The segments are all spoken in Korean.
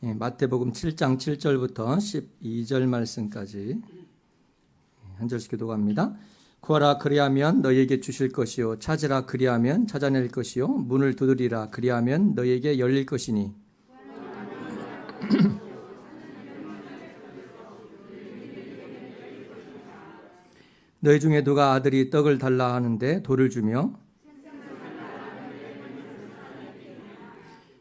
마태복음 7장 7절부터 12절 말씀까지 한 절씩 교독합니다. 구하라 그리하면 너희에게 주실 것이요 찾으라 그리하면 찾아낼 것이요 문을 두드리라 그리하면 너희에게 열릴 것이니 너희 중에 누가 아들이 떡을 달라 하는데 돌을 주며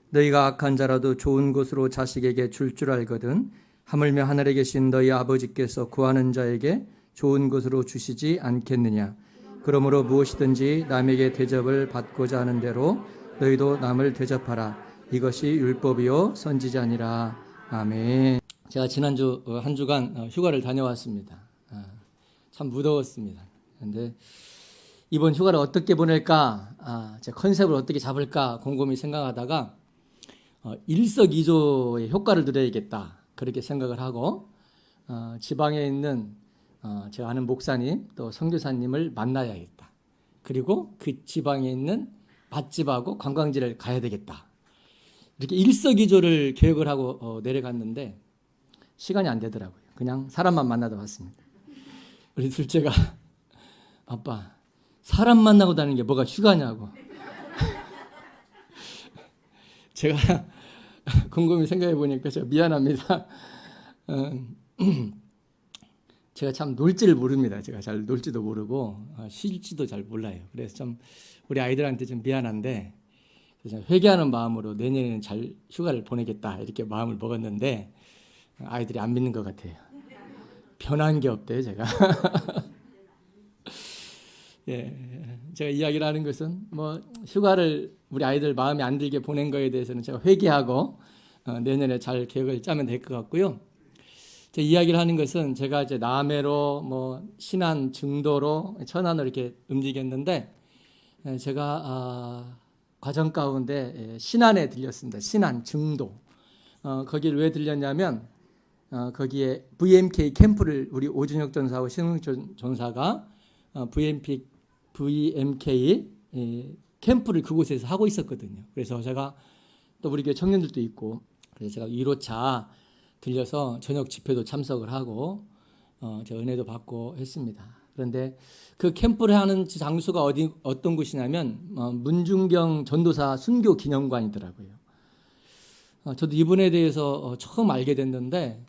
너희가 악한 자라도 좋은 것으로 자식에게 줄 줄 알거든 하물며 하늘에 계신 너희 아버지께서 구하는 자에게 좋은 것으로 주시지 않겠느냐. 그러므로 무엇이든지 남에게 대접을 받고자 하는 대로 너희도 남을 대접하라. 이것이 율법이요 선지자니라. 아멘. 제가 지난주 한 주간 휴가를 다녀왔습니다. 참 무더웠습니다. 그런데 이번 휴가를 어떻게 보낼까, 제 컨셉을 어떻게 잡을까 곰곰이 생각하다가 일석이조의 효과를 누려야겠다 그렇게 생각을 하고 지방에 있는 제가 아는 목사님 또 선교사님을 만나야겠다. 그리고 그 지방에 있는 맛집하고 관광지를 가야 되겠다. 이렇게 일석이조를 계획을 하고 내려갔는데 시간이 안 되더라고요. 그냥 사람만 만나다 왔습니다. 우리 둘째가 아빠 사람 만나고 다니는 게 뭐가 휴가냐고. 제가 곰곰이 생각해 보니까 제가 미안합니다. 제가 참 놀지를 모릅니다. 제가 잘 놀지도 모르고 쉴지도 잘 몰라요. 그래서 좀 우리 아이들한테 좀 미안한데 회개하는 마음으로 내년에는 잘 휴가를 보내겠다 이렇게 마음을 먹었는데 아이들이 안 믿는 것 같아요. 변한 게 없대요, 제가. 예, 제가 이야기를 하는 것은 뭐 휴가를 우리 아이들 마음에 안 들게 보낸 거에 대해서는 제가 회개하고 내년에 잘 계획을 짜면 될 것 같고요. 제 이야기를 하는 것은 제가 이제 남해로 뭐 신안 증도로 천안으로 이렇게 움직였는데 제가 과정 가운데 신안에 들렸습니다. 신안 증도. 거기를 왜 들렸냐면 거기에 VMK 캠프를 우리 오준혁 전사하고 신흥 전사가 VMK 캠프를 그곳에서 하고 있었거든요. 그래서 제가 또 우리 교회 청년들도 있고 그래서 제가 1호차 들려서 저녁 집회도 참석을 하고 제가 은혜도 받고 했습니다. 그런데 그 캠프를 하는 장소가 어떤 곳이냐면 문중경 전도사 순교 기념관이더라고요. 저도 이분에 대해서 처음 알게 됐는데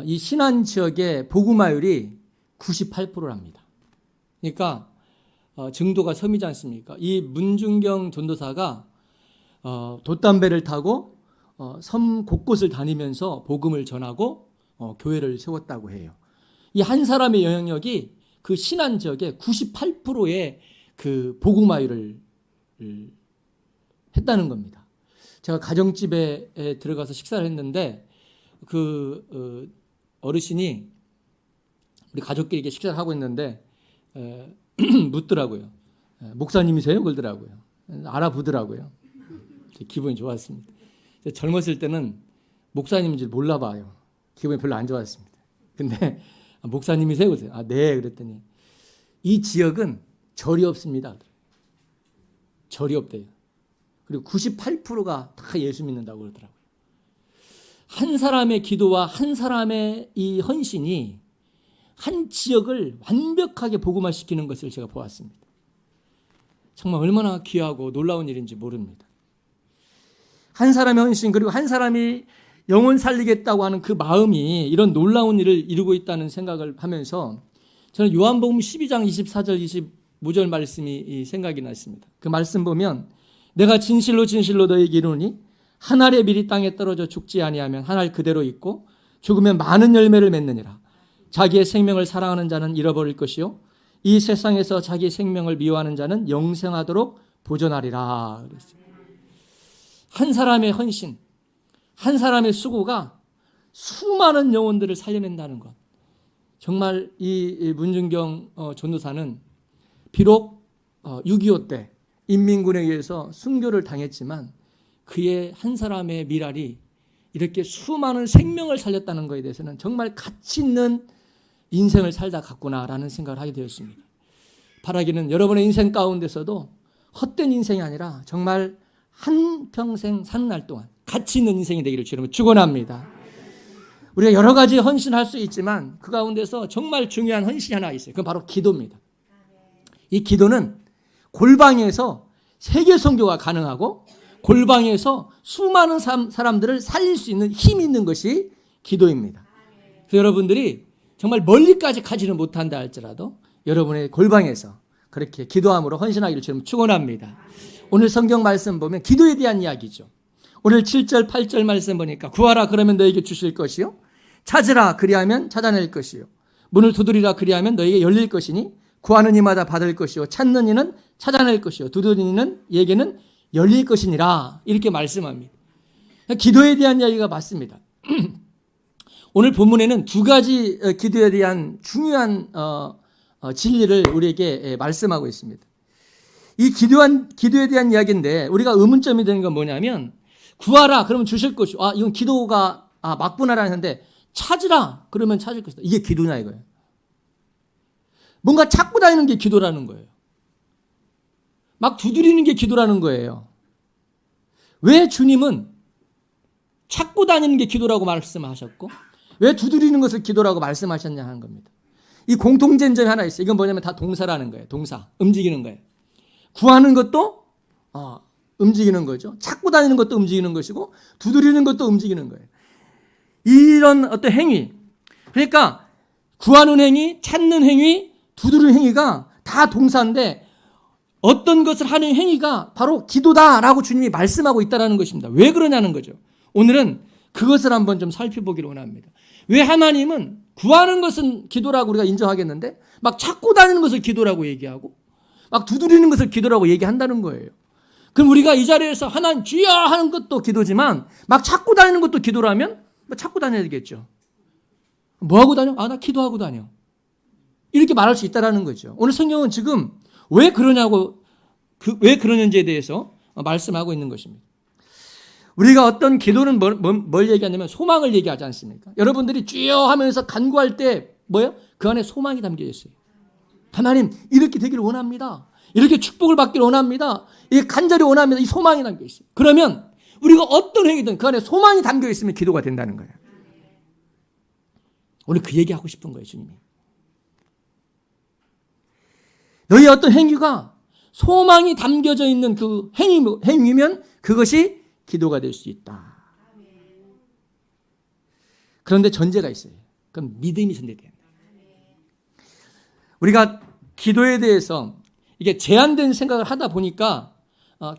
이 신안 지역의 복음화율이 98%랍니다. 그러니까 증도가 섬이지 않습니까? 이 문중경 전도사가 돛담배를 타고 섬 곳곳을 다니면서 복음을 전하고 교회를 세웠다고 해요. 이 한 사람의 영향력이 그 신안 지역의 98%의 그 복음화율을 했다는 겁니다. 제가 가정집에 들어가서 식사를 했는데 그 어르신이 우리 가족끼리 이렇게 식사를 하고 있는데 묻더라고요. 목사님이세요? 그러더라고요. 알아보더라고요. 기분이 좋았습니다. 젊었을 때는 목사님인 줄 몰라봐요. 기분이 별로 안 좋았습니다. 근데 목사님이세요? 그러세요. 네. 그랬더니 이 지역은 절이 없습니다. 절이 없대요. 그리고 98%가 다 예수 믿는다고 그러더라고요. 한 사람의 기도와 한 사람의 이 헌신이 한 지역을 완벽하게 복음화시키는 것을 제가 보았습니다. 정말 얼마나 귀하고 놀라운 일인지 모릅니다. 한 사람의 헌신 그리고 한 사람이 영혼 살리겠다고 하는 그 마음이 이런 놀라운 일을 이루고 있다는 생각을 하면서 저는 요한복음 12장 24절 25절 말씀이 생각이 났습니다. 그 말씀 보면 내가 진실로 진실로 너희에게 이르노니 한 알의 밀이 땅에 떨어져 죽지 아니하면 한 알 그대로 있고 죽으면 많은 열매를 맺느니라. 자기의 생명을 사랑하는 자는 잃어버릴 것이요 이 세상에서 자기 생명을 미워하는 자는 영생하도록 보존하리라. 한 사람의 헌신, 한 사람의 수고가 수많은 영혼들을 살려낸다는 것. 정말 이 문중경 전도사는 비록 6.25 때 인민군에 의해서 순교를 당했지만 그의 한 사람의 미랄이 이렇게 수많은 생명을 살렸다는 것에 대해서는 정말 가치 있는 인생을 살다 갔구나라는 생각을 하게 되었습니다. 바라기는 여러분의 인생 가운데서도 헛된 인생이 아니라 정말 한평생 사는 날 동안 가치 있는 인생이 되기를 주님으로 축원합니다. 우리가 여러 가지 헌신할 수 있지만 그 가운데서 정말 중요한 헌신이 하나 있어요. 그건 바로 기도입니다. 이 기도는 골방에서 세계 선교가 가능하고 골방에서 수많은 사람들을 살릴 수 있는 힘이 있는 것이 기도입니다. 그래서 여러분들이 정말 멀리까지 가지는 못한다 할지라도 여러분의 골방에서 그렇게 기도함으로 헌신하기를 주님 축원합니다. 오늘 성경 말씀 보면 기도에 대한 이야기죠. 오늘 7절 8절 말씀 보니까 구하라 그러면 너에게 주실 것이요 찾으라 그리하면 찾아낼 것이요 문을 두드리라 그리하면 너에게 열릴 것이니 구하는 이마다 받을 것이요 찾는 이는 찾아낼 것이요 두드리는 이는 에게는 열릴 것이니라 이렇게 말씀합니다. 기도에 대한 이야기가 맞습니다. 오늘 본문에는 두 가지 기도에 대한 중요한 진리를 우리에게 말씀하고 있습니다. 이 기도에 대한 이야기인데 우리가 의문점이 되는 건 뭐냐면 구하라 그러면 주실 것이고 이건 기도가 맞구나라는데 찾으라 그러면 찾을 것이다. 이게 기도냐 이거예요. 뭔가 찾고 다니는 게 기도라는 거예요. 막 두드리는 게 기도라는 거예요. 왜 주님은 찾고 다니는 게 기도라고 말씀하셨고 왜 두드리는 것을 기도라고 말씀하셨냐 하는 겁니다. 이 공통된 점이 하나 있어요. 이건 뭐냐면 다 동사라는 거예요. 동사. 움직이는 거예요. 구하는 것도 움직이는 거죠. 찾고 다니는 것도 움직이는 것이고 두드리는 것도 움직이는 거예요. 이런 어떤 행위. 그러니까 구하는 행위, 찾는 행위, 두드리는 행위가 다 동사인데 어떤 것을 하는 행위가 바로 기도다라고 주님이 말씀하고 있다는 것입니다. 왜 그러냐는 거죠. 오늘은 그것을 한번 좀 살펴보기를 원합니다. 왜 하나님은 구하는 것은 기도라고 우리가 인정하겠는데 막 찾고 다니는 것을 기도라고 얘기하고 막 두드리는 것을 기도라고 얘기한다는 거예요. 그럼 우리가 이 자리에서 하나님 주여 하는 것도 기도지만 막 찾고 다니는 것도 기도라면 찾고 다녀야 되겠죠. 뭐 하고 다녀? 나 기도하고 다녀. 이렇게 말할 수 있다는 거죠. 오늘 성경은 지금 왜 그러냐고 왜 그러는지에 대해서 말씀하고 있는 것입니다. 우리가 어떤 기도는 뭘 얘기하냐면 소망을 얘기하지 않습니까? 여러분들이 주여 하면서 간구할 때 뭐예요? 그 안에 소망이 담겨 있어요. 하나님 이렇게 되기를 원합니다. 이렇게 축복을 받기를 원합니다. 이게 간절히 원합니다. 이 소망이 담겨 있어요. 그러면 우리가 어떤 행위든 그 안에 소망이 담겨 있으면 기도가 된다는 거예요. 오늘 그 얘기하고 싶은 거예요, 주님이. 너희 어떤 행위가 소망이 담겨져 있는 그 행위면 그것이 기도가 될 수 있다. 그런데 전제가 있어요. 그건 믿음이 전제돼야 된다. 우리가 기도에 대해서 이게 제한된 생각을 하다 보니까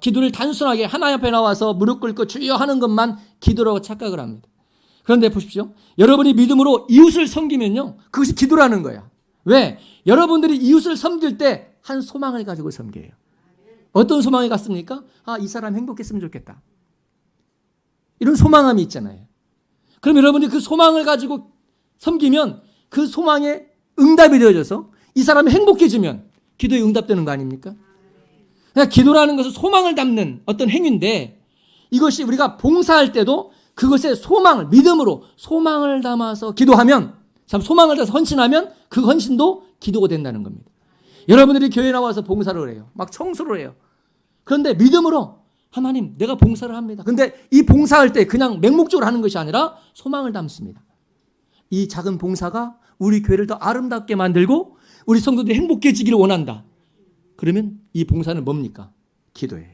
기도를 단순하게 하나님 앞에 나와서 무릎 꿇고 주여 하는 것만 기도라고 착각을 합니다. 그런데 보십시오. 여러분이 믿음으로 이웃을 섬기면요. 그것이 기도라는 거야. 왜? 여러분들이 이웃을 섬길 때 한 소망을 가지고 섬겨요. 어떤 소망이 갔습니까? 이 사람 행복했으면 좋겠다. 이런 소망함이 있잖아요. 그럼 여러분이 그 소망을 가지고 섬기면 그 소망에 응답이 되어져서 이 사람이 행복해지면 기도에 응답되는 거 아닙니까? 그러니까 기도라는 것은 소망을 담는 어떤 행위인데 이것이 우리가 봉사할 때도 그것에 소망을 믿음으로 소망을 담아서 기도하면 참 소망을 담아서 헌신하면 그 헌신도 기도가 된다는 겁니다. 여러분들이 교회에 나와서 봉사를 해요. 막 청소를 해요. 그런데 믿음으로 하나님 내가 봉사를 합니다. 그런데 이 봉사할 때 그냥 맹목적으로 하는 것이 아니라 소망을 담습니다. 이 작은 봉사가 우리 교회를 더 아름답게 만들고 우리 성도들이 행복해지기를 원한다. 그러면 이 봉사는 뭡니까? 기도예요.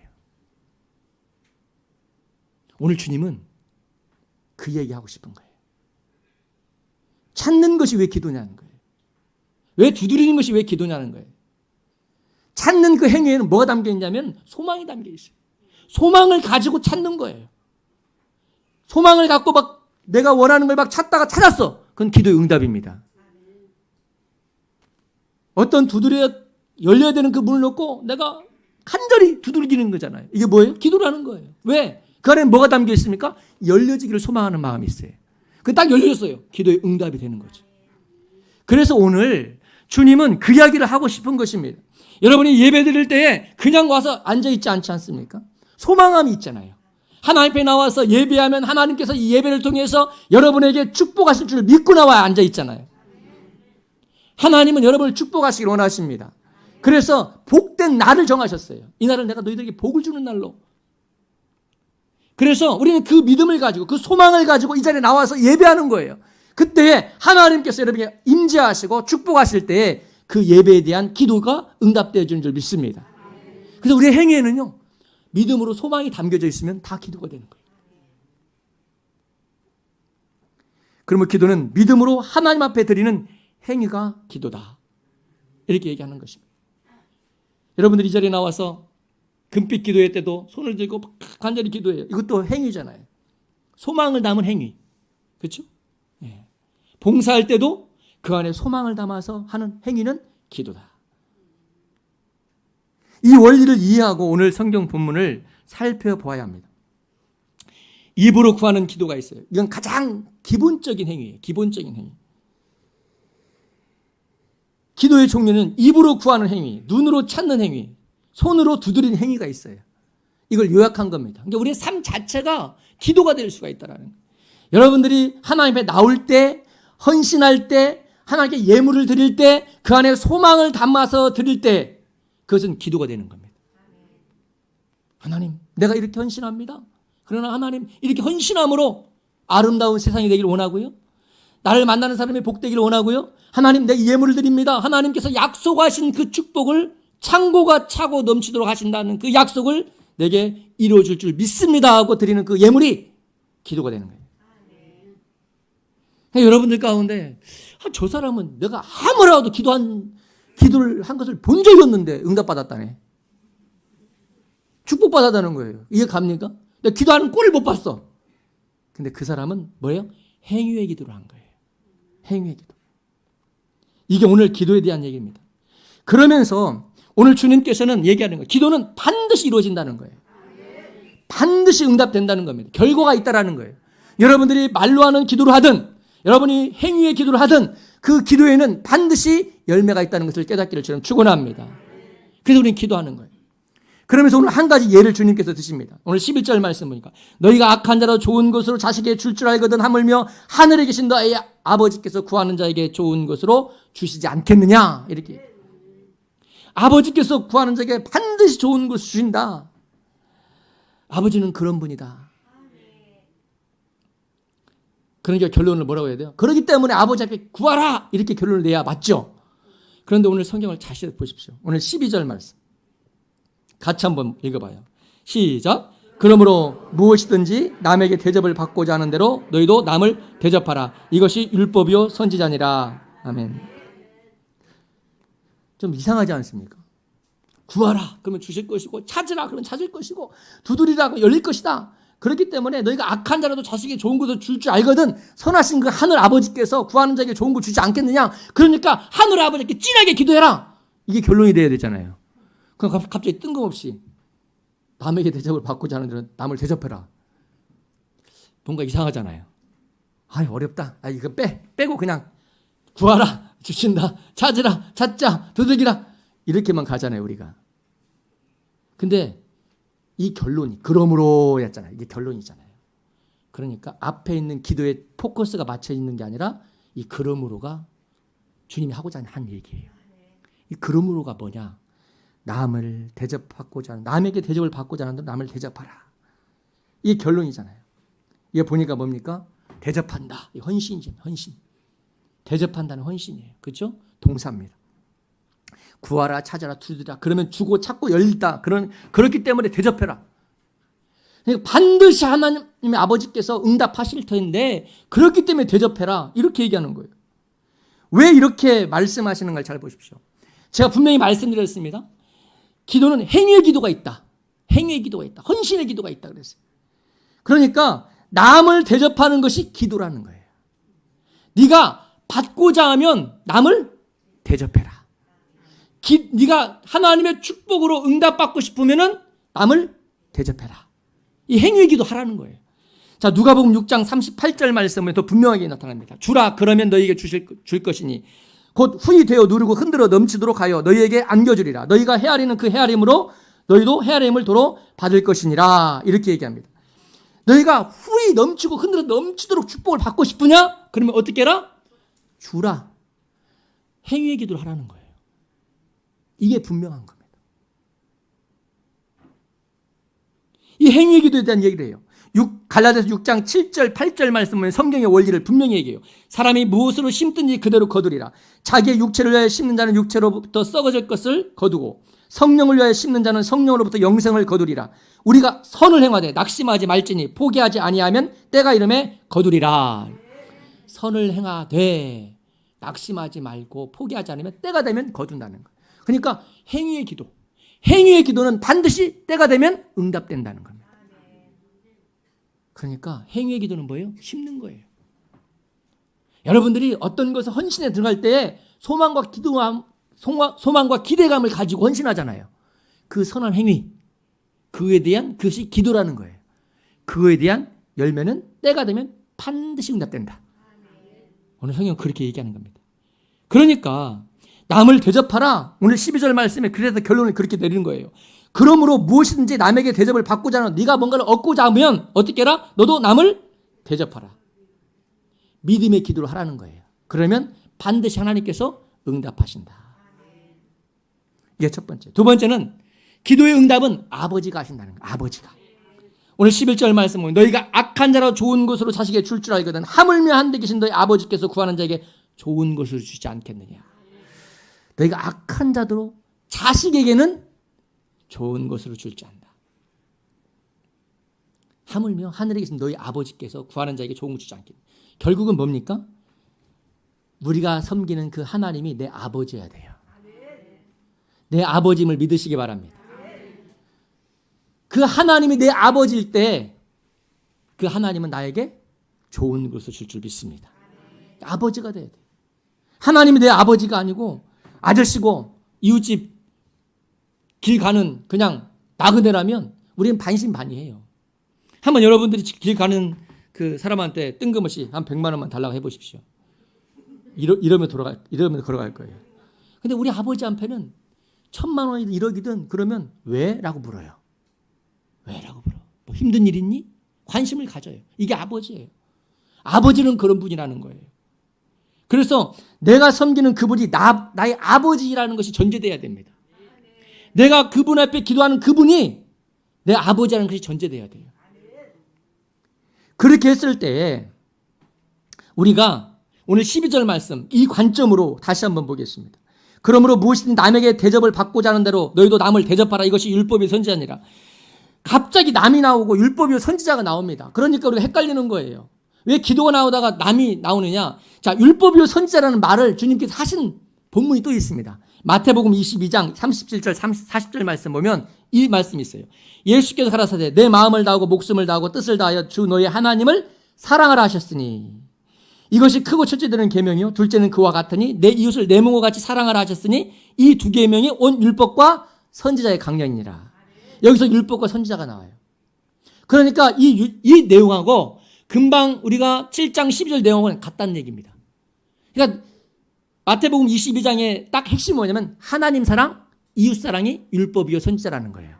오늘 주님은 그 얘기하고 싶은 거예요. 찾는 것이 왜 기도냐는 거예요. 왜 두드리는 것이 왜 기도냐는 거예요. 찾는 그 행위에는 뭐가 담겨 있냐면 소망이 담겨 있어요. 소망을 가지고 찾는 거예요. 소망을 갖고 막 내가 원하는 걸 막 찾다가 찾았어. 그건 기도의 응답입니다. 어떤 열려야 되는 그 문을 놓고 내가 간절히 두드리는 거잖아요. 이게 뭐예요? 기도라는 거예요. 왜? 그 안에 뭐가 담겨 있습니까? 열려지기를 소망하는 마음이 있어요. 그 딱 열려졌어요. 기도의 응답이 되는 거죠. 그래서 오늘 주님은 그 이야기를 하고 싶은 것입니다. 여러분이 예배 드릴 때에 그냥 와서 앉아있지 않지 않습니까? 소망함이 있잖아요. 하나님 앞에 나와서 예배하면 하나님께서 이 예배를 통해서 여러분에게 축복하실 줄 믿고 나와 앉아있잖아요. 하나님은 여러분을 축복하시길 원하십니다. 그래서 복된 날을 정하셨어요. 이 날을 내가 너희들에게 복을 주는 날로. 그래서 우리는 그 믿음을 가지고 그 소망을 가지고 이 자리에 나와서 예배하는 거예요. 그때 하나님께서 여러분에게 임재하시고 축복하실 때에 그 예배에 대한 기도가 응답되어 주는 줄 믿습니다. 그래서 우리의 행위에는요, 믿음으로 소망이 담겨져 있으면 다 기도가 되는 거예요. 그러면 기도는 믿음으로 하나님 앞에 드리는 행위가 기도다. 이렇게 얘기하는 것입니다. 여러분들 이 자리에 나와서 금빛 기도회 때도 손을 들고 간절히 기도해요. 이것도 행위잖아요. 소망을 담은 행위. 그렇죠? 예. 봉사할 때도 그 안에 소망을 담아서 하는 행위는 기도다. 이 원리를 이해하고 오늘 성경 본문을 살펴보아야 합니다. 입으로 구하는 기도가 있어요. 이건 가장 기본적인 행위예요. 기본적인 행위. 기도의 종류는 입으로 구하는 행위, 눈으로 찾는 행위, 손으로 두드리는 행위가 있어요. 이걸 요약한 겁니다. 그러니까 우리의 삶 자체가 기도가 될 수가 있다는 거예요. 여러분들이 하나님 앞에 나올 때, 헌신할 때, 하나님께 예물을 드릴 때, 그 안에 소망을 담아서 드릴 때 그것은 기도가 되는 겁니다. 하나님, 내가 이렇게 헌신합니다. 그러나 하나님, 이렇게 헌신함으로 아름다운 세상이 되기를 원하고요. 나를 만나는 사람이 복되기를 원하고요. 하나님, 내 예물을 드립니다. 하나님께서 약속하신 그 축복을 창고가 차고 넘치도록 하신다는 그 약속을 내게 이루어줄 줄 믿습니다 하고 드리는 그 예물이 기도가 되는 거예요. 그러니까 여러분들 가운데 저 사람은 내가 아무라도 기도를 한 것을 본 적이 없는데 응답받았다네. 축복받았다는 거예요. 이해 갑니까? 내가 기도하는 꼴을 못 봤어. 근데 그 사람은 뭐예요? 행위의 기도를 한 거예요. 행위의 기도. 이게 오늘 기도에 대한 얘기입니다. 그러면서 오늘 주님께서는 얘기하는 거예요. 기도는 반드시 이루어진다는 거예요. 반드시 응답된다는 겁니다. 결과가 있다라는 거예요. 여러분들이 말로 하는 기도를 하든 여러분이 행위의 기도를 하든 그 기도에는 반드시 열매가 있다는 것을 깨닫기를 저는 축원합니다. 그래서 우리는 기도하는 거예요. 그러면서 오늘 한 가지 예를 주님께서 드십니다. 오늘 11절 말씀 보니까 너희가 악한 자로 좋은 것으로 자식에게 줄 줄 알거든 하물며 하늘에 계신 너희 아버지께서 구하는 자에게 좋은 것으로 주시지 않겠느냐 이렇게. 아버지께서 구하는 자에게 반드시 좋은 것을 주신다. 아버지는 그런 분이다. 그러니까 결론을 뭐라고 해야 돼요? 그렇기 때문에 아버지 앞에 구하라 이렇게 결론을 내야 맞죠. 그런데 오늘 성경을 다시 보십시오. 오늘 12절 말씀 같이 한번 읽어봐요. 시작. 그러므로 무엇이든지 남에게 대접을 받고자 하는 대로 너희도 남을 대접하라. 이것이 율법이요 선지자니라. 아멘. 좀 이상하지 않습니까? 구하라 그러면 주실 것이고 찾으라 그러면 찾을 것이고 두드리라 그러면 열릴 것이다. 그렇기 때문에 너희가 악한 자라도 자식에게 좋은 것을 줄 줄 알거든 선하신 그 하늘 아버지께서 구하는 자에게 좋은 거 주지 않겠느냐. 그러니까 하늘 아버지께 진하게 기도해라. 이게 결론이 돼야 되잖아요. 그럼 갑자기 뜬금없이 남에게 대접을 받고자 하는 데는 남을 대접해라. 뭔가 이상하잖아요. 아이 어렵다. 이거 빼고 그냥 구하라 주신다. 찾으라 찾자 두들기라 이렇게만 가잖아요 우리가. 근데 이 결론이 그러므로 였잖아요. 이게 결론이잖아요. 그러니까 앞에 있는 기도에 포커스가 맞춰 있는 게 아니라 이 그러므로가 주님이 하고자 하는 얘기예요. 이 그러므로가 뭐냐? 남을 대접하고자 하는, 남에게 대접을 받고자 하는 남을 대접하라. 이게 결론이잖아요. 이게 보니까 뭡니까? 대접한다. 헌신이죠. 헌신. 대접한다는 헌신이에요. 그렇죠? 동사입니다. 구하라, 찾아라, 두드리라. 그러면 주고 찾고 열리다. 그렇기 때문에 대접해라. 그러니까 반드시 하나님의 아버지께서 응답하실 텐데 그렇기 때문에 대접해라. 이렇게 얘기하는 거예요. 왜 이렇게 말씀하시는 걸 잘 보십시오. 제가 분명히 말씀드렸습니다. 기도는 행위의 기도가 있다. 행위의 기도가 있다. 헌신의 기도가 있다 그랬어요. 그러니까 남을 대접하는 것이 기도라는 거예요. 네가 받고자 하면 남을 대접해라. 네가 하나님의 축복으로 응답받고 싶으면 남을 대접해라. 이 행위의 기도 하라는 거예요. 자, 누가복음 6장 38절 말씀에 더 분명하게 나타납니다. 주라 그러면 너희에게 줄 것이니 곧 후히 되어 누르고 흔들어 넘치도록 하여 너희에게 안겨주리라. 너희가 헤아리는 그 헤아림으로 너희도 헤아림을 도로 받을 것이니라. 이렇게 얘기합니다. 너희가 후히 넘치고 흔들어 넘치도록 축복을 받고 싶으냐? 그러면 어떻게 해라? 주라. 행위의 기도를 하라는 거예요. 이게 분명한 겁니다. 이 행위의 기도에 대한 얘기를 해요. 갈라디아서 6장 7절 8절 말씀 보면 성경의 원리를 분명히 얘기해요. 사람이 무엇으로 심든지 그대로 거두리라. 자기의 육체를 위하여 심는 자는 육체로부터 썩어질 것을 거두고 성령을 위하여 심는 자는 성령으로부터 영생을 거두리라. 우리가 선을 행하되 낙심하지 말지니 포기하지 아니하면 때가 이름에 거두리라. 선을 행하되 낙심하지 말고 포기하지 않으면 때가 되면 거둔다는 거예요. 그러니까 행위의 기도는 반드시 때가 되면 응답된다는 겁니다. 그러니까 행위의 기도는 뭐예요? 심는 거예요. 여러분들이 어떤 것을 헌신에 들어갈 때 소망과 기대감을 가지고 헌신하잖아요. 그 선한 행위, 그에 대한 그것이 기도라는 거예요. 그거에 대한 열매는 때가 되면 반드시 응답된다. 오늘 성경은 그렇게 얘기하는 겁니다. 그러니까 남을 대접하라. 오늘 12절 말씀에 그래서 결론을 그렇게 내리는 거예요. 그러므로 무엇이든지 남에게 대접을 받고자 하는 네가 뭔가를 얻고자 하면 어떻게 해라? 너도 남을 대접하라. 믿음의 기도를 하라는 거예요. 그러면 반드시 하나님께서 응답하신다. 이게 첫 번째. 두 번째는 기도의 응답은 아버지가 하신다는 거예요. 아버지가. 오늘 11절 말씀 보면 너희가 악한 자로 좋은 것으로 자식에게 줄 줄 알거든 하물며 한데 계신 너희 아버지께서 구하는 자에게 좋은 것을 주지 않겠느냐. 너희가 악한 자로 자식에게는 좋은 것으로 줄 줄 안다. 하물며 하늘에 계신 너희 아버지께서 구하는 자에게 좋은 것 주지 않겠느냐. 결국은 뭡니까? 우리가 섬기는 그 하나님이 내 아버지여야 돼요. 내 아버지임을 믿으시기 바랍니다. 그 하나님이 내 아버지일 때 그 하나님은 나에게 좋은 것을 줄 줄 믿습니다. 아버지가 돼야 돼요. 하나님이 내 아버지가 아니고 아저씨고 이웃집 길 가는 그냥 나그네라면 우리는 반신반의해요. 한번 여러분들이 길 가는 그 사람한테 뜬금없이 한 100만 원만 달라고 해보십시오. 이러면 걸어갈 거예요. 근데 우리 아버지 한테는 1000만 원이든 1억이든 그러면 왜? 라고 물어요. 왜? 라고 물어. 뭐 힘든 일 있니? 관심을 가져요. 이게 아버지예요. 아버지는 그런 분이라는 거예요. 그래서 내가 섬기는 그분이 나의 아버지라는 것이 전제돼야 됩니다. 내가 그분 앞에 기도하는 그분이 내 아버지라는 것이 전제돼야 돼요. 그렇게 했을 때 우리가 오늘 12절 말씀 이 관점으로 다시 한번 보겠습니다. 그러므로 무엇이든 남에게 대접을 받고자 하는 대로 너희도 남을 대접하라. 이것이 율법의 선지자니라. 갑자기 남이 나오고 율법의 선지자가 나옵니다. 그러니까 우리가 헷갈리는 거예요. 왜 기도가 나오다가 남이 나오느냐. 자, 율법의 선지자라는 말을 주님께서 하신 본문이 또 있습니다. 마태복음 22장 37절 40절 말씀 보면 이 말씀이 있어요. 예수께서 가라사대 내 마음을 다하고 목숨을 다하고 뜻을 다하여 주 너희 하나님을 사랑하라 하셨으니 이것이 크고 첫째 되는 계명이요 둘째는 그와 같으니 내 이웃을 내 몸과 같이 사랑하라 하셨으니 이 두 계명이 온 율법과 선지자의 강령이니라. 여기서 율법과 선지자가 나와요. 그러니까 이 내용하고 금방 우리가 7장 12절 내용은 같다는 얘기입니다. 그러니까 마태복음 22장의 딱 핵심이 뭐냐면 하나님 사랑, 이웃 사랑이 율법이요 선지자라는 거예요.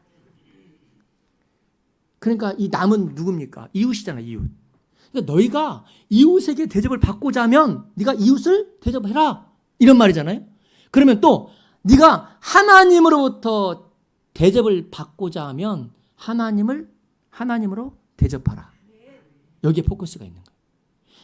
그러니까 이 남은 누굽니까? 이웃이잖아, 이웃. 그러니까 너희가 이웃에게 대접을 받고자 하면 네가 이웃을 대접해라. 이런 말이잖아요. 그러면 또 네가 하나님으로부터 대접을 받고자 하면 하나님으로 대접하라. 여기에 포커스가 있는 거예요.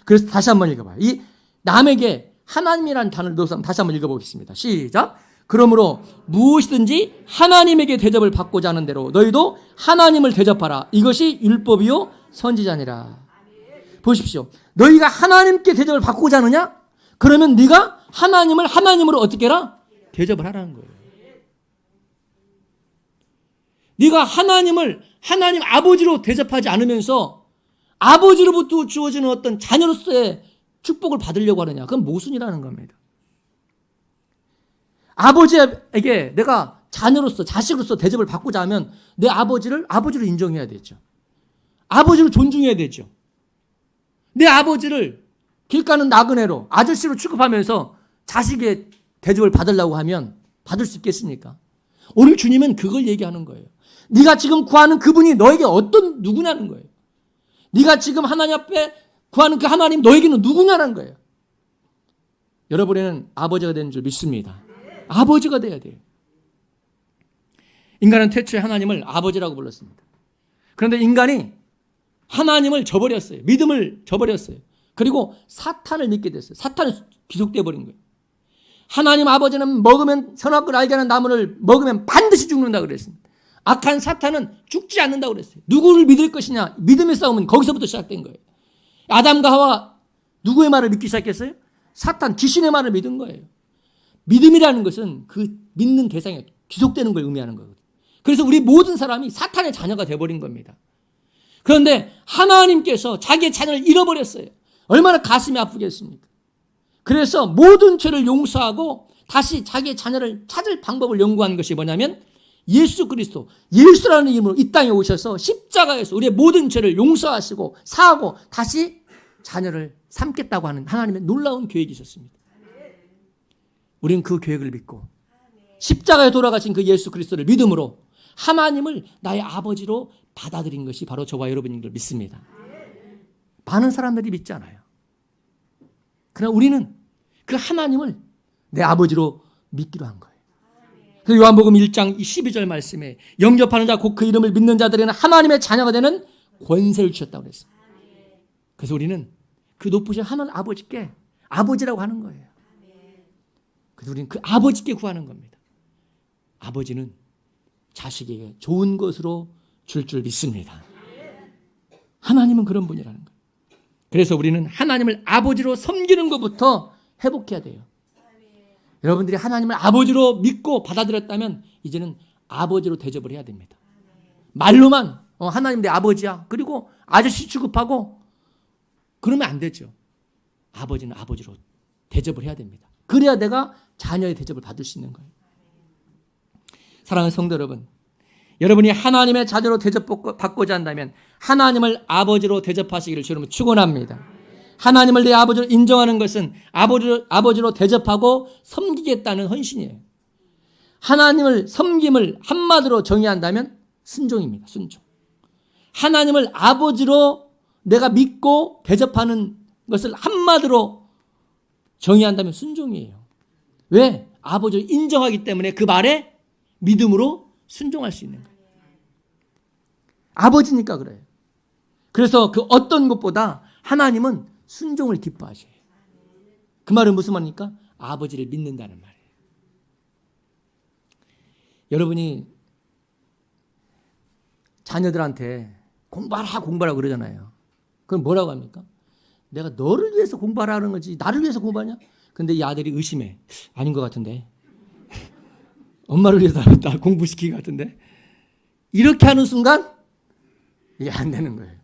그래서 다시 한번 읽어봐요. 이 남에게 하나님이라는 단어를 넣어서 다시 한번 읽어보겠습니다. 시작. 그러므로 무엇이든지 하나님에게 대접을 받고자 하는 대로 너희도 하나님을 대접하라. 이것이 율법이요 선지자니라. 보십시오. 너희가 하나님께 대접을 받고자 하느냐? 그러면 네가 하나님을 하나님으로 어떻게 해라? 대접을 하라는 거예요. 네가 하나님을 하나님 아버지로 대접하지 않으면서 아버지로부터 주어지는 어떤 자녀로서의 축복을 받으려고 하느냐. 그건 모순이라는 겁니다. 아버지에게 내가 자녀로서 자식으로서 대접을 받고자 하면 내 아버지로 인정해야 되죠. 아버지로 존중해야 되죠. 내 아버지를 길 가는 나그네로 아저씨로 취급하면서 자식의 대접을 받으려고 하면 받을 수 있겠습니까? 오늘 주님은 그걸 얘기하는 거예요. 네가 지금 구하는 그분이 너에게 어떤 누구냐는 거예요. 네가 지금 하나님 앞에 구하는 그 하나님 너에게는 누구냐는 거예요. 여러분에는 아버지가 되는 줄 믿습니다. 아버지가 돼야 돼요. 인간은 태초에 하나님을 아버지라고 불렀습니다. 그런데 인간이 하나님을 저버렸어요. 믿음을 저버렸어요. 그리고 사탄을 믿게 됐어요. 사탄에 귀속되어 버린 거예요. 하나님 아버지는 먹으면 선악을 알게 하는 나무를 먹으면 반드시 죽는다고 그랬습니다. 악한 사탄은 죽지 않는다고 그랬어요. 누구를 믿을 것이냐? 믿음의 싸움은 거기서부터 시작된 거예요. 아담과 하와 누구의 말을 믿기 시작했어요? 사탄, 귀신의 말을 믿은 거예요. 믿음이라는 것은 그 믿는 대상에 귀속되는 걸 의미하는 거거든요. 그래서 우리 모든 사람이 사탄의 자녀가 되어버린 겁니다. 그런데 하나님께서 자기의 자녀를 잃어버렸어요. 얼마나 가슴이 아프겠습니까? 그래서 모든 죄를 용서하고 다시 자기의 자녀를 찾을 방법을 연구한 것이 뭐냐면 예수 그리스도, 예수라는 이름으로 이 땅에 오셔서 십자가에서 우리의 모든 죄를 용서하시고 사하고 다시 자녀를 삼겠다고 하는 하나님의 놀라운 계획이 있었습니다. 우리는 그 계획을 믿고 십자가에 돌아가신 그 예수 그리스도를 믿음으로 하나님을 나의 아버지로 받아들인 것이 바로 저와 여러분인 걸 믿습니다. 많은 사람들이 믿지 않아요. 그러나 우리는 그 하나님을 내 아버지로 믿기로 한 거예요. 그래서 요한복음 1장 12절 말씀에 영접하는 자 곧 그 이름을 믿는 자들에게는 하나님의 자녀가 되는 권세를 주셨다고 그랬습니다. 그래서 우리는 그 높으신 하나님 아버지께 아버지라고 하는 거예요. 그래서 우리는 그 아버지께 구하는 겁니다. 아버지는 자식에게 좋은 것으로 줄 믿습니다. 하나님은 그런 분이라는 거예요. 그래서 우리는 하나님을 아버지로 섬기는 것부터 회복해야 돼요. 여러분들이 하나님을 아버지로 믿고 받아들였다면 이제는 아버지로 대접을 해야 됩니다. 말로만 하나님 내 아버지야. 그리고 아저씨 취급하고 그러면 안 되죠. 아버지는 아버지로 대접을 해야 됩니다. 그래야 내가 자녀의 대접을 받을 수 있는 거예요. 사랑하는 성도 여러분, 여러분이 하나님의 자녀로 대접받고자 한다면 하나님을 아버지로 대접하시기를 주님은 축원합니다. 하나님을 내 아버지로 인정하는 것은 아버지로 대접하고 섬기겠다는 헌신이에요. 하나님을 섬김을 한마디로 정의한다면 순종입니다. 순종. 하나님을 아버지로 내가 믿고 대접하는 것을 한마디로 정의한다면 순종이에요. 왜? 아버지를 인정하기 때문에 그 말에 믿음으로 순종할 수 있는 거예요. 아버지니까 그래요. 그래서 그 어떤 것보다 하나님은 순종을 기뻐하셔요. 그 말은 무슨 말입니까? 아버지를 믿는다는 말이에요. 여러분이 자녀들한테 공부하라 그러잖아요. 그럼 뭐라고 합니까? 내가 너를 위해서 공부하라는 거지 나를 위해서 공부하냐? 근데 이 아들이 의심해. 아닌 것 같은데. 엄마를 위해서 나 공부시키기 같은데. 이렇게 하는 순간 이게 안 되는 거예요.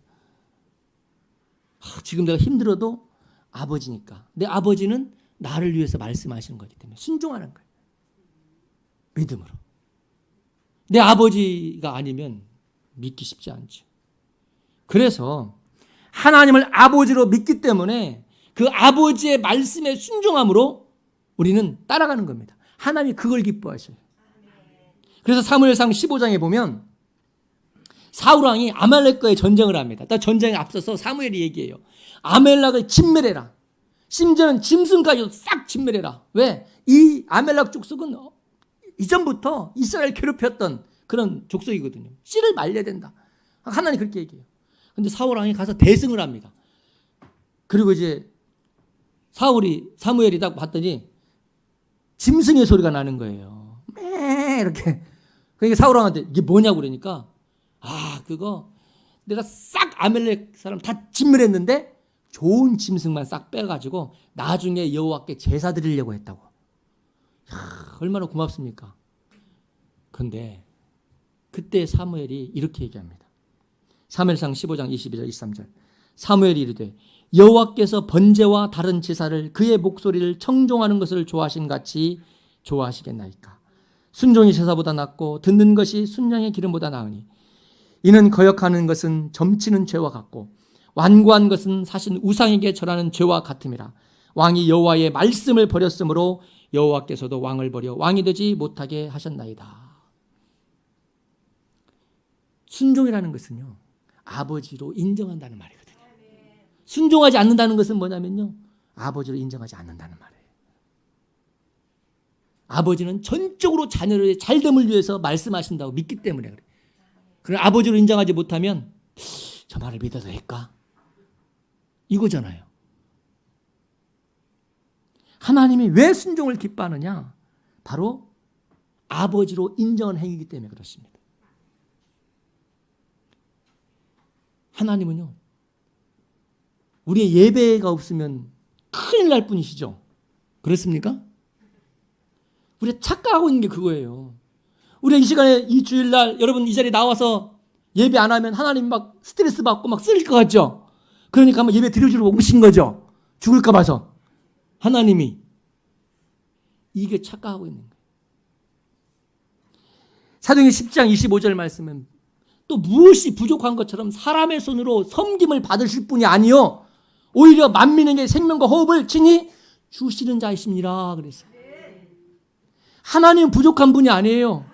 지금 내가 힘들어도 아버지니까. 내 아버지는 나를 위해서 말씀하시는 거기 때문에 순종하는 거예요. 믿음으로. 내 아버지가 아니면 믿기 쉽지 않죠. 그래서 하나님을 아버지로 믿기 때문에 그 아버지의 말씀에 순종함으로 우리는 따라가는 겁니다. 하나님이 그걸 기뻐하셔요. 그래서 사무엘상 15장에 보면 사울 왕이 아말렉과의 전쟁을 합니다. 또 전쟁에 앞서서 사무엘이 얘기해요. 아말렉을 진멸해라. 심지어는 짐승까지도 싹 진멸해라. 왜? 이 아말렉 족속은 이전부터 이스라엘 괴롭혔던 그런 족속이거든요. 씨를 말려야 된다. 하나님 그렇게 얘기해요. 근데 사울 왕이 가서 대승을 합니다. 그리고 이제 사무엘이 딱 봤더니 짐승의 소리가 나는 거예요. 매 이렇게. 그러니까 사울 왕한테 이게 뭐냐고 그러니까 그거 내가 싹 아말렉 사람 다 진멸했는데 좋은 짐승만 싹 빼가지고 나중에 여호와께 제사 드리려고 했다고. 얼마나 고맙습니까? 그런데 그때 사무엘이 이렇게 얘기합니다. 사무엘상 15장 22절 23절 사무엘이 이르되 여호와께서 번제와 다른 제사를 그의 목소리를 청종하는 것을 좋아하신 같이 좋아하시겠나이까. 순종이 제사보다 낫고 듣는 것이 순양의 기름보다 나으니 이는 거역하는 것은 점치는 죄와 같고 완고한 것은 사신 우상에게 절하는 죄와 같음이라. 왕이 여호와의 말씀을 버렸으므로 여호와께서도 왕을 버려 왕이 되지 못하게 하셨나이다. 순종이라는 것은요 아버지로 인정한다는 말이거든요. 순종하지 않는다는 것은 뭐냐면요 아버지로 인정하지 않는다는 말이에요. 아버지는 전적으로 자녀의 잘됨을 위해서 말씀하신다고 믿기 때문에 그래요. 그럼 아버지로 인정하지 못하면 저 말을 믿어도 될까? 이거잖아요. 하나님이 왜 순종을 기뻐하느냐? 바로 아버지로 인정한 행위이기 때문에 그렇습니다. 하나님은요, 우리의 예배가 없으면 큰일 날 뿐이시죠. 그렇습니까? 우리가 착각하고 있는 게 그거예요. 우리가 이 시간에 이 주일날 여러분 이 자리에 나와서 예배 안 하면 하나님 막 스트레스 받고 막 쓸 것 같죠. 그러니까 한번 예배 드려주러 오신 거죠. 죽을까 봐서. 하나님이 이게 착각하고 있는 거예요. 사도행전 10장 25절 말씀은 또 무엇이 부족한 것처럼 사람의 손으로 섬김을 받으실 분이 아니요 오히려 만민에게 생명과 호흡을 친히 주시는 자이십니다. 그랬어요. 하나님은 부족한 분이 아니에요.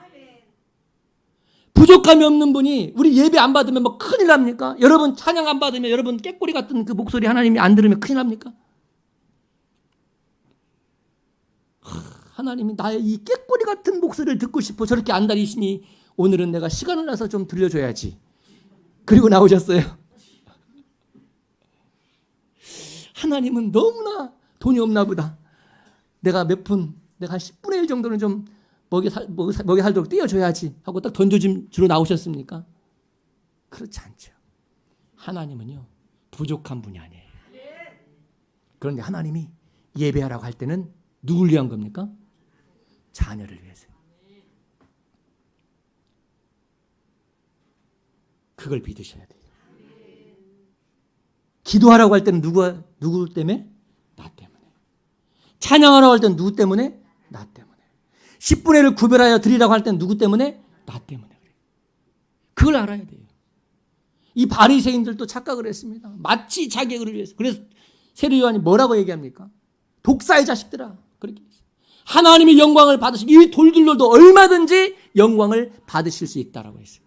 부족함이 없는 분이 우리 예배 안 받으면 뭐 큰일 납니까? 여러분 찬양 안 받으면 여러분 깨꼬리 같은 그 목소리 하나님이 안 들으면 큰일 납니까? 하나님이 나의 이 깨꼬리 같은 목소리를 듣고 싶어 저렇게 안달이시니 오늘은 내가 시간을 내서 좀 들려줘야지. 그리고 나오셨어요. 하나님은 너무나 돈이 없나 보다. 내가 한 10분의 1 정도는 좀 먹이 살도록 띄워줘야지 하고 딱 던져줌 주로 나오셨습니까? 그렇지 않죠. 하나님은요 부족한 분이 아니에요. 그런데 하나님이 예배하라고 할 때는 누굴 위한 겁니까? 자녀를 위해서. 그걸 믿으셔야 돼요. 기도하라고 할 때는 누구 때문에? 나 때문에. 찬양하라고 할 때는 누구 때문에? 나 때문에. 10분의 1을 구별하여 드리라고 할 때는 누구 때문에? 나 때문에. 그걸 알아야 돼요. 이 바리새인들도 착각을 했습니다. 마치 자기 의를 위해서. 그래서 세례 요한이 뭐라고 얘기합니까? 독사의 자식들아. 그렇게 했어요. 하나님의 영광을 받으시고 이 돌들로도 얼마든지 영광을 받으실 수 있다라고 했어요.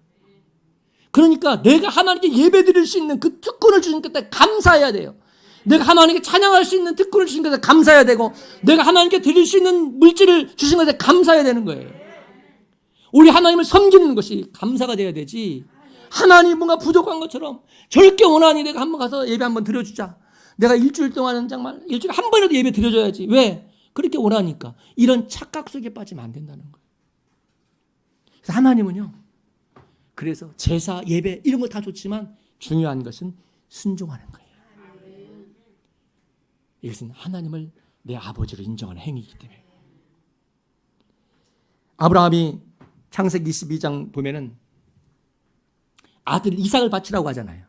그러니까 내가 하나님께 예배드릴 수 있는 그 특권을 주신 것에 감사해야 돼요. 내가 하나님께 찬양할 수 있는 특권을 주신 것에 감사해야 되고 내가 하나님께 드릴 수 있는 물질을 주신 것에 감사해야 되는 거예요. 우리 하나님을 섬기는 것이 감사가 돼야 되지. 하나님 뭔가 부족한 것처럼 저렇게 원하니 내가 한번 가서 예배 한번 드려주자. 내가 일주일 동안은 정말 일주일에 한 번이라도 예배 드려줘야지. 왜? 그렇게 원하니까. 이런 착각 속에 빠지면 안 된다는 거예요. 그래서 하나님은요. 그래서 제사, 예배 이런 거 다 좋지만 중요한 것은 순종하는 거예요. 이것은 하나님을 내 아버지로 인정하는 행위이기 때문에. 아브라함이 창세기 22장 보면은 아들 이삭을 바치라고 하잖아요.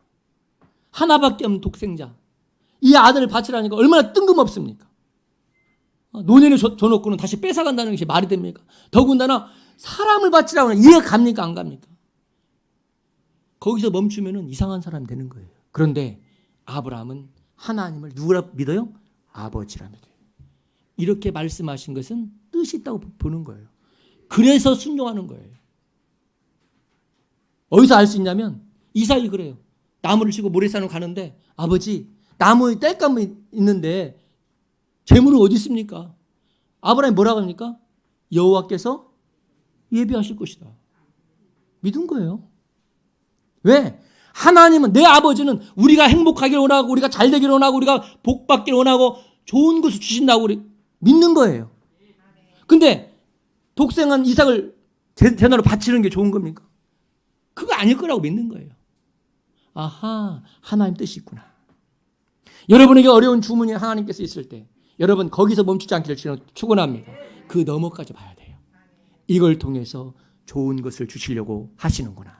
하나밖에 없는 독생자. 이 아들을 바치라니까 얼마나 뜬금없습니까? 노년에 줘놓고는 다시 뺏어간다는 것이 말이 됩니까? 더군다나 사람을 바치라고 하면 이해가 갑니까? 안 갑니까? 거기서 멈추면 이상한 사람이 되는 거예요. 그런데 아브라함은 하나님을 누구라 믿어요? 아버지라 믿어요. 이렇게 말씀하신 것은 뜻이 있다고 보는 거예요. 그래서 순종하는 거예요. 어디서 알 수 있냐면 이삭이 그래요. 나무를 치고 모래산으로 가는데 아버지 나무에 땔감이 있는데 재물은 어디 있습니까? 아브라함이 뭐라고 합니까? 여호와께서 예비하실 것이다. 믿은 거예요. 왜? 하나님은 내 아버지는 우리가 행복하기를 원하고 우리가 잘 되기를 원하고 우리가 복 받기를 원하고 좋은 것을 주신다고 우리 믿는 거예요. 근데 독생한 이삭을 제나로 바치는 게 좋은 겁니까? 그거 아닐 거라고 믿는 거예요. 아하, 하나님 뜻이 있구나. 여러분에게 어려운 주문이 하나님께서 있을 때 여러분 거기서 멈추지 않기를 축원합니다. 그 너머까지 봐야 돼요. 이걸 통해서 좋은 것을 주시려고 하시는구나.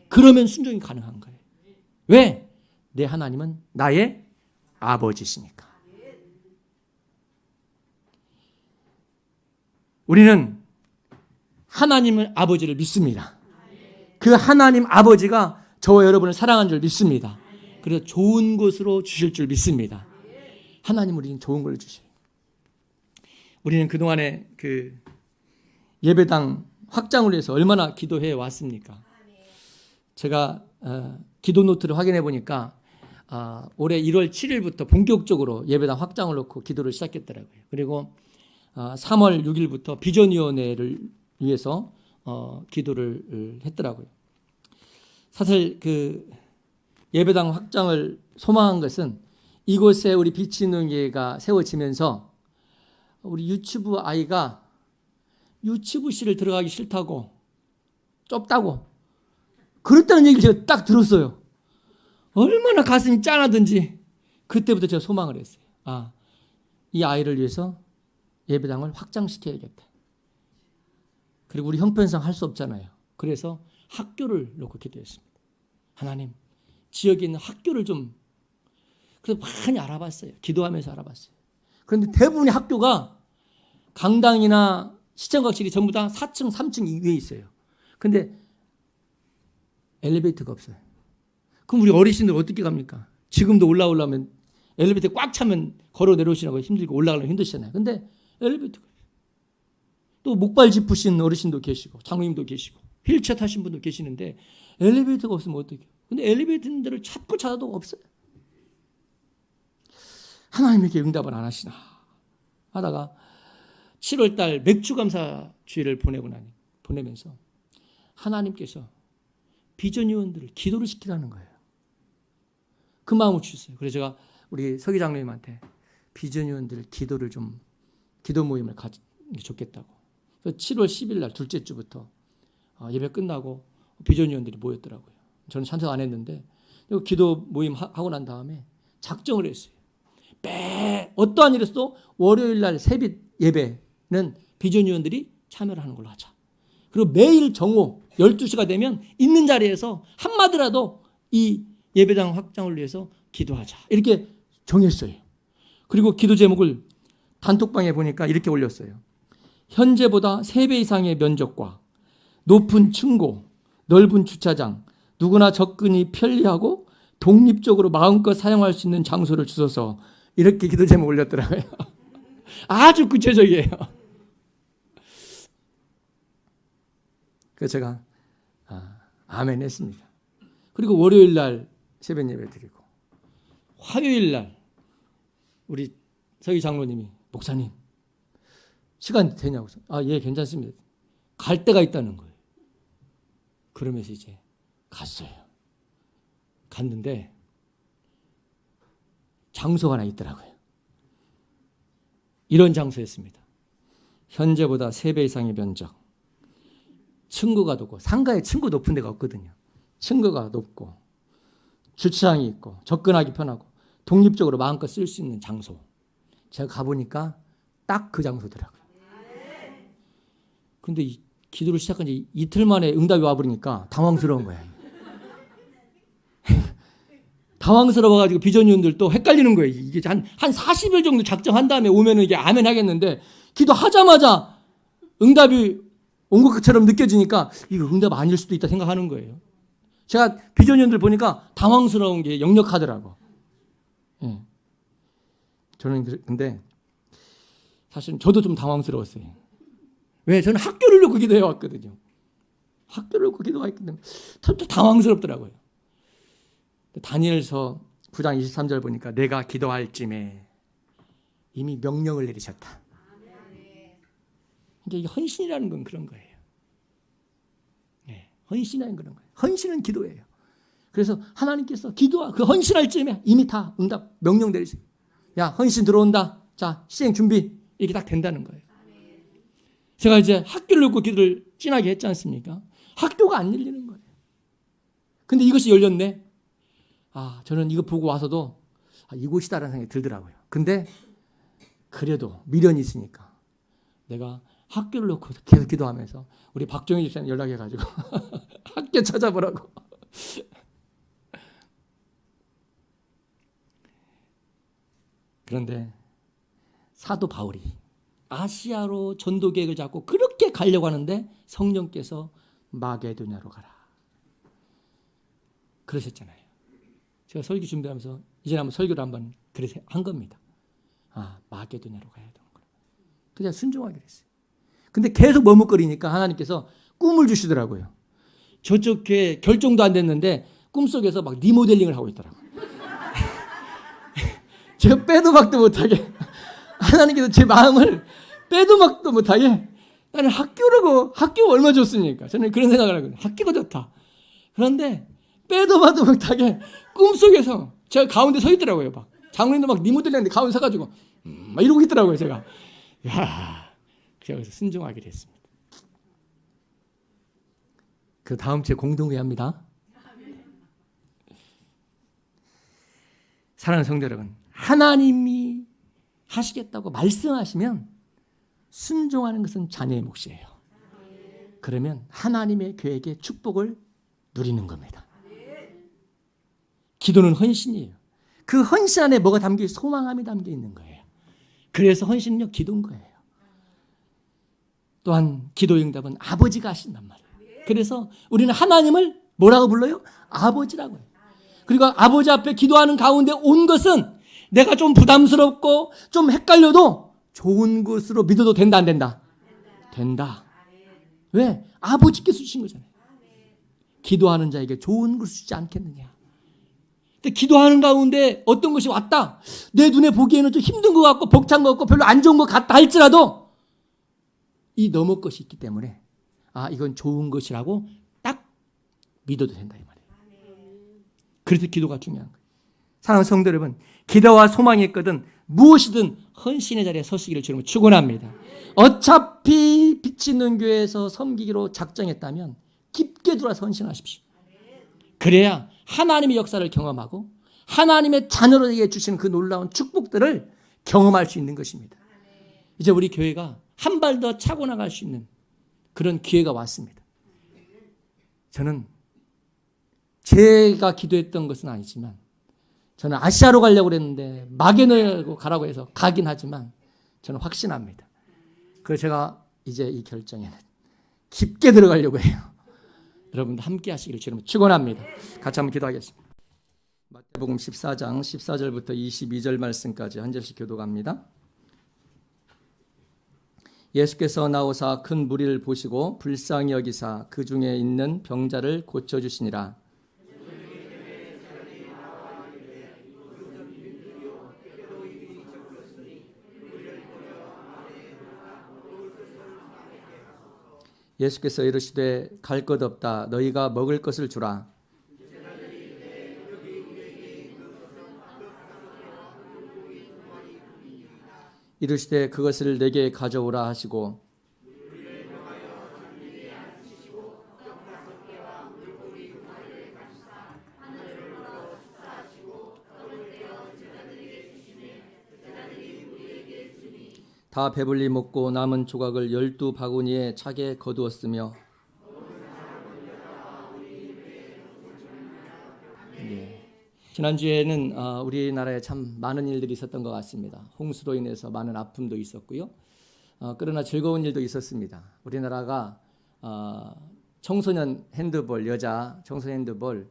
그러면 순종이 가능한 거예요. 왜? 내 하나님은 나의 아버지시니까. 우리는 하나님을 아버지를 믿습니다. 그 하나님 아버지가 저와 여러분을 사랑한 줄 믿습니다. 그래서 좋은 것으로 주실 줄 믿습니다. 하나님 우리는 좋은 걸 주셔요. 우리는 그동안에 그 예배당 확장을 위해서 얼마나 기도해 왔습니까? 제가 기도 노트를 확인해 보니까 올해 1월 7일부터 본격적으로 예배당 확장을 놓고 기도를 시작했더라고요. 그리고 3월 6일부터 비전위원회를 위해서 기도를 했더라고요. 사실 그 예배당 확장을 소망한 것은 이곳에 우리 빛이 있는 교회가 세워지면서 우리 유치부 아이가 유치부실을 들어가기 싫다고, 좁다고 그랬다는 얘기를 제가 딱 들었어요. 얼마나 가슴이 짠하든지 그때부터 제가 소망을 했어요. 이 아이를 위해서 예배당을 확장시켜야겠다. 그리고 우리 형편상 할 수 없잖아요. 그래서 학교를 놓고 기도했습니다. 하나님, 지역에 있는 학교를 좀, 그래서 많이 알아봤어요. 기도하면서 알아봤어요. 그런데 대부분의 학교가 강당이나 시청각실이 전부 다 4층, 3층 위에 있어요. 근데 엘리베이터가 없어요. 그럼 우리 어르신들 어떻게 갑니까? 지금도 올라오려면 엘리베이터 꽉 차면 걸어 내려오시라고 힘들고 올라가려면 힘드시잖아요. 근데 엘리베이터가 또 목발 짚으신 어르신도 계시고 장로님도 계시고 휠체어 타신 분도 계시는데 엘리베이터가 없으면 어떡해요? 근데 엘리베이터 있는 데를 찾고 찾아도 없어요. 하나님에게 응답을 안 하시나 하다가 7월 달 맥주 감사 주일을 보내면서 하나님께서 비전위원들을 기도를 시키라는 거예요. 그 마음을 주셨어요. 그래서 제가 우리 서기 장로님한테 비전위원들 기도 모임을 가지는 게 좋겠다고. 그래서 7월 10일 날 둘째 주부터 예배 끝나고 비전위원들이 모였더라고요. 저는 찬성 안 했는데 기도 모임 하고 난 다음에 작정을 했어요. 매 어떠한 일에서도 월요일 날 새벽 예배는 비전위원들이 참여를 하는 걸로 하자. 그리고 매일 정오 12시가 되면 있는 자리에서 한마디라도 이 예배당 확장을 위해서 기도하자. 이렇게 정했어요. 그리고 기도 제목을 단톡방에 보니까 이렇게 올렸어요. 현재보다 3배 이상의 면적과 높은 층고, 넓은 주차장, 누구나 접근이 편리하고 독립적으로 마음껏 사용할 수 있는 장소를 주셔서 이렇게 기도 제목 올렸더라고요. 아주 구체적이에요. 그래서 제가 아멘 했습니다. 그리고 월요일 날 새벽 예배 드리고 화요일 날 우리 서희 장로님이 목사님 시간 되냐고. 예, 괜찮습니다. 갈 데가 있다는 거예요. 그러면서 이제 갔어요. 갔는데 장소가 하나 있더라고요. 이런 장소였습니다. 현재보다 3배 이상의 면적, 층고가 높고, 상가에 층고 높은 데가 없거든요. 층고가 높고 주차장이 있고 접근하기 편하고 독립적으로 마음껏 쓸 수 있는 장소. 제가 가보니까 딱 그 장소더라고요. 근데 기도를 시작한 지 이틀 만에 응답이 와버리니까 당황스러운 거예요. 당황스러워가지고 비전위원들도 헷갈리는 거예요. 이게 한 40일 정도 작정한 다음에 오면은 이게 아멘 하겠는데 기도하자마자 응답이 온 것처럼 느껴지니까 이거 응답 아닐 수도 있다 생각하는 거예요. 제가 비전위원들 보니까 당황스러운 게 역력하더라고. 예. 저는 근데 사실 저도 좀 당황스러웠어요. 왜? 저는 학교를 놓고 기도해 왔거든요. 학교를 놓고 기도했기 때문에 참 당황스럽더라고요. 다니엘서 9장 23절 보니까 내가 기도할 쯤에 이미 명령을 내리셨다. 이게 헌신이라는 건 그런 거예요. 네, 헌신이라는 그런 거예요. 헌신은 기도예요. 그래서 하나님께서 그 헌신할 쯤에 이미 다 응답 명령 내리세요. 야, 헌신 들어온다. 자, 시행 준비. 이렇게 딱 된다는 거예요. 제가 이제 학교를 놓고 기도를 진하게 했지 않습니까? 학교가 안 열리는 거예요. 근데 이것이 열렸네. 저는 이거 보고 와서도 이곳이다라는 생각이 들더라고요. 근데 그래도 미련이 있으니까 내가 학교를 놓고 계속 기도하면서 우리 박종희 집사님 연락해가지고 학교 찾아보라고. 그런데 사도 바울이 아시아로 전도 계획을 잡고 그렇게 가려고 하는데 성령께서 마게도냐로 가라 그러셨잖아요. 제가 설교 준비하면서 이제 한번 설교를 한번 그래서 한 겁니다. 마게도냐로 가야 되는구나. 그냥 순종하게 됐어요. 근데 계속 머뭇거리니까 하나님께서 꿈을 주시더라고요. 저쪽 교회 결정도 안 됐는데 꿈속에서 막 리모델링을 하고 있더라고요. 제가 빼도 박도 못하게 하나님께서 제 마음을 빼도 박도 못하게 나는 학교 얼마 줬습니까? 저는 그런 생각을 하거든요. 학교가 좋다. 그런데 빼도 봐도 못하게 꿈속에서 제가 가운데 서 있더라고요. 막 장로님도 막 니모델리는데 가운데 서가지고 막 이러고 있더라고요. 제가 제가 그래서 순종하기로 했습니다. 그 다음 주에 공동회합니다. 사랑하는 성도 여러분, 하나님이 하시겠다고 말씀하시면 순종하는 것은 자녀의 몫이에요. 그러면 하나님의 계획의 축복을 누리는 겁니다. 기도는 헌신이에요. 그 헌신 안에 뭐가 담겨 있어요? 소망함이 담겨 있는 거예요. 그래서 헌신은요, 기도인 거예요. 또한 기도의 응답은 아버지가 하신단 말이에요. 그래서 우리는 하나님을 뭐라고 불러요? 아버지라고 해요. 그리고 아버지 앞에 기도하는 가운데 온 것은 내가 좀 부담스럽고 좀 헷갈려도 좋은 것으로 믿어도 된다, 안 된다? 된다. 왜? 아버지께서 주신 거잖아요. 기도하는 자에게 좋은 것을 주지 않겠느냐. 근데 기도하는 가운데 어떤 것이 왔다. 내 눈에 보기에는 좀 힘든 것 같고 벅찬 것 같고 별로 안 좋은 것 같다 할지라도 이 너머 것이 있기 때문에 이건 좋은 것이라고 딱 믿어도 된다 이 말이에요. 그래서 기도가 중요한 거예요. 사랑하는 성도 여러분, 기도와 소망이 있거든 무엇이든 헌신의 자리에 서시기를 주님으로 축원합니다. 어차피 빛 있는 교회에서 섬기기로 작정했다면 깊게 들어와서 헌신하십시오. 그래야 하나님의 역사를 경험하고 하나님의 자녀로에게 주시는 그 놀라운 축복들을 경험할 수 있는 것입니다. 이제 우리 교회가 한 발 더 차고 나갈 수 있는 그런 기회가 왔습니다. 저는 제가 기도했던 것은 아니지만 저는 아시아로 가려고 그랬는데 마게노로 가라고 해서 가긴 하지만 저는 확신합니다. 그래서 제가 이제 이 결정에는 깊게 들어가려고 해요. 여러분도 함께 하시기를 주님으로 축원합니다. 같이 한번 기도하겠습니다. 마태복음 14장 14절부터 22절 말씀까지 한 절씩 교독합니다. 예수께서 나오사 큰 무리를 보시고 불쌍히 여기사 그 중에 있는 병자를 고쳐주시니라. 예수께서 이르시되 갈 것 없다. 너희가 먹을 것을 주라. 이르시되 그것을 내게 가져오라 하시고 다 배불리 먹고 남은 조각을 12바구니에 차게 거두었으며 지난주에는 우리나라에 참 많은 일들이 있었던 것 같습니다. 홍수로 인해서 많은 아픔도 있었고요. 그러나 즐거운 일도 있었습니다. 우리나라가 청소년 핸드볼, 여자 청소년 핸드볼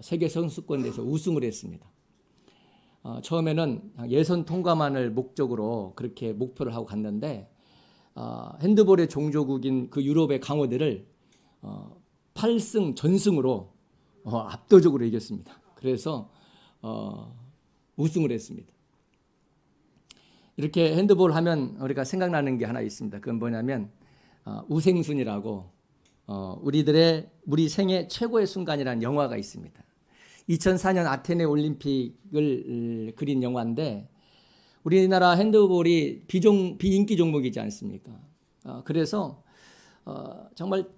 세계 선수권대회에서 우승을 했습니다. 처음에는 예선 통과만을 목적으로 그렇게 목표를 하고 갔는데 핸드볼의 종조국인 그 유럽의 강호들을 8승 전승으로 압도적으로 이겼습니다. 그래서 우승을 했습니다. 이렇게 핸드볼 하면 우리가 생각나는 게 하나 있습니다. 그건 뭐냐면 우생순이라고 우리 생애 최고의 순간이라는 영화가 있습니다. 2004년 아테네 올림픽을 그린 영화인데 우리나라 핸드볼이 비인기 종목이지 않습니까? 그래서 정말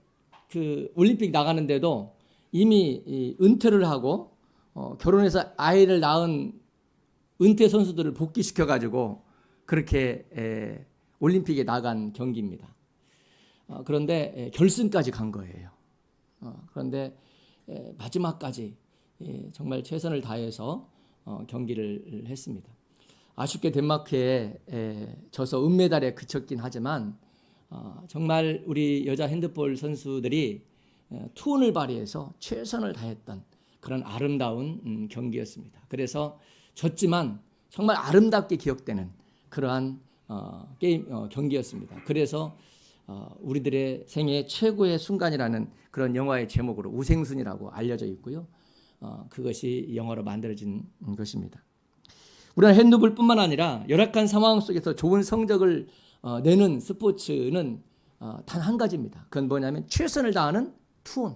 그 올림픽 나가는데도 이미 은퇴를 하고 결혼해서 아이를 낳은 은퇴 선수들을 복귀시켜가지고 그렇게 올림픽에 나간 경기입니다. 그런데 결승까지 간 거예요. 그런데 마지막까지 정말 최선을 다해서 경기를 했습니다. 아쉽게 덴마크에 져서 은메달에 그쳤긴 하지만 정말 우리 여자 핸드볼 선수들이 투혼을 발휘해서 최선을 다했던 그런 아름다운 경기였습니다. 그래서 졌지만 정말 아름답게 기억되는 그러한 경기였습니다. 그래서 우리들의 생애 최고의 순간이라는 그런 영화의 제목으로 우생순이라고 알려져 있고요. 그것이 영화로 만들어진 것입니다. 우리나라 핸드볼뿐만 아니라 열악한 상황 속에서 좋은 성적을 내는 스포츠는 단 한 가지입니다. 그건 뭐냐면 최선을 다하는 투혼.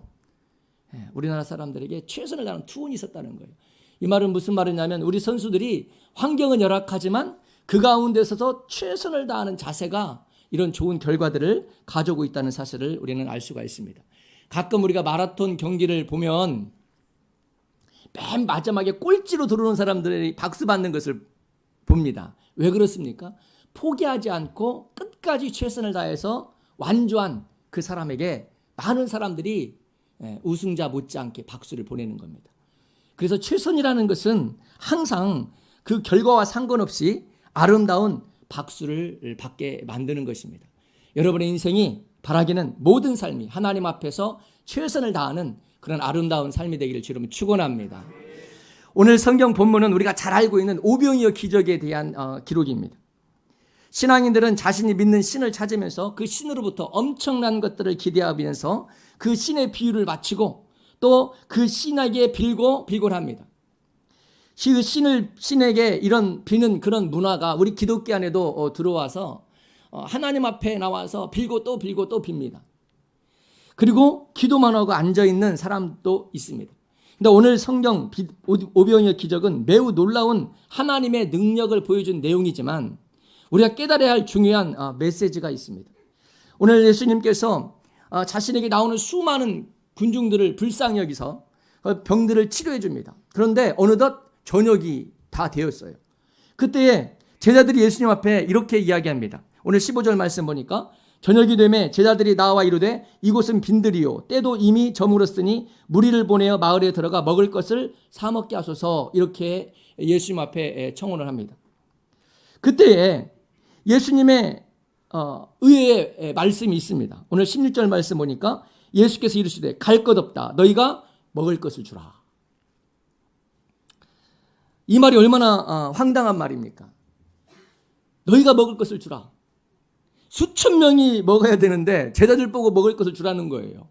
우리나라 사람들에게 최선을 다하는 투혼이 있었다는 거예요. 이 말은 무슨 말이냐면 우리 선수들이 환경은 열악하지만 그 가운데서도 최선을 다하는 자세가 이런 좋은 결과들을 가져오고 있다는 사실을 우리는 알 수가 있습니다. 가끔 우리가 마라톤 경기를 보면 맨 마지막에 꼴찌로 들어오는 사람들이 박수 받는 것을 봅니다. 왜 그렇습니까? 포기하지 않고 끝까지 최선을 다해서 완주한 그 사람에게 많은 사람들이 우승자 못지않게 박수를 보내는 겁니다. 그래서 최선이라는 것은 항상 그 결과와 상관없이 아름다운 박수를 받게 만드는 것입니다. 여러분의 인생이 바라기는 모든 삶이 하나님 앞에서 최선을 다하는 그런 아름다운 삶이 되기를 주로 축원합니다. 오늘 성경 본문은 우리가 잘 알고 있는 오병이어 기적에 대한 기록입니다. 신앙인들은 자신이 믿는 신을 찾으면서 그 신으로부터 엄청난 것들을 기대하면서 그 신의 비유를 마치고 또 그 신에게 빌곤 합니다. 그 신에게 이런 비는 그런 문화가 우리 기독교 안에도 들어와서 하나님 앞에 나와서 빌고 또 빕니다. 그리고 기도만 하고 앉아있는 사람도 있습니다. 근데 오늘 성경 오병이어 기적은 매우 놀라운 하나님의 능력을 보여준 내용이지만 우리가 깨달아야 할 중요한 메시지가 있습니다. 오늘 예수님께서 자신에게 나오는 수많은 군중들을 불쌍히 여기서 병들을 치료해 줍니다. 그런데 어느덧 저녁이 다 되었어요. 그때에 제자들이 예수님 앞에 이렇게 이야기합니다. 오늘 15절 말씀 보니까 저녁이 되매 제자들이 나와 이르되 이곳은 빈들이요 때도 이미 저물었으니 무리를 보내어 마을에 들어가 먹을 것을 사 먹게 하소서 이렇게 예수님 앞에 청혼을 합니다. 그때에 예수님의 의외의 말씀이 있습니다. 오늘 16절 말씀 보니까 예수께서 이르시되 갈 것 없다 너희가 먹을 것을 주라. 이 말이 얼마나 황당한 말입니까? 너희가 먹을 것을 주라. 수천 명이 먹어야 되는데 제자들 보고 먹을 것을 주라는 거예요.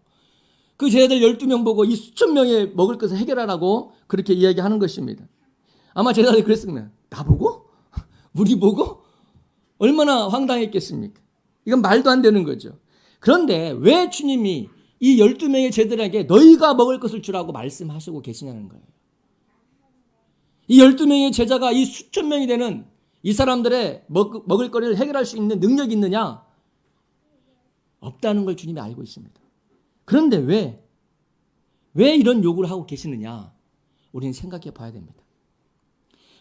그 제자들 12명 보고 이 수천 명의 먹을 것을 해결하라고 그렇게 이야기하는 것입니다. 아마 제자들이 그랬습니다. 나보고? 우리 보고? 얼마나 황당했겠습니까? 이건 말도 안 되는 거죠. 그런데 왜 주님이 이 12명의 제자들에게 너희가 먹을 것을 주라고 말씀하시고 계시냐는 거예요. 이 12명의 제자가 이 수천 명이 되는 이 사람들의 먹을 거리를 해결할 수 있는 능력이 있느냐? 없다는 걸 주님이 알고 있습니다. 그런데 왜 이런 요구를 하고 계시느냐? 우리는 생각해 봐야 됩니다.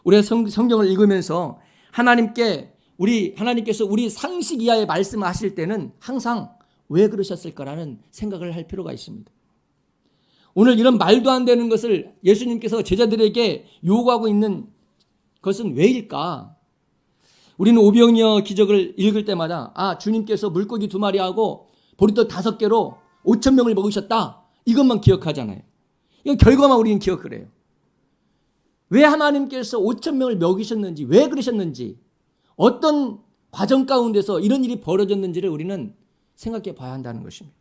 우리가 성경을 읽으면서 하나님께서 우리 상식 이하의 말씀을 하실 때는 항상 왜 그러셨을까라는 생각을 할 필요가 있습니다. 오늘 이런 말도 안 되는 것을 예수님께서 제자들에게 요구하고 있는 것은 왜일까? 우리는 오병이어 기적을 읽을 때마다 주님께서 물고기 2마리하고 보리떡 5개로 5,000명을 먹으셨다. 이것만 기억하잖아요. 이 결과만 우리는 기억을 해요. 왜 하나님께서 5,000명을 먹이셨는지, 왜 그러셨는지, 어떤 과정 가운데서 이런 일이 벌어졌는지를 우리는 생각해 봐야 한다는 것입니다.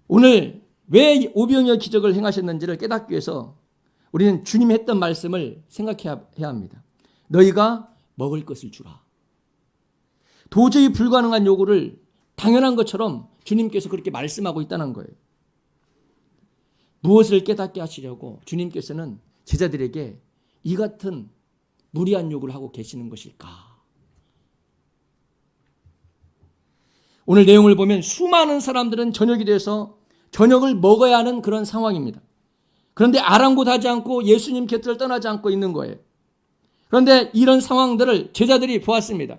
오늘 왜 오병이어 기적을 행하셨는지를 깨닫기 위해서 우리는 주님이 했던 말씀을 생각해야 합니다. 너희가 먹을 것을 주라. 도저히 불가능한 요구를 당연한 것처럼 주님께서 그렇게 말씀하고 있다는 거예요. 무엇을 깨닫게 하시려고 주님께서는 제자들에게 이 같은 무리한 요구를 하고 계시는 것일까? 오늘 내용을 보면 수많은 사람들은 저녁이 돼서 저녁을 먹어야 하는 그런 상황입니다. 그런데 아랑곳하지 않고 예수님 곁을 떠나지 않고 있는 거예요. 그런데 이런 상황들을 제자들이 보았습니다.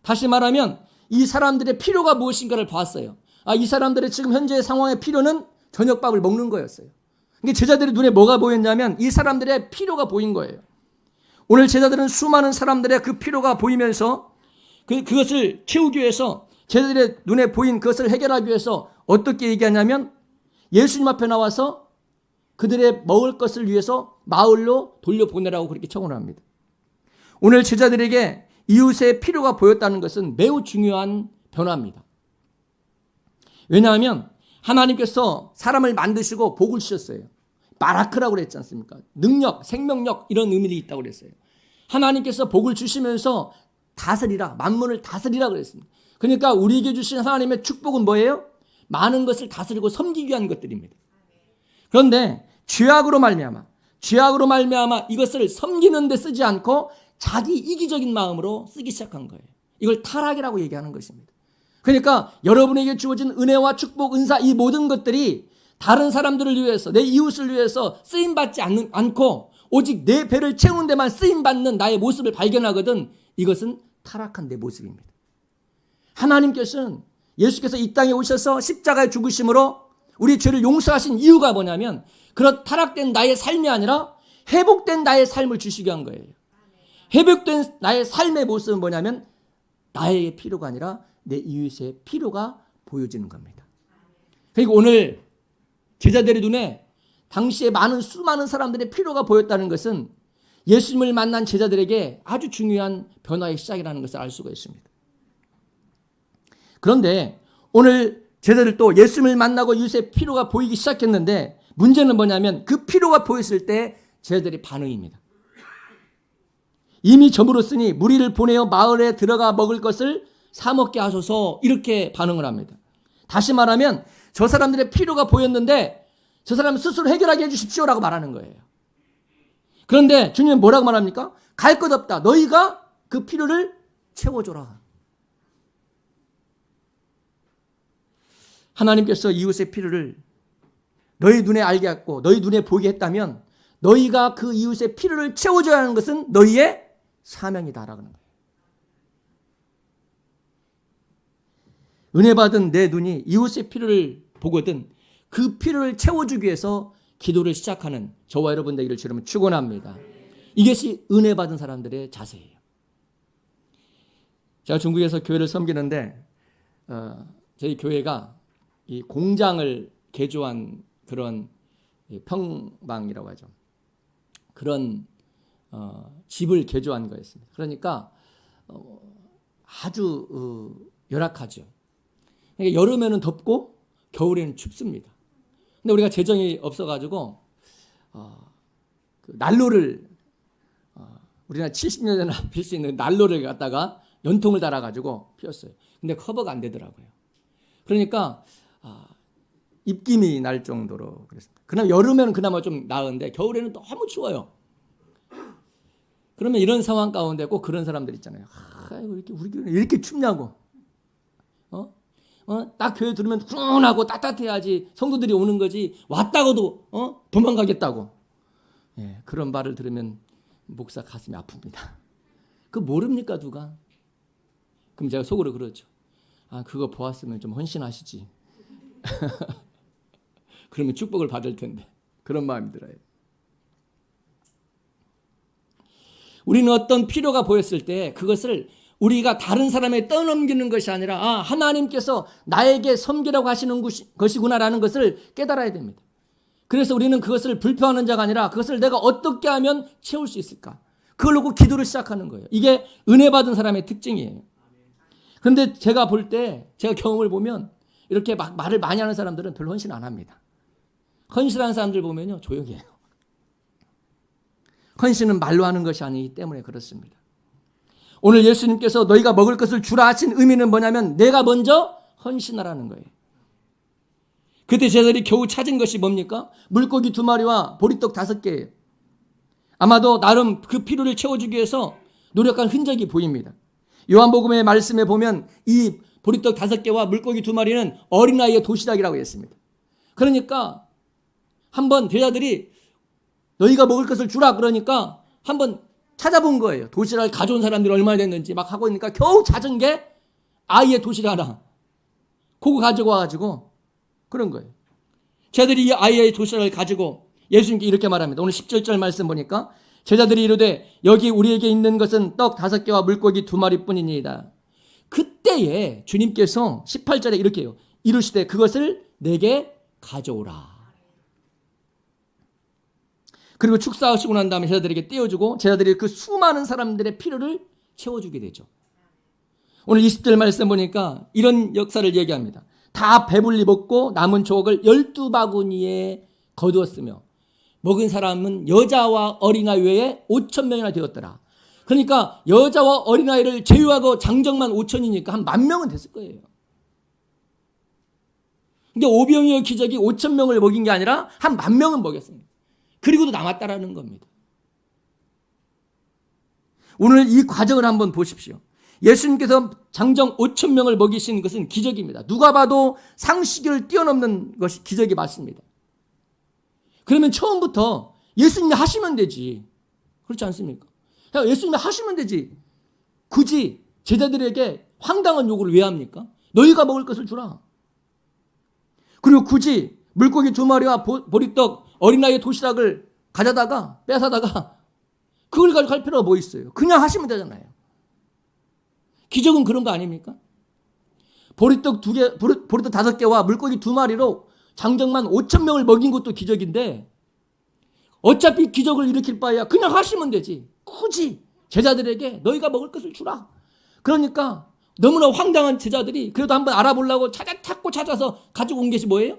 다시 말하면 이 사람들의 필요가 무엇인가를 봤어요. 이 사람들의 지금 현재의 상황의 필요는 저녁밥을 먹는 거였어요. 그러니까 제자들의 눈에 뭐가 보였냐면 이 사람들의 필요가 보인 거예요. 오늘 제자들은 수많은 사람들의 그 필요가 보이면서 그것을 채우기 위해서 제자들의 눈에 보인 그것을 해결하기 위해서 어떻게 얘기하냐면 예수님 앞에 나와서 그들의 먹을 것을 위해서 마을로 돌려보내라고 그렇게 청원을 합니다. 오늘 제자들에게 이웃의 필요가 보였다는 것은 매우 중요한 변화입니다. 왜냐하면 하나님께서 사람을 만드시고 복을 주셨어요. 바라크라고 그랬지 않습니까? 능력, 생명력 이런 의미들이 있다고 그랬어요. 하나님께서 복을 주시면서 다스리라, 만물을 다스리라 그랬습니다. 그러니까 우리에게 주신 하나님의 축복은 뭐예요? 많은 것을 다스리고 섬기기 위한 것들입니다. 그런데 죄악으로 말미암아 이것을 섬기는 데 쓰지 않고 자기 이기적인 마음으로 쓰기 시작한 거예요. 이걸 타락이라고 얘기하는 것입니다. 그러니까 여러분에게 주어진 은혜와 축복, 은사, 이 모든 것들이 다른 사람들을 위해서, 내 이웃을 위해서 쓰임받지 않고 오직 내 배를 채우는 데만 쓰임받는 나의 모습을 발견하거든 이것은 타락한 내 모습입니다. 하나님께서는 예수께서 이 땅에 오셔서 십자가의 죽으심으로 우리 죄를 용서하신 이유가 뭐냐면 그런 타락된 나의 삶이 아니라 회복된 나의 삶을 주시기 위한 거예요. 회복된 나의 삶의 모습은 뭐냐면 나의 필요가 아니라 내 이웃의 필요가 보여지는 겁니다. 그리고 오늘 제자들의 눈에 당시에 수많은 사람들의 필요가 보였다는 것은 예수님을 만난 제자들에게 아주 중요한 변화의 시작이라는 것을 알 수가 있습니다. 그런데 오늘 제자들도 예수님을 만나고 이웃의 필요가 보이기 시작했는데 문제는 뭐냐면 그 필요가 보였을 때 제자들의 반응입니다. 이미 저물었으니 무리를 보내어 마을에 들어가 먹을 것을 사 먹게 하소서 이렇게 반응을 합니다. 다시 말하면 저 사람들의 필요가 보였는데 저 사람 스스로 해결하게 해주십시오라고 말하는 거예요. 그런데 주님은 뭐라고 말합니까? 갈 것 없다. 너희가 그 필요를 채워줘라. 하나님께서 이웃의 필요를 너희 눈에 알게 했고 너희 눈에 보이게 했다면 너희가 그 이웃의 필요를 채워줘야 하는 것은 너희의 사명이다라고 하는 거예요. 은혜 받은 내 눈이 이웃의 필요를 보거든 그 필요를 채워주기 위해서 기도를 시작하는 저와 여러분 되기를 주님은 축원합니다. 이것이 은혜 받은 사람들의 자세예요. 제가 중국에서 교회를 섬기는데 저희 교회가 이 공장을 개조한 그런 평방이라고 하죠. 그런 집을 개조한 거였습니다. 그러니까 아주 열악하죠. 그러니까 여름에는 덥고 겨울에는 춥습니다. 근데 우리가 재정이 없어가지고 그 난로를 우리나라 70년 전에 필 수 있는 난로를 갖다가 연통을 달아가지고 피웠어요. 근데 커버가 안 되더라고요. 그러니까 입김이 날 정도로 그랬습니다. 그나마 여름에는 그나마 좀 나은데 겨울에는 너무 추워요. 그러면 이런 상황 가운데 꼭 그런 사람들 있잖아요. 이렇게 우리 교회는 이렇게 춥냐고. 딱 교회 들으면 훈훈하고 따뜻해야지 성도들이 오는 거지 왔다고도 도망가겠다고. 예, 그런 말을 들으면 목사 가슴이 아픕니다. 그거 모릅니까 누가? 그럼 제가 속으로 그러죠. 그거 보았으면 좀 헌신하시지. 그러면 축복을 받을 텐데. 그런 마음이 들어요. 우리는 어떤 필요가 보였을 때 그것을 우리가 다른 사람에 떠넘기는 것이 아니라 하나님께서 나에게 섬기라고 하시는 것이구나라는 것을 깨달아야 됩니다. 그래서 우리는 그것을 불평하는 자가 아니라 그것을 내가 어떻게 하면 채울 수 있을까? 그걸 놓고 기도를 시작하는 거예요. 이게 은혜 받은 사람의 특징이에요. 그런데 제가 볼 때 제가 경험을 보면 이렇게 막 말을 많이 하는 사람들은 별로 헌신 안 합니다. 헌신하는 사람들 보면요 조용히 해요. 헌신은 말로 하는 것이 아니기 때문에 그렇습니다. 오늘 예수님께서 너희가 먹을 것을 주라 하신 의미는 뭐냐면 내가 먼저 헌신하라는 거예요. 그때 제자들이 겨우 찾은 것이 뭡니까? 물고기 2마리와 보리떡 5개예요. 아마도 나름 그 필요를 채워주기 위해서 노력한 흔적이 보입니다. 요한복음의 말씀에 보면 이 보리떡 5개와 물고기 2마리는 어린아이의 도시락이라고 했습니다. 그러니까 한번 제자들이 너희가 먹을 것을 주라 그러니까 한번 찾아본 거예요. 도시락을 가져온 사람들이 얼마나 됐는지 막 하고 있으니까 겨우 찾은 게 아이의 도시락 하나. 그거 가지고 와가지고 그런 거예요. 제자들이 이 아이의 도시락을 가지고 예수님께 이렇게 말합니다. 오늘 17절 말씀 보니까 제자들이 이르되 여기 우리에게 있는 것은 떡 5개와 물고기 2마리 뿐이니이다. 그때에 주님께서 18절에 이렇게 해요. 이르시되 그것을 내게 가져오라. 그리고 축사하시고 난 다음에 제자들에게 떼어주고 제자들이 그 수많은 사람들의 필요를 채워주게 되죠. 오늘 20절 말씀 보니까 이런 역사를 얘기합니다. 다 배불리 먹고 남은 조각을 12바구니에 거두었으며 먹은 사람은 여자와 어린아이 외에 5,000명이나 되었더라. 그러니까 여자와 어린아이를 제외하고 장정만 5,000이니까 한 10,000명은 됐을 거예요. 근데 오병이어 기적이 5천 명을 먹인 게 아니라 한 10,000명은 먹였습니다. 그리고도 남았다라는 겁니다. 오늘 이 과정을 한번 보십시오. 예수님께서 장정 5천 명을 먹이신 것은 기적입니다. 누가 봐도 상식을 뛰어넘는 것이 기적이 맞습니다. 그러면 처음부터 예수님이 하시면 되지. 그렇지 않습니까? 예수님이 하시면 되지. 굳이 제자들에게 황당한 요구를 왜 합니까? 너희가 먹을 것을 주라. 그리고 굳이 물고기 2마리와 보리떡 어린아이의 도시락을 가져다가 뺏어다가 그걸 가지고 갈 필요가 뭐 있어요? 그냥 하시면 되잖아요. 기적은 그런 거 아닙니까? 보리떡 5개와 물고기 2마리로 장정만 5천 명을 먹인 것도 기적인데 어차피 기적을 일으킬 바에야 그냥 하시면 되지. 굳이 제자들에게 너희가 먹을 것을 주라. 그러니까 너무나 황당한 제자들이 그래도 한번 알아보려고 찾아서 가지고 온 것이 뭐예요?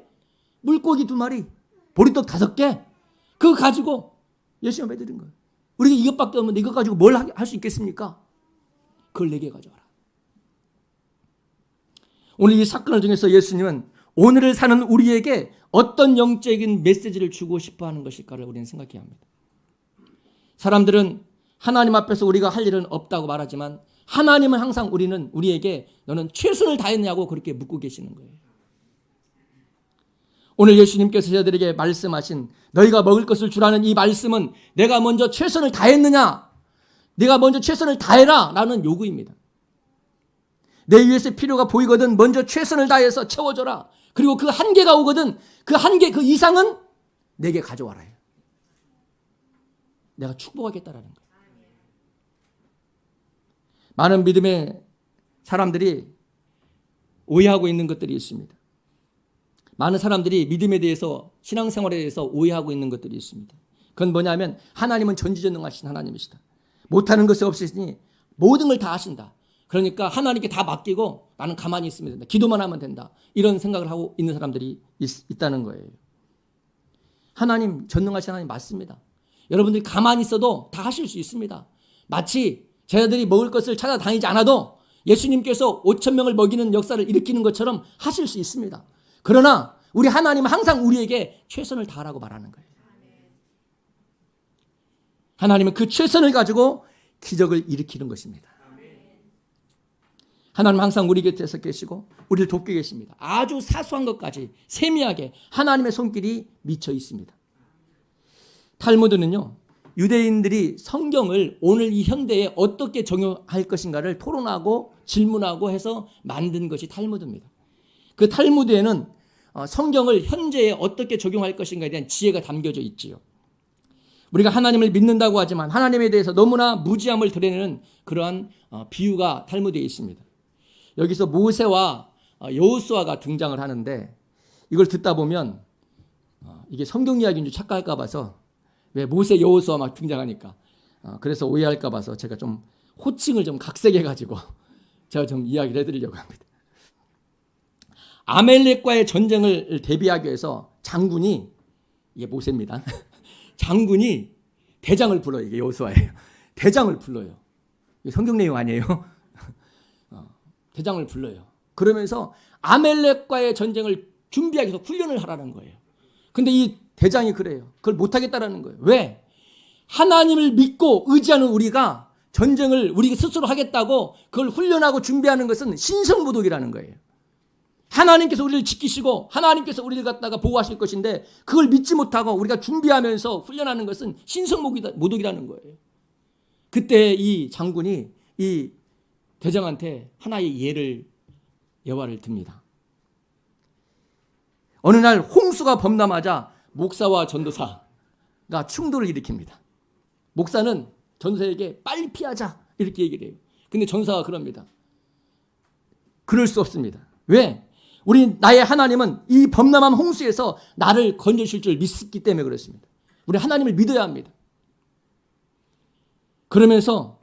물고기 2마리, 보리떡 5개. 그거 가지고 예수님을 매드린 거예요. 우리가 이것밖에 없는데 이것 가지고 뭘 할 수 있겠습니까? 그걸 내게 가져와라. 오늘 이 사건을 통해서 예수님은 오늘을 사는 우리에게 어떤 영적인 메시지를 주고 싶어 하는 것일까를 우리는 생각해야 합니다. 사람들은 하나님 앞에서 우리가 할 일은 없다고 말하지만 하나님은 항상 우리에게 너는 최선을 다했냐고 그렇게 묻고 계시는 거예요. 오늘 예수님께서 제자들에게 말씀하신 너희가 먹을 것을 주라는 이 말씀은 내가 먼저 최선을 다했느냐? 내가 먼저 최선을 다해라 라는 요구입니다. 내 위해서 필요가 보이거든 먼저 최선을 다해서 채워줘라. 그리고 그 한계가 오거든 그 한계 그 이상은 내게 가져와라. 내가 축복하겠다라는 거예요. 많은 믿음의 사람들이 오해하고 있는 것들이 있습니다. 많은 사람들이 믿음에 대해서 신앙생활에 대해서 오해하고 있는 것들이 있습니다. 그건 뭐냐면 하나님은 전지전능하신 하나님이시다. 못하는 것이 없으시니 모든 걸 다 하신다. 그러니까 하나님께 다 맡기고 나는 가만히 있으면 된다. 기도만 하면 된다. 이런 생각을 하고 있는 사람들이 있다는 거예요. 하나님 전능하신 하나님 맞습니다. 여러분들이 가만히 있어도 다 하실 수 있습니다. 마치 제자들이 먹을 것을 찾아다니지 않아도 예수님께서 5천 명을 먹이는 역사를 일으키는 것처럼 하실 수 있습니다. 그러나 우리 하나님은 항상 우리에게 최선을 다하라고 말하는 거예요. 하나님은 그 최선을 가지고 기적을 일으키는 것입니다. 하나님은 항상 우리 곁에서 계시고 우리를 돕게 계십니다. 아주 사소한 것까지 세미하게 하나님의 손길이 미쳐 있습니다. 탈무드는요, 유대인들이 성경을 오늘 이 현대에 어떻게 적용할 것인가를 토론하고 질문하고 해서 만든 것이 탈무드입니다. 그 탈무드에는 성경을 현재에 어떻게 적용할 것인가에 대한 지혜가 담겨져 있지요. 우리가 하나님을 믿는다고 하지만 하나님에 대해서 너무나 무지함을 드러내는 그러한 비유가 탈무드에 있습니다. 여기서 모세와 여호수아가 등장을 하는데 이걸 듣다 보면 이게 성경 이야기인 줄 착각할까 봐서 왜 모세 여호수아 막 등장하니까 그래서 오해할까 봐서 제가 좀 호칭을 좀 각색해 가지고 제가 좀 이야기를 해드리려고 합니다. 아멜렉과의 전쟁을 대비하기 위해서 장군이 이게 모세입니다. 장군이 대장을 불러요. 이게 여호수아예요. 대장을 불러요. 이게 성경 내용 아니에요. 대장을 불러요. 그러면서 아멜렉과의 전쟁을 준비하기 위해서 훈련을 하라는 거예요. 근데 이 대장이 그래요. 그걸 못하겠다라는 거예요. 왜? 하나님을 믿고 의지하는 우리가 전쟁을 우리 스스로 하겠다고 그걸 훈련하고 준비하는 것은 신성모독이라는 거예요. 하나님께서 우리를 지키시고 하나님께서 우리를 갖다가 보호하실 것인데 그걸 믿지 못하고 우리가 준비하면서 훈련하는 것은 신성모독이라는 거예요. 그때 이 장군이 이 대장한테 하나의 예화를 듭니다. 어느 날 홍수가 범람하자 목사와 전도사가 충돌을 일으킵니다. 목사는 전도사에게 빨리 피하자 이렇게 얘기를 해요. 근데 전도사가 그럽니다. 그럴 수 없습니다. 왜? 나의 하나님은 이 범람한 홍수에서 나를 건져주실 줄 믿기 때문에 그렇습니다. 우리 하나님을 믿어야 합니다. 그러면서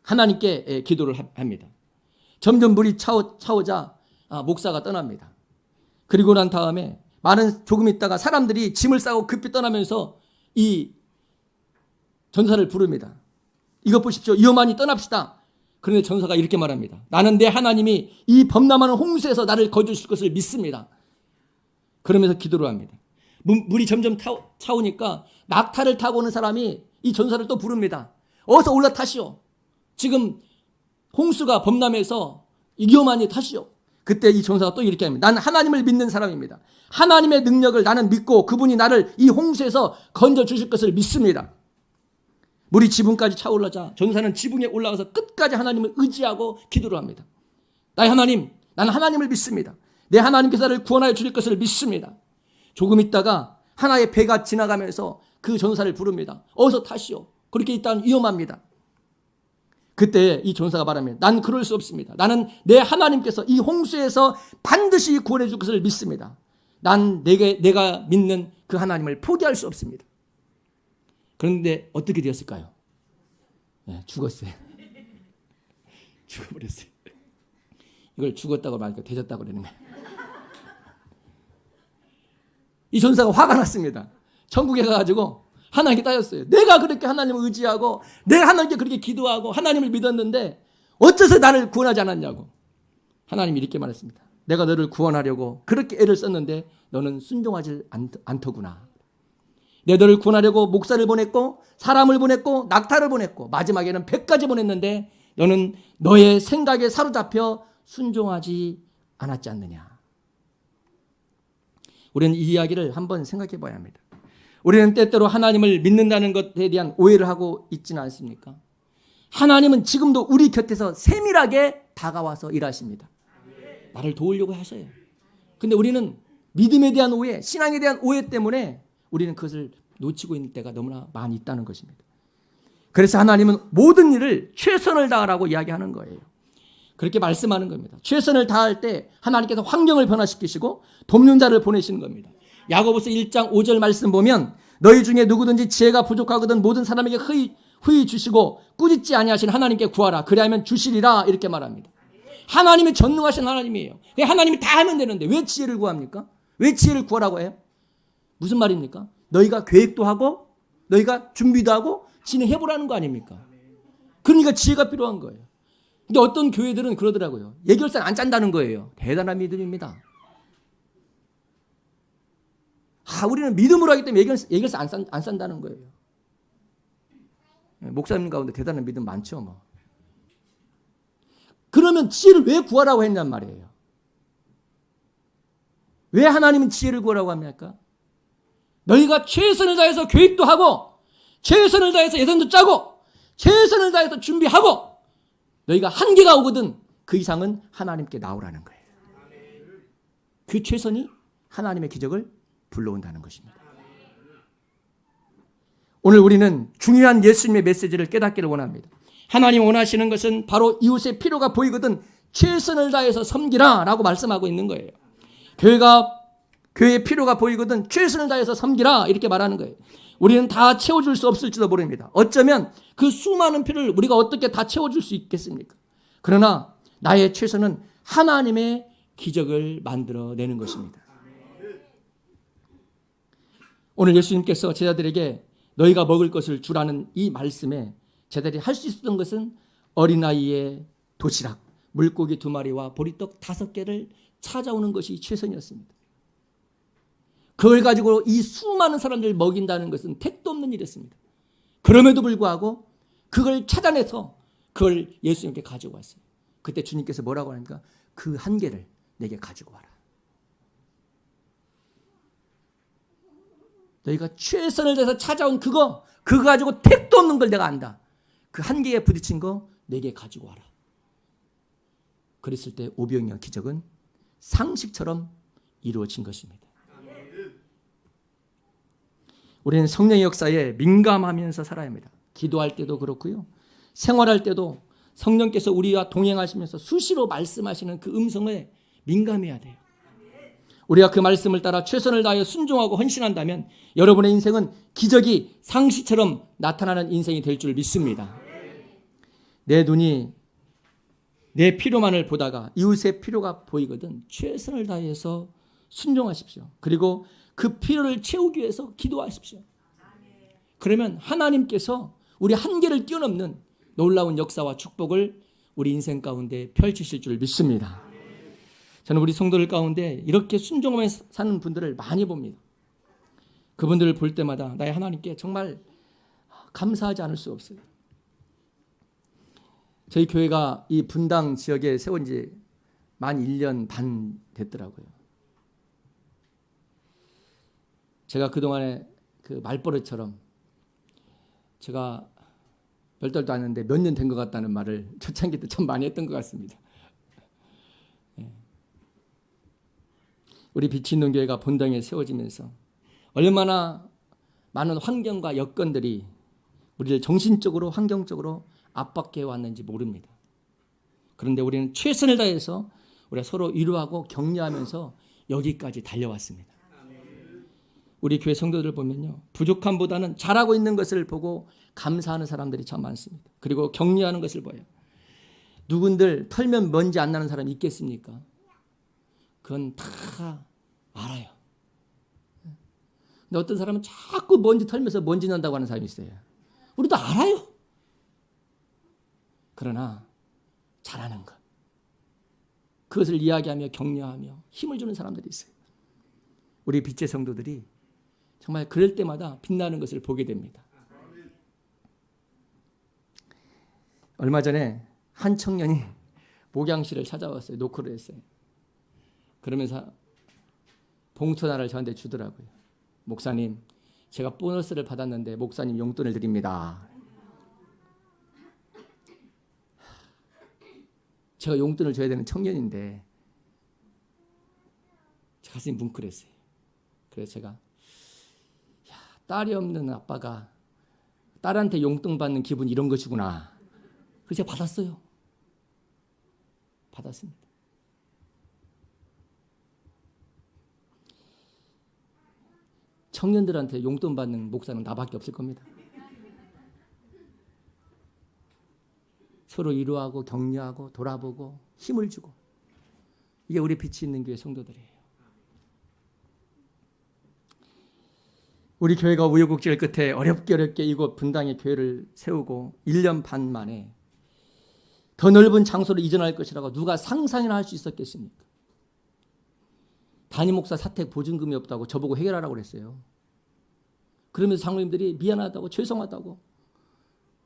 하나님께 기도를 합니다. 점점 물이 차오자 목사가 떠납니다. 그리고 난 다음에 조금 있다가 사람들이 짐을 싸고 급히 떠나면서 이 전사를 부릅니다. 이것 보십시오. 이어만이 떠납시다. 그런데 전사가 이렇게 말합니다. 나는 내 하나님이 이 범람하는 홍수에서 나를 거두실 것을 믿습니다. 그러면서 기도를 합니다. 물이 점점 차오니까 낙타를 타고 오는 사람이 이 전사를 또 부릅니다. 어서 올라타시오. 지금 홍수가 범람해서 위험하니 타시오. 그때 이 전사가 또 이렇게 합니다. 나는 하나님을 믿는 사람입니다. 하나님의 능력을 나는 믿고 그분이 나를 이 홍수에서 건져주실 것을 믿습니다. 물이 지붕까지 차올라자 전사는 지붕에 올라가서 끝까지 하나님을 의지하고 기도를 합니다. 나의 하나님, 나는 하나님을 믿습니다. 내 하나님께서 나를 구원하여 주실 것을 믿습니다. 조금 있다가 하나의 배가 지나가면서 그 전사를 부릅니다. 어서 타시오. 그렇게 있다면 위험합니다. 그때 이 전사가 말합니다. 난 그럴 수 없습니다. 나는 내 하나님께서 이 홍수에서 반드시 구원해 줄 것을 믿습니다. 난 내가 믿는 그 하나님을 포기할 수 없습니다. 그런데 어떻게 되었을까요? 네, 죽었어요. 죽어버렸어요. 이걸 죽었다고 말하니까 되졌다고 그러는 거예요. 이 전사가 화가 났습니다. 천국에 가가지고 하나님께 따졌어요. 내가 그렇게 하나님을 의지하고 내가 하나님께 그렇게 기도하고 하나님을 믿었는데 어째서 나를 구원하지 않았냐고. 하나님이 이렇게 말했습니다. 내가 너를 구원하려고 그렇게 애를 썼는데 너는 순종하지 않더구나. 내 너를 구원하려고 목사를 보냈고 사람을 보냈고 낙타를 보냈고 마지막에는 배까지 보냈는데 너는 너의 생각에 사로잡혀 순종하지 않았지 않느냐. 우리는 이 이야기를 한번 생각해 봐야 합니다. 우리는 때때로 하나님을 믿는다는 것에 대한 오해를 하고 있지는 않습니까? 하나님은 지금도 우리 곁에서 세밀하게 다가와서 일하십니다. 나를 도우려고 하셔요. 근데 우리는 믿음에 대한 오해, 신앙에 대한 오해 때문에 우리는 그것을 놓치고 있는 때가 너무나 많이 있다는 것입니다. 그래서 하나님은 모든 일을 최선을 다하라고 이야기하는 거예요. 그렇게 말씀하는 겁니다. 최선을 다할 때 하나님께서 환경을 변화시키시고 돕는 자를 보내시는 겁니다. 야고보서 1장 5절 말씀 보면 너희 중에 누구든지 지혜가 부족하거든 모든 사람에게 후히 주시고 꾸짖지 아니하신 하나님께 구하라. 그리하면 주시리라 이렇게 말합니다. 하나님이 전능하신 하나님이에요. 하나님이 다 하면 되는데 왜 지혜를 구합니까? 왜 지혜를 구하라고 해요? 무슨 말입니까? 너희가 계획도 하고 너희가 준비도 하고 진행해보라는 거 아닙니까? 그러니까 지혜가 필요한 거예요. 근데 어떤 교회들은 그러더라고요. 예결산 안 짠다는 거예요. 대단한 믿음입니다. 우리는 믿음으로 하기 때문에 예결산 안 싼다는 거예요. 목사님 가운데 대단한 믿음 많죠. 뭐. 그러면 지혜를 왜 구하라고 했냔 말이에요. 왜 하나님은 지혜를 구하라고 합니까? 너희가 최선을 다해서 계획도 하고 최선을 다해서 예산도 짜고 최선을 다해서 준비하고 너희가 한계가 오거든 그 이상은 하나님께 나오라는 거예요. 그 최선이 하나님의 기적을 불러온다는 것입니다. 오늘 우리는 중요한 예수님의 메시지를 깨닫기를 원합니다. 하나님 원하시는 것은 바로 이웃의 필요가 보이거든 최선을 다해서 섬기라 라고 말씀하고 있는 거예요. 교회의 필요가 보이거든 최선을 다해서 섬기라 이렇게 말하는 거예요. 우리는 다 채워줄 수 없을지도 모릅니다. 어쩌면 그 수많은 필요를 우리가 어떻게 다 채워줄 수 있겠습니까? 그러나 나의 최선은 하나님의 기적을 만들어내는 것입니다. 오늘 예수님께서 제자들에게 너희가 먹을 것을 주라는 이 말씀에 제자들이 할 수 있었던 것은 어린아이의 도시락, 물고기 2마리와 보리떡 5개를 찾아오는 것이 최선이었습니다. 그걸 가지고 이 수많은 사람들을 먹인다는 것은 택도 없는 일이었습니다. 그럼에도 불구하고 그걸 찾아내서 그걸 예수님께 가지고 왔어요. 그때 주님께서 뭐라고 하니까 그 한 개를 내게 가지고 와라. 너희가 최선을 다해서 찾아온 그거 가지고 택도 없는 걸 내가 안다. 그 한계에 부딪힌 거 내게 가지고 와라. 그랬을 때 오병이어 기적은 상식처럼 이루어진 것입니다. 우리는 성령의 역사에 민감하면서 살아야 합니다. 기도할 때도 그렇고요. 생활할 때도 성령께서 우리와 동행하시면서 수시로 말씀하시는 그 음성에 민감해야 돼요. 우리가 그 말씀을 따라 최선을 다하여 순종하고 헌신한다면 여러분의 인생은 기적이 상시처럼 나타나는 인생이 될 줄 믿습니다. 내 눈이 내 필요만을 보다가 이웃의 필요가 보이거든 최선을 다해서 순종하십시오. 그리고 그 필요를 채우기 위해서 기도하십시오. 그러면 하나님께서 우리 한계를 뛰어넘는 놀라운 역사와 축복을 우리 인생 가운데 펼치실 줄 믿습니다. 저는 우리 성도들 가운데 이렇게 순종하며 사는 분들을 많이 봅니다. 그분들을 볼 때마다 나의 하나님께 정말 감사하지 않을 수 없어요. 저희 교회가 이 분당 지역에 세운 지 만 1년 반 됐더라고요. 제가 그동안에 그 말버릇처럼 제가 별 달도 안 했는데 몇 년 된 것 같다는 말을 초창기 때 참 많이 했던 것 같습니다. 우리 빛이 있는 교회가 본당에 세워지면서 얼마나 많은 환경과 여건들이 우리를 정신적으로 환경적으로 압박해 왔는지 모릅니다. 그런데 우리는 최선을 다해서 우리가 서로 위로하고 격려하면서 여기까지 달려왔습니다. 우리 교회 성도들을 보면요, 부족함보다는 잘하고 있는 것을 보고 감사하는 사람들이 참 많습니다. 그리고 격려하는 것을 봐요. 누군들 털면 먼지 안 나는 사람이 있겠습니까? 그건 다 알아요. 근데 어떤 사람은 자꾸 먼지 털면서 먼지 난다고 하는 사람이 있어요. 우리도 알아요. 그러나 잘하는 것, 그것을 이야기하며 격려하며 힘을 주는 사람들이 있어요. 우리 빛의 성도들이 정말 그럴 때마다 빛나는 것을 보게 됩니다. 얼마 전에 한 청년이 목양실을 찾아왔어요. 노크를 했어요. 그러면서 봉투 하나를 저한테 주더라고요. 목사님, 제가 보너스를 받았는데 목사님 용돈을 드립니다. 제가 용돈을 줘야 되는 청년인데 제 가슴이 뭉클했어요. 그래서 제가 딸이 없는 아빠가 딸한테 용돈 받는 기분 이런 것이구나. 그래서 제가 받았어요. 받았습니다. 청년들한테 용돈 받는 목사는 나밖에 없을 겁니다. 서로 위로하고 격려하고 돌아보고 힘을 주고, 이게 우리 빛이 있는 교회 성도들이에요. 우리 교회가 우여곡절 끝에 어렵게 이곳 분당에 교회를 세우고 1년 반 만에 더 넓은 장소로 이전할 것이라고 누가 상상이나 할 수 있었겠습니까? 담임 목사 사택 보증금이 없다고 저보고 해결하라고 그랬어요. 그러면서 장로님들이 미안하다고 죄송하다고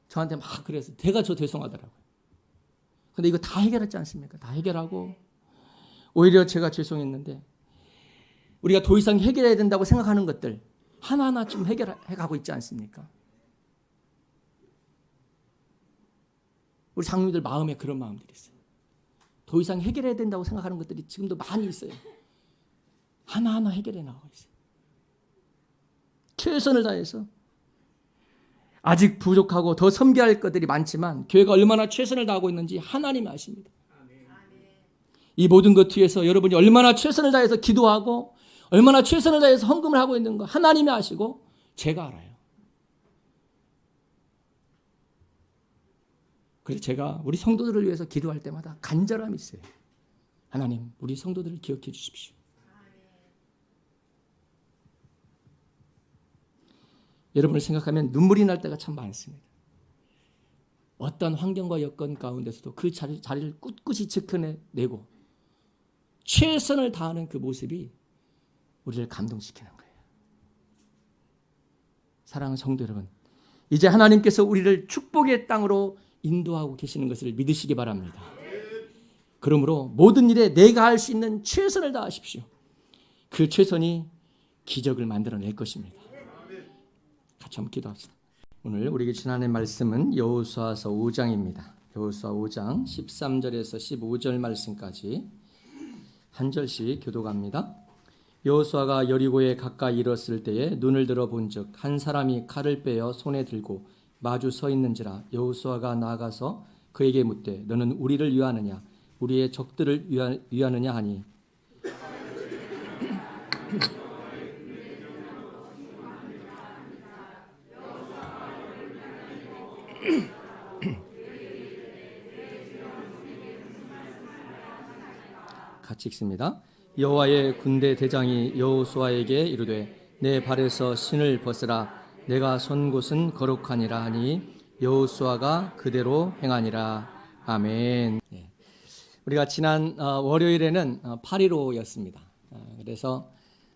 저한테 막 그래서 제가 저 죄송하더라고요. 근데 이거 다 해결했지 않습니까? 다 해결하고 오히려 제가 죄송했는데 우리가 더 이상 해결해야 된다고 생각하는 것들 하나하나 좀 해결해 가고 있지 않습니까? 우리 장로님들 마음에 그런 마음들이 있어요. 더 이상 해결해야 된다고 생각하는 것들이 지금도 많이 있어요. 하나하나 해결해 나가고 있어요. 최선을 다해서 아직 부족하고 더 섬겨야 것들이 많지만 교회가 얼마나 최선을 다하고 있는지 하나님이 아십니다. 이 모든 것 뒤에서 여러분이 얼마나 최선을 다해서 기도하고 얼마나 최선을 다해서 헌금을 하고 있는 거 하나님이 아시고 제가 알아요. 그래서 제가 우리 성도들을 위해서 기도할 때마다 간절함이 있어요. 하나님, 우리 성도들을 기억해 주십시오. 여러분을 생각하면 눈물이 날 때가 참 많습니다. 어떤 환경과 여건 가운데서도 그 자리를 꿋꿋이 지켜내고 최선을 다하는 그 모습이 우리를 감동시키는 거예요. 사랑하는 성도 여러분, 이제 하나님께서 우리를 축복의 땅으로 인도하고 계시는 것을 믿으시기 바랍니다. 그러므로 모든 일에 내가 할 수 있는 최선을 다하십시오. 그 최선이 기적을 만들어낼 것입니다. 같이 한번 기도합시다. 오늘 우리에게 지난해 말씀은 여호수아서 5장입니다. 여호수아 5장 13절에서 15절 말씀까지 한 절씩 교독합니다. 여호수아가 여리고에 가까이 이르렀을 때에 눈을 들어 본즉 한 사람이 칼을 빼어 손에 들고 마주 서 있는지라. 여호수아가 나아가서 그에게 묻되 너는 우리를 위하느냐 우리의 적들을 위하느냐 하니 같이 읽습니다. 여호와의 군대 대장이 여호수아에게 이르되 내 발에서 신을 벗으라. 내가 선 곳은 거룩하니라 하니 여호수아가 그대로 행하니라. 아멘. 우리가 지난 월요일에는 8.15였습니다. 그래서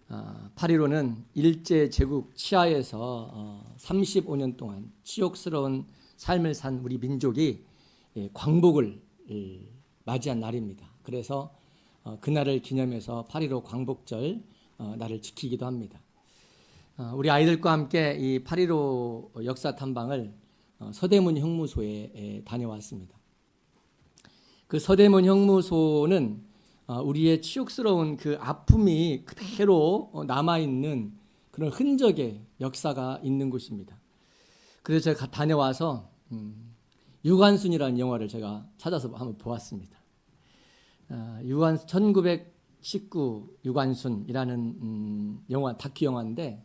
8.15는 일제제국 치하에서 35년 동안 치욕스러운 삶을 산 우리 민족이 광복을 맞이한 날입니다. 그래서 그날을 기념해서 8.15 광복절 날을 지키기도 합니다. 우리 아이들과 함께 이 8.15 역사 탐방을 서대문 형무소에 다녀왔습니다. 그 서대문 형무소는 우리의 치욕스러운 그 아픔이 그대로 남아있는 그런 흔적의 역사가 있는 곳입니다. 그래서 제가 다녀와서 유관순이라는 영화를 제가 찾아서 한번 보았습니다. 1919 유관순이라는 영화, 다큐 영화인데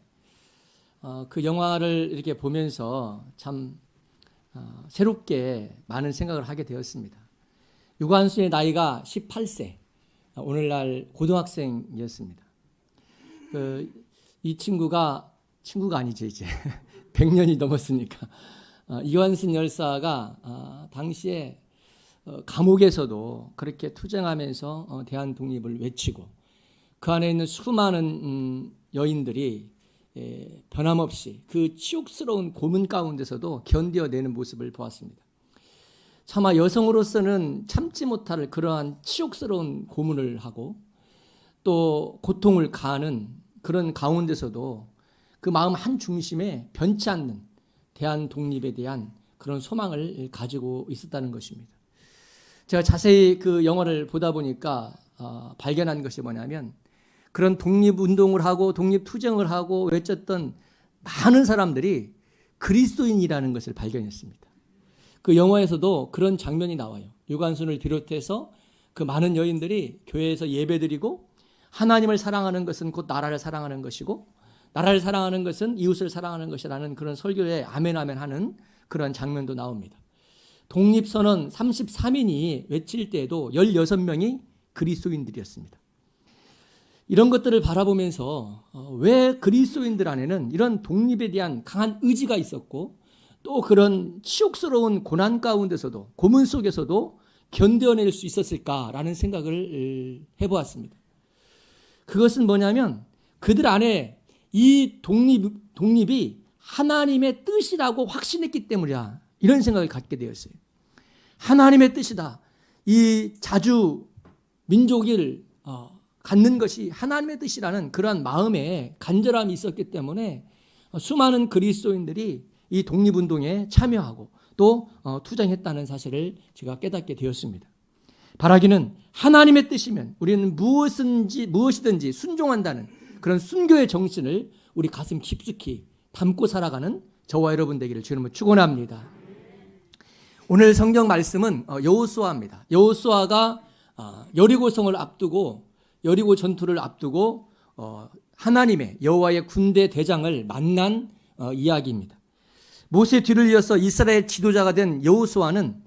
그 영화를 이렇게 보면서 참 새롭게 많은 생각을 하게 되었습니다. 유관순의 나이가 18세, 오늘날 고등학생이었습니다. 이 친구가 아니죠, 이제 100년이 넘었으니까. 유관순 열사가 당시에 감옥에서도 그렇게 투쟁하면서 대한 독립을 외치고 그 안에 있는 수많은 여인들이 변함없이 그 치욕스러운 고문 가운데서도 견뎌내는 모습을 보았습니다. 차마 여성으로서는 참지 못할 그러한 치욕스러운 고문을 하고 또 고통을 가하는 그런 가운데서도 그 마음 한 중심에 변치 않는 대한 독립에 대한 그런 소망을 가지고 있었다는 것입니다. 제가 자세히 그 영화를 보다 보니까 발견한 것이 뭐냐면 그런 독립운동을 하고 독립투쟁을 하고 외쳤던 많은 사람들이 그리스도인이라는 것을 발견했습니다. 그 영화에서도 그런 장면이 나와요. 유관순을 비롯해서 그 많은 여인들이 교회에서 예배드리고 하나님을 사랑하는 것은 곧 나라를 사랑하는 것이고 나라를 사랑하는 것은 이웃을 사랑하는 것이라는 그런 설교에 아멘 아멘 하는 그런 장면도 나옵니다. 독립선언 33인이 외칠 때에도 16명이 그리스도인들이었습니다. 이런 것들을 바라보면서 왜 그리스도인들 안에는 이런 독립에 대한 강한 의지가 있었고 또 그런 치욕스러운 고난 가운데서도 고문 속에서도 견뎌낼 수 있었을까라는 생각을 해보았습니다. 그것은 뭐냐면 그들 안에 이 독립이 하나님의 뜻이라고 확신했기 때문이야. 이런 생각을 갖게 되었어요. 하나님의 뜻이다. 이 자주 민족을 갖는 것이 하나님의 뜻이라는 그러한 마음에 간절함이 있었기 때문에 수많은 그리스도인들이 이 독립운동에 참여하고 또 투쟁했다는 사실을 제가 깨닫게 되었습니다. 바라기는 하나님의 뜻이면 우리는 무엇이든지 순종한다는 그런 순교의 정신을 우리 가슴 깊숙이 담고 살아가는 저와 여러분 되기를 주님을 축원합니다. 오늘 성경 말씀은 여호수아입니다. 여호수아가 여리고성을 앞두고 여리고 전투를 앞두고 하나님의 여호와의 군대 대장을 만난 이야기입니다. 모세 뒤를 이어서 이스라엘 지도자가 된 여호수아는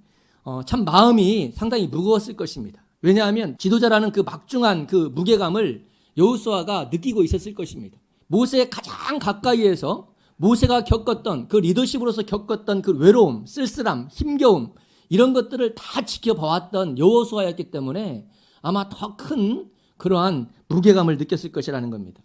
참 마음이 상당히 무거웠을 것입니다. 왜냐하면 지도자라는 그 막중한 그 무게감을 여호수아가 느끼고 있었을 것입니다. 모세의 가장 가까이에서 모세가 겪었던 그 리더십으로서 겪었던 그 외로움, 쓸쓸함, 힘겨움 이런 것들을 다 지켜봐왔던 여호수아였기 때문에 아마 더 큰 그러한 무게감을 느꼈을 것이라는 겁니다.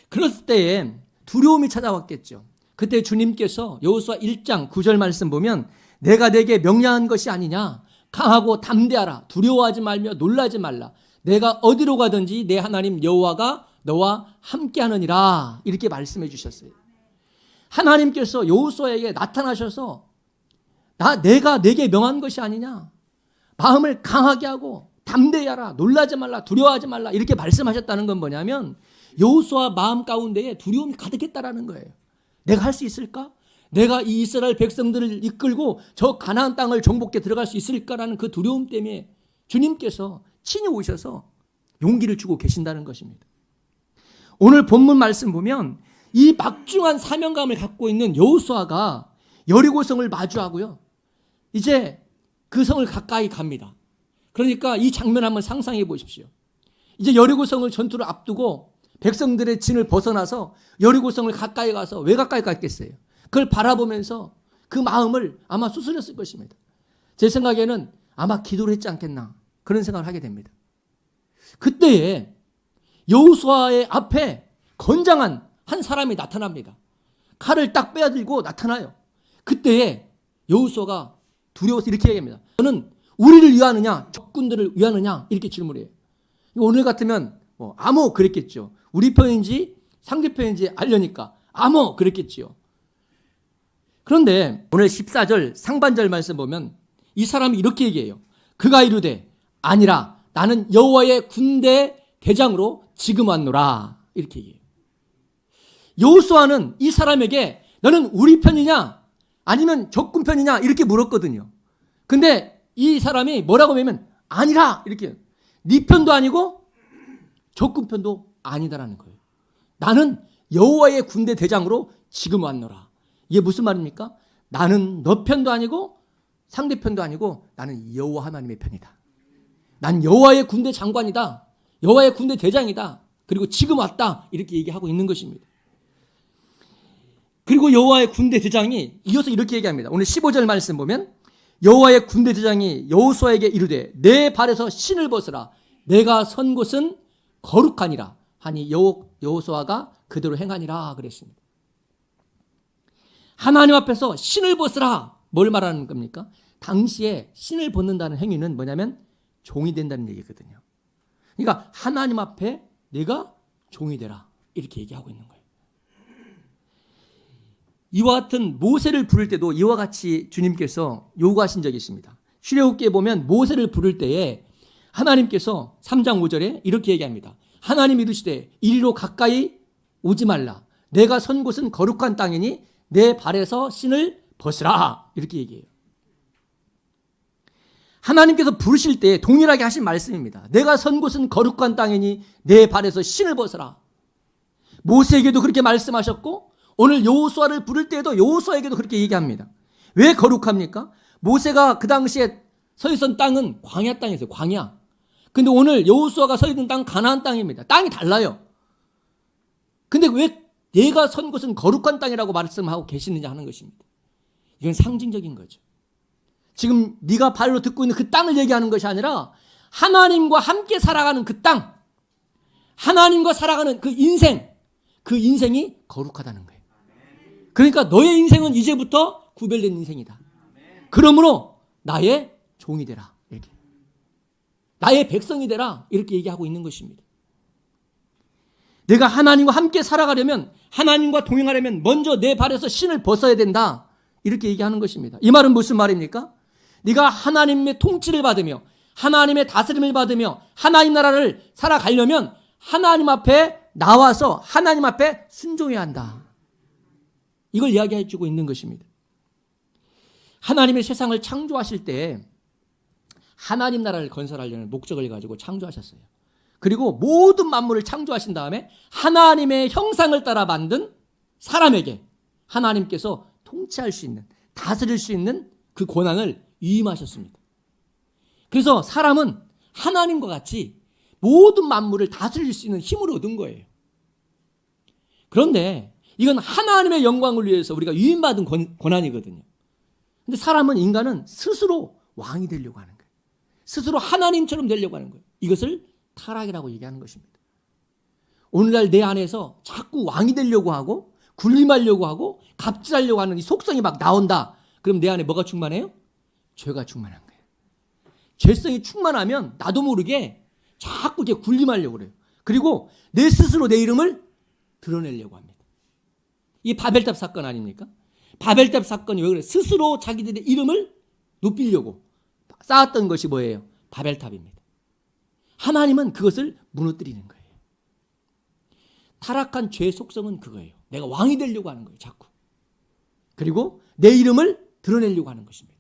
그랬을 때에 두려움이 찾아왔겠죠. 그때 주님께서 여호수아 1장 9절 말씀 보면 내가 내게 명령한 것이 아니냐 강하고 담대하라 두려워하지 말며 놀라지 말라 내가 어디로 가든지 내 하나님 여호와가 너와 함께하느니라 이렇게 말씀해 주셨어요. 하나님께서 여호수아에게 나타나셔서 내가 내게 명한 것이 아니냐 마음을 강하게 하고 담대히 하라 놀라지 말라 두려워하지 말라 이렇게 말씀하셨다는 건 뭐냐면 여호수아 마음 가운데에 두려움이 가득했다라는 거예요. 내가 할 수 있을까? 내가 이 이스라엘 백성들을 이끌고 저 가나안 땅을 정복해 들어갈 수 있을까라는 그 두려움 때문에 주님께서 친히 오셔서 용기를 주고 계신다는 것입니다. 오늘 본문 말씀 보면 이 막중한 사명감을 갖고 있는 여호수아가 여리고성을 마주하고요. 이제 그 성을 가까이 갑니다. 그러니까 이 장면 한번 상상해 보십시오. 이제 여리고성을 전투를 앞두고 백성들의 진을 벗어나서 여리고성을 가까이 가서 왜 가까이 갔겠어요? 그걸 바라보면서 그 마음을 아마 수술했을 것입니다. 제 생각에는 아마 기도를 했지 않겠나. 그런 생각을 하게 됩니다. 그때에 여호수아의 앞에 건장한 한 사람이 나타납니다. 칼을 딱 빼앗들고 나타나요. 그때에 여호수아가 두려워서 이렇게 얘기합니다. 너는 우리를 위하느냐 적군들을 위하느냐 이렇게 질문해요. 오늘 같으면 아무 그랬겠죠. 우리 편인지 상대편인지 알려니까 아무 그랬겠지요. 그런데 오늘 14절 상반절 말씀 보면 이 사람이 이렇게 얘기해요. 그가 이르되 아니라 나는 여호와의 군대 대장으로 지금 왔노라 이렇게 얘기해요. 여호수아는 이 사람에게 너는 우리 편이냐 아니면 적군 편이냐 이렇게 물었거든요. 근데 이 사람이 뭐라고 하면 아니라 이렇게 네 편도 아니고 적군 편도 아니다라는 거예요. 나는 여호와의 군대 대장으로 지금 왔노라. 이게 무슨 말입니까? 나는 너 편도 아니고 상대편도 아니고 나는 여호와 하나님의 편이다. 난 여호와의 군대 장관이다. 여호와의 군대 대장이다. 그리고 지금 왔다. 이렇게 얘기하고 있는 것입니다. 그리고 여호와의 군대 대장이 이어서 이렇게 얘기합니다. 오늘 15절 말씀 보면 여호와의 군대 대장이 여호수아에게 이르되 내 발에서 신을 벗으라. 내가 선 곳은 거룩하니라 하니 여호수아가 그대로 행하니라 그랬습니다. 하나님 앞에서 신을 벗으라. 뭘 말하는 겁니까? 당시에 신을 벗는다는 행위는 뭐냐면 종이 된다는 얘기거든요. 그러니까 하나님 앞에 내가 종이 되라 이렇게 얘기하고 있는 거예요. 이와 같은 모세를 부를 때도 이와 같이 주님께서 요구하신 적이 있습니다. 출애굽기에 보면 모세를 부를 때에 하나님께서 3장 5절에 이렇게 얘기합니다. 하나님 이르시되 이리로 가까이 오지 말라. 내가 선 곳은 거룩한 땅이니 내 발에서 신을 벗으라. 이렇게 얘기해요. 하나님께서 부르실 때 동일하게 하신 말씀입니다. 내가 선 곳은 거룩한 땅이니 내 발에서 신을 벗으라. 모세에게도 그렇게 말씀하셨고 오늘 여호수아를 부를 때에도 여호수아에게도 그렇게 얘기합니다. 왜 거룩합니까? 모세가 그 당시에 서 있던 땅은 광야 땅이었어요. 광야. 근데 오늘 여호수아가 서 있는 땅은 가나안 땅입니다. 땅이 달라요. 근데 왜 내가 선 곳은 거룩한 땅이라고 말씀하고 계시느냐 하는 것입니다. 이건 상징적인 거죠. 지금 네가 발로 듣고 있는 그 땅을 얘기하는 것이 아니라 하나님과 함께 살아가는 그 땅, 하나님과 살아가는 그 인생이 거룩하다는 거예요. 그러니까 너의 인생은 이제부터 구별된 인생이다. 그러므로 나의 종이 되라. 이렇게. 나의 백성이 되라. 이렇게 얘기하고 있는 것입니다. 내가 하나님과 함께 살아가려면 하나님과 동행하려면 먼저 내 발에서 신을 벗어야 된다. 이렇게 얘기하는 것입니다. 이 말은 무슨 말입니까? 네가 하나님의 통치를 받으며 하나님의 다스림을 받으며 하나님 나라를 살아가려면 하나님 앞에 나와서 하나님 앞에 순종해야 한다. 이걸 이야기해 주고 있는 것입니다. 하나님의 세상을 창조하실 때 하나님 나라를 건설하려는 목적을 가지고 창조하셨어요. 그리고 모든 만물을 창조하신 다음에 하나님의 형상을 따라 만든 사람에게 하나님께서 통치할 수 있는, 다스릴 수 있는 그 권한을 위임하셨습니다. 그래서 사람은 하나님과 같이 모든 만물을 다스릴 수 있는 힘을 얻은 거예요. 그런데 이건 하나님의 영광을 위해서 우리가 위임받은 권한이거든요. 근데 인간은 스스로 왕이 되려고 하는 거예요. 스스로 하나님처럼 되려고 하는 거예요. 이것을 타락이라고 얘기하는 것입니다. 오늘날 내 안에서 자꾸 왕이 되려고 하고 군림하려고 하고 갑질하려고 하는 이 속성이 막 나온다. 그럼 내 안에 뭐가 충만해요? 죄가 충만한 거예요. 죄성이 충만하면 나도 모르게 자꾸 이렇게 군림하려고 그래요. 그리고 내 스스로 내 이름을 드러내려고 합니다. 이 바벨탑 사건 아닙니까? 바벨탑 사건이 왜 그래? 스스로 자기들의 이름을 높이려고 쌓았던 것이 뭐예요? 바벨탑입니다. 하나님은 그것을 무너뜨리는 거예요. 타락한 죄의 속성은 그거예요. 내가 왕이 되려고 하는 거예요. 자꾸. 그리고 내 이름을 드러내려고 하는 것입니다.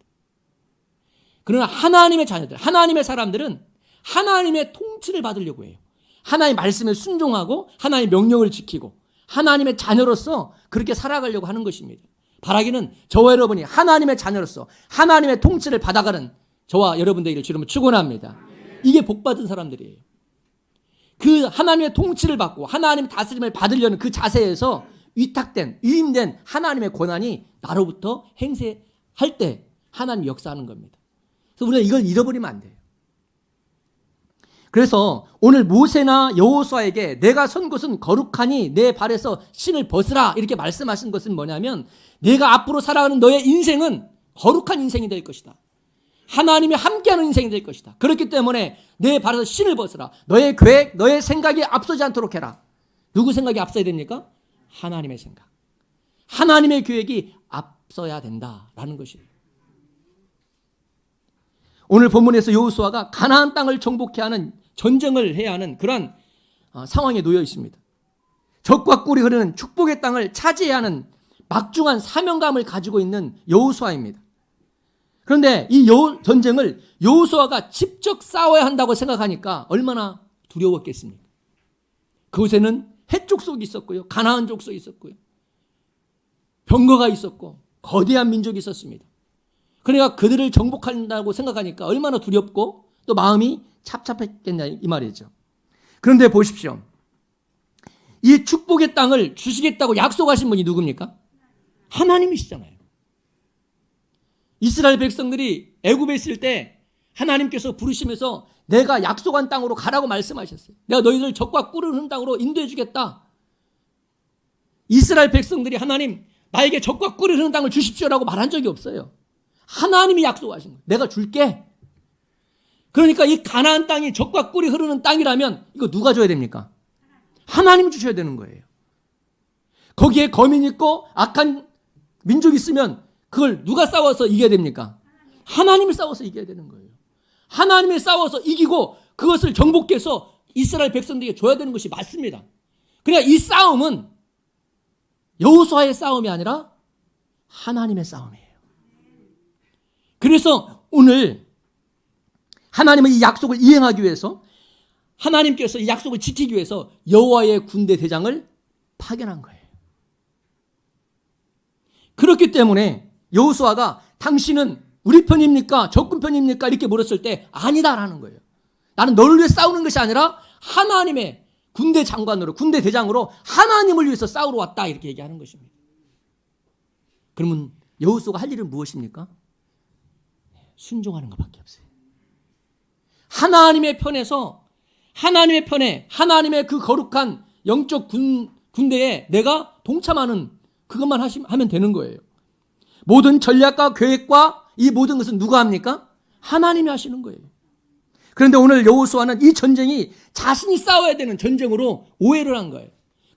그러나 하나님의 자녀들, 하나님의 사람들은 하나님의 통치를 받으려고 해요. 하나님의 말씀에 순종하고 하나님의 명령을 지키고 하나님의 자녀로서 그렇게 살아가려고 하는 것입니다. 바라기는 저와 여러분이 하나님의 자녀로서 하나님의 통치를 받아가는 저와 여러분 되기를 주님으로 축원합니다. 이게 복받은 사람들이에요. 그 하나님의 통치를 받고 하나님의 다스림을 받으려는 그 자세에서 위임된 하나님의 권한이 나로부터 행세할 때 하나님 역사하는 겁니다. 그래서 우리가 이걸 잃어버리면 안 돼요. 그래서 오늘 모세나 여호수아에게 내가 선 곳은 거룩하니 내 발에서 신을 벗으라 이렇게 말씀하신 것은 뭐냐면 내가 앞으로 살아가는 너의 인생은 거룩한 인생이 될 것이다. 하나님이 함께하는 인생이 될 것이다. 그렇기 때문에 내 발에서 신을 벗으라. 너의 계획, 너의 생각이 앞서지 않도록 해라. 누구 생각이 앞서야 됩니까? 하나님의 생각. 하나님의 계획이 앞서야 된다라는 것이에요. 오늘 본문에서 여호수아가 가나안 땅을 정복해야 하는 전쟁을 해야 하는 그런 상황에 놓여 있습니다. 적과 꿀이 흐르는 축복의 땅을 차지해야 하는 막중한 사명감을 가지고 있는 여호수아입니다. 그런데 이 전쟁을 여호수아가 직접 싸워야 한다고 생각하니까 얼마나 두려웠겠습니까? 그곳에는 헷 족속이 있었고요. 가나안 족속이 있었고요. 병거가 있었고 거대한 민족이 있었습니다. 그러니까 그들을 정복한다고 생각하니까 얼마나 두렵고 또 마음이 찹찹했겠냐 이 말이죠. 그런데 보십시오. 이 축복의 땅을 주시겠다고 약속하신 분이 누굽니까? 하나님이시잖아요. 이스라엘 백성들이 애굽에 있을 때 하나님께서 부르시면서 내가 약속한 땅으로 가라고 말씀하셨어요. 내가 너희들 적과 꿀을 흐르는 땅으로 인도해 주겠다. 이스라엘 백성들이 하나님 나에게 적과 꿀을 흐르는 땅을 주십시오라고 말한 적이 없어요. 하나님이 약속하신 거예요. 내가 줄게. 그러니까 이 가나안 땅이 적과 꿀이 흐르는 땅이라면 이거 누가 줘야 됩니까? 하나님이 주셔야 되는 거예요. 거기에 거민 있고 악한 민족이 있으면 그걸 누가 싸워서 이겨야 됩니까? 하나님이 싸워서 이겨야 되는 거예요. 하나님이 싸워서 이기고 그것을 정복해서 이스라엘 백성들에게 줘야 되는 것이 맞습니다. 그러니까 이 싸움은 여호수아의 싸움이 아니라 하나님의 싸움이에요. 그래서 오늘 하나님은 이 약속을 이행하기 위해서 하나님께서 이 약속을 지키기 위해서 여호와의 군대 대장을 파견한 거예요. 그렇기 때문에 여호수아가 당신은 우리 편입니까? 적군 편입니까? 이렇게 물었을 때 아니다라는 거예요. 나는 너를 위해 싸우는 것이 아니라 하나님의 군대 장관으로 군대 대장으로 하나님을 위해서 싸우러 왔다 이렇게 얘기하는 것입니다. 그러면 여호수아가 할 일은 무엇입니까? 순종하는 것밖에 없어요. 하나님의 편에서 하나님의 편에 하나님의 그 거룩한 영적 군대에 내가 동참하는 그것만 하면 되는 거예요. 모든 전략과 계획과 이 모든 것은 누가 합니까? 하나님이 하시는 거예요. 그런데 오늘 여호수아는 이 전쟁이 자신이 싸워야 되는 전쟁으로 오해를 한 거예요.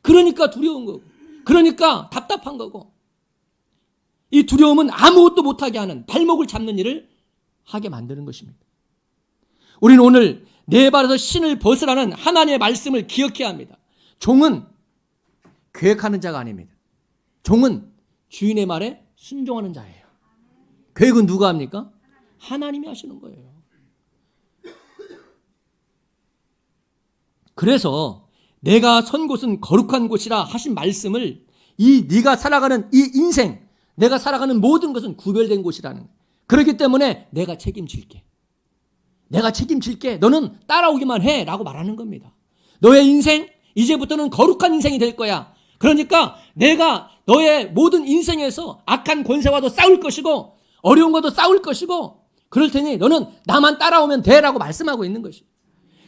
그러니까 두려운 거고, 그러니까 답답한 거고, 이 두려움은 아무것도 못하게 하는 발목을 잡는 일을 하게 만드는 것입니다. 우리는 오늘 내 발에서 신을 벗으라는 하나님의 말씀을 기억해야 합니다. 종은 계획하는 자가 아닙니다. 종은 주인의 말에 순종하는 자예요. 계획은 누가 합니까? 하나님이 하시는 거예요. 그래서 내가 선 곳은 거룩한 곳이라 하신 말씀을 네가 살아가는 이 인생, 내가 살아가는 모든 것은 구별된 곳이라는 거예요. 그렇기 때문에 내가 책임질게. 내가 책임질게. 너는 따라오기만 해 라고 말하는 겁니다. 너의 인생 이제부터는 거룩한 인생이 될 거야. 그러니까 내가 너의 모든 인생에서 악한 권세와도 싸울 것이고 어려운 것도 싸울 것이고 그럴 테니 너는 나만 따라오면 돼 라고 말씀하고 있는 것이에요.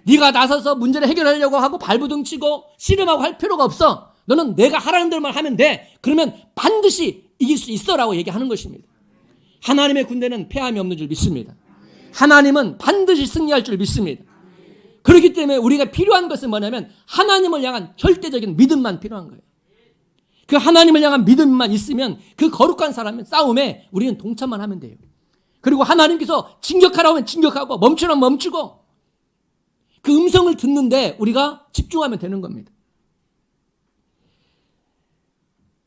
네가 나서서 문제를 해결하려고 하고 발부둥 치고 씨름하고 할 필요가 없어. 너는 내가 하라는 대로만 하면 돼. 그러면 반드시 이길 수 있어 라고 얘기하는 것입니다. 하나님의 군대는 패함이 없는 줄 믿습니다. 하나님은 반드시 승리할 줄 믿습니다. 그렇기 때문에 우리가 필요한 것은 뭐냐면 하나님을 향한 절대적인 믿음만 필요한 거예요. 그 하나님을 향한 믿음만 있으면 그 거룩한 사람의 싸움에 우리는 동참만 하면 돼요. 그리고 하나님께서 진격하라고 하면 진격하고 멈추라면 멈추고 그 음성을 듣는데 우리가 집중하면 되는 겁니다.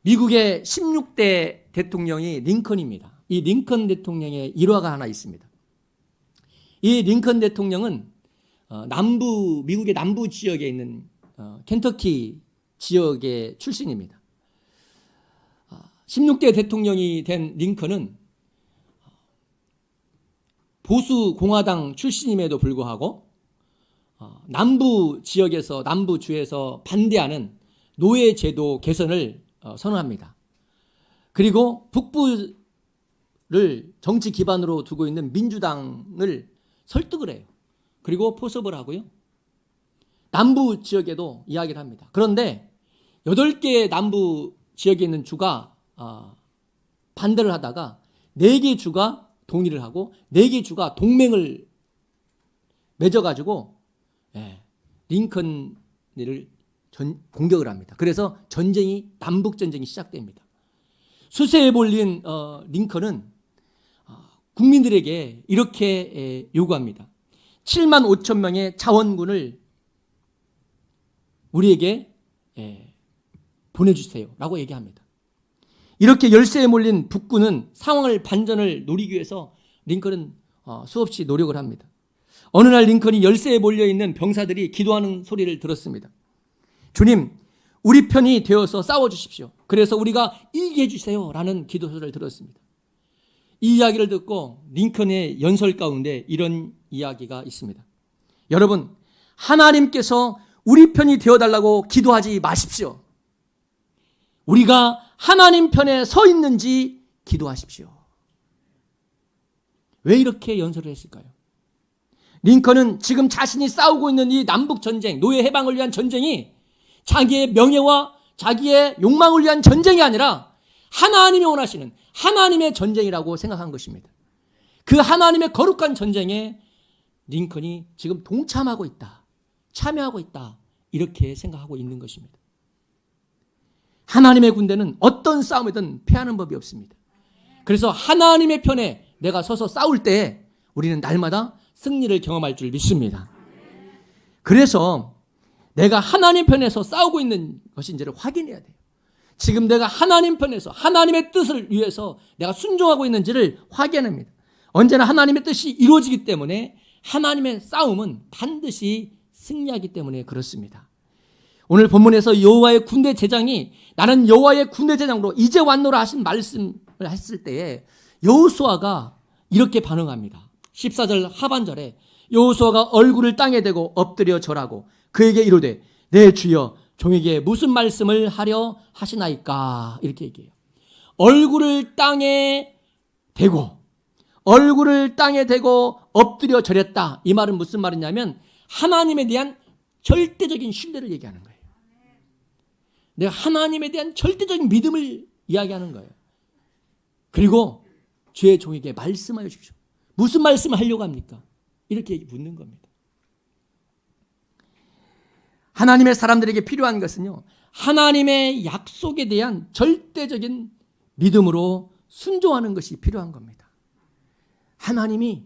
미국의 16대 대통령이 링컨입니다. 이 링컨 대통령의 일화가 하나 있습니다. 이 링컨 대통령은 미국의 남부 지역에 있는 켄터키 지역의 출신입니다. 16대 대통령이 된 링컨은 보수 공화당 출신임에도 불구하고 남부 지역에서 남부주에서 반대하는 노예제도 개선을 선언합니다. 그리고 북부를 정치 기반으로 두고 있는 민주당을 설득을 해요. 그리고 포섭을 하고요. 남부 지역에도 이야기를 합니다. 그런데 8개의 남부 지역에 있는 주가 반대를 하다가 4개 주가 동의를 하고 4개 주가 동맹을 맺어가지고 링컨을 공격을 합니다. 그래서 남북 전쟁이 시작됩니다. 수세에 몰린 링컨은 국민들에게 이렇게 요구합니다. 7만 5천 명의 자원군을 우리에게 보내주세요 라고 얘기합니다. 이렇게 열세에 몰린 북군은 상황을 반전을 노리기 위해서 링컨은 수없이 노력을 합니다. 어느 날 링컨이 열세에 몰려있는 병사들이 기도하는 소리를 들었습니다. 주님, 우리 편이 되어서 싸워주십시오. 그래서 우리가 이기게 해주세요 라는 기도 소리를 들었습니다. 이 이야기를 듣고 링컨의 연설 가운데 이런 이야기가 있습니다. 여러분, 하나님께서 우리 편이 되어달라고 기도하지 마십시오. 우리가 하나님 편에 서 있는지 기도하십시오. 왜 이렇게 연설을 했을까요? 링컨은 지금 자신이 싸우고 있는 이 남북 전쟁, 노예 해방을 위한 전쟁이 자기의 명예와 자기의 욕망을 위한 전쟁이 아니라 하나님이 원하시는 하나님의 전쟁이라고 생각한 것입니다. 그 하나님의 거룩한 전쟁에 링컨이 지금 동참하고 있다, 참여하고 있다, 이렇게 생각하고 있는 것입니다. 하나님의 군대는 어떤 싸움이든 패하는 법이 없습니다. 그래서 하나님의 편에 내가 서서 싸울 때 우리는 날마다 승리를 경험할 줄 믿습니다. 그래서 내가 하나님 편에서 싸우고 있는 것인지를 확인해야 돼요. 지금 내가 하나님 편에서 하나님의 뜻을 위해서 내가 순종하고 있는지를 확인합니다. 언제나 하나님의 뜻이 이루어지기 때문에 하나님의 싸움은 반드시 승리하기 때문에 그렇습니다. 오늘 본문에서 여호와의 군대 제장이 나는 여호와의 군대 제장으로 이제 왔노라 하신 말씀을 했을 때에 여호수아가 이렇게 반응합니다. 14절 하반절에 여호수아가 얼굴을 땅에 대고 엎드려 절하고 그에게 이르되 내 주여 종에게 무슨 말씀을 하려 하시나이까, 이렇게 얘기해요. 얼굴을 땅에 대고 엎드려 절했다. 이 말은 무슨 말이냐면 하나님에 대한 절대적인 신뢰를 얘기하는 거예요. 내가 하나님에 대한 절대적인 믿음을 이야기하는 거예요. 그리고 주의 종에게 말씀하여 주십시오. 무슨 말씀을 하려고 합니까? 이렇게 묻는 겁니다. 하나님의 사람들에게 필요한 것은요, 하나님의 약속에 대한 절대적인 믿음으로 순종하는 것이 필요한 겁니다. 하나님이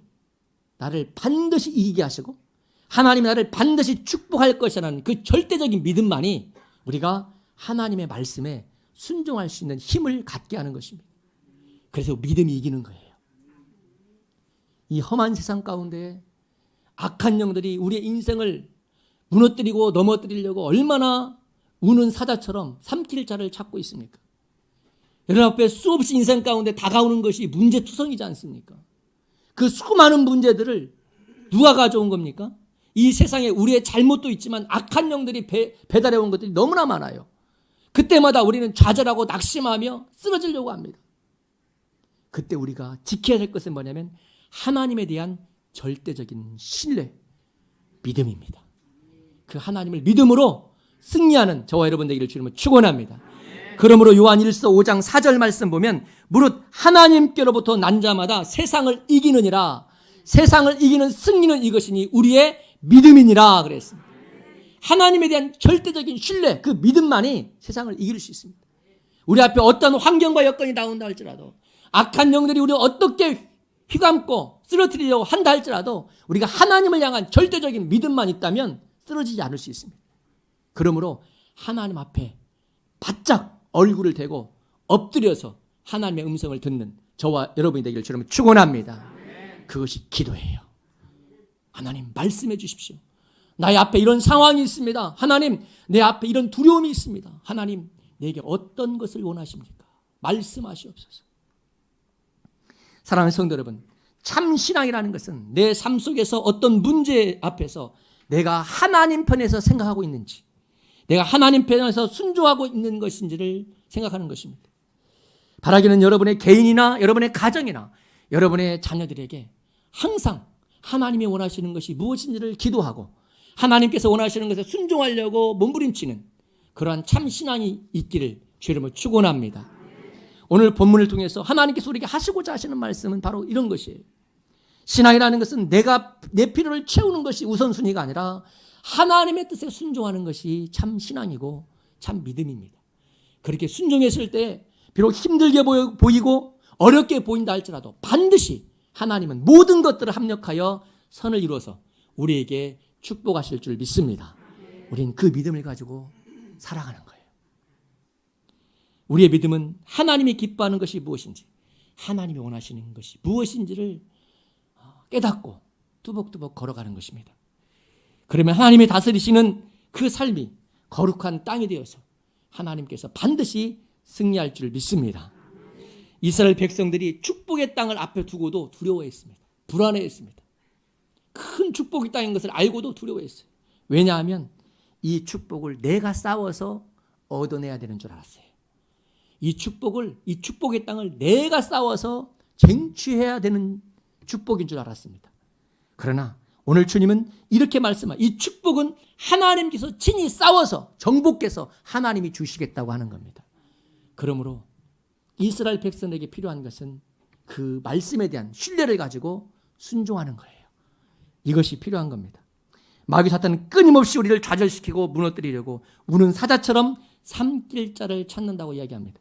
나를 반드시 이기게 하시고 하나님이 나를 반드시 축복할 것이라는 그 절대적인 믿음만이 우리가 하나님의 말씀에 순종할 수 있는 힘을 갖게 하는 것입니다. 그래서 믿음이 이기는 거예요. 이 험한 세상 가운데 악한 영들이 우리의 인생을 무너뜨리고 넘어뜨리려고 얼마나 우는 사자처럼 삼킬 자를 찾고 있습니까? 여러분 앞에 수없이 인생 가운데 다가오는 것이 문제투성이지 않습니까? 그 수많은 문제들을 누가 가져온 겁니까? 이 세상에 우리의 잘못도 있지만 악한 영들이 배달해 온 것들이 너무나 많아요. 그때마다 우리는 좌절하고 낙심하며 쓰러지려고 합니다. 그때 우리가 지켜야 될 것은 뭐냐면 하나님에 대한 절대적인 신뢰, 믿음입니다. 그 하나님을 믿음으로 승리하는 저와 여러분 되기를 주님은 축원합니다. 그러므로 요한 1서 5장 4절 말씀 보면 무릇 하나님께로부터 난 자마다 세상을 이기느니라. 세상을 이기는 승리는 이것이니 우리의 믿음이니라 그랬습니다. 하나님에 대한 절대적인 신뢰, 그 믿음만이 세상을 이길 수 있습니다. 우리 앞에 어떤 환경과 여건이 나온다 할지라도, 악한 영들이 우리를 어떻게 휘감고 쓰러뜨리려고 한다 할지라도 우리가 하나님을 향한 절대적인 믿음만 있다면 쓰러지지 않을 수 있습니다. 그러므로 하나님 앞에 바짝 얼굴을 대고 엎드려서 하나님의 음성을 듣는 저와 여러분이 되기를 주님은 축원합니다. 그것이 기도예요. 하나님 말씀해 주십시오. 나의 앞에 이런 상황이 있습니다. 하나님, 내 앞에 이런 두려움이 있습니다. 하나님, 내게 어떤 것을 원하십니까? 말씀하시옵소서. 사랑하는 성도 여러분, 참 신앙이라는 것은 내 삶 속에서 어떤 문제 앞에서 내가 하나님 편에서 생각하고 있는지, 내가 하나님 편에서 순종하고 있는 것인지를 생각하는 것입니다. 바라기는 여러분의 개인이나 여러분의 가정이나 여러분의 자녀들에게 항상 하나님이 원하시는 것이 무엇인지를 기도하고 하나님께서 원하시는 것에 순종하려고 몸부림치는 그러한 참 신앙이 있기를 주의 이름으로 축원합니다. 오늘 본문을 통해서 하나님께서 우리에게 하시고자 하시는 말씀은 바로 이런 것이에요. 신앙이라는 것은 내가 내 필요를 채우는 것이 우선순위가 아니라 하나님의 뜻에 순종하는 것이 참 신앙이고 참 믿음입니다. 그렇게 순종했을 때 비록 힘들게 보이고 어렵게 보인다 할지라도 반드시 하나님은 모든 것들을 합력하여 선을 이루어서 우리에게 축복하실 줄 믿습니다. 우리는 그 믿음을 가지고 살아가는 거예요. 우리의 믿음은 하나님이 기뻐하는 것이 무엇인지, 하나님이 원하시는 것이 무엇인지를 깨닫고 뚜벅뚜벅 걸어가는 것입니다. 그러면 하나님이 다스리시는 그 삶이 거룩한 땅이 되어서 하나님께서 반드시 승리할 줄 믿습니다. 이스라엘 백성들이 축복의 땅을 앞에 두고도 두려워했습니다. 불안해했습니다. 큰 축복의 땅인 것을 알고도 두려워했어요. 왜냐하면 이 축복을 내가 싸워서 얻어내야 되는 줄 알았어요. 이 축복의 땅을 내가 싸워서 쟁취해야 되는 축복인 줄 알았습니다. 그러나 오늘 주님은 이렇게 말씀하시고 이 축복은 하나님께서 친히 싸워서 정복해서 하나님이 주시겠다고 하는 겁니다. 그러므로 이스라엘 백성에게 필요한 것은 그 말씀에 대한 신뢰를 가지고 순종하는 거예요. 이것이 필요한 겁니다. 마귀 사탄은 끊임없이 우리를 좌절시키고 무너뜨리려고 우는 사자처럼 삼킬 자를 찾는다고 이야기합니다.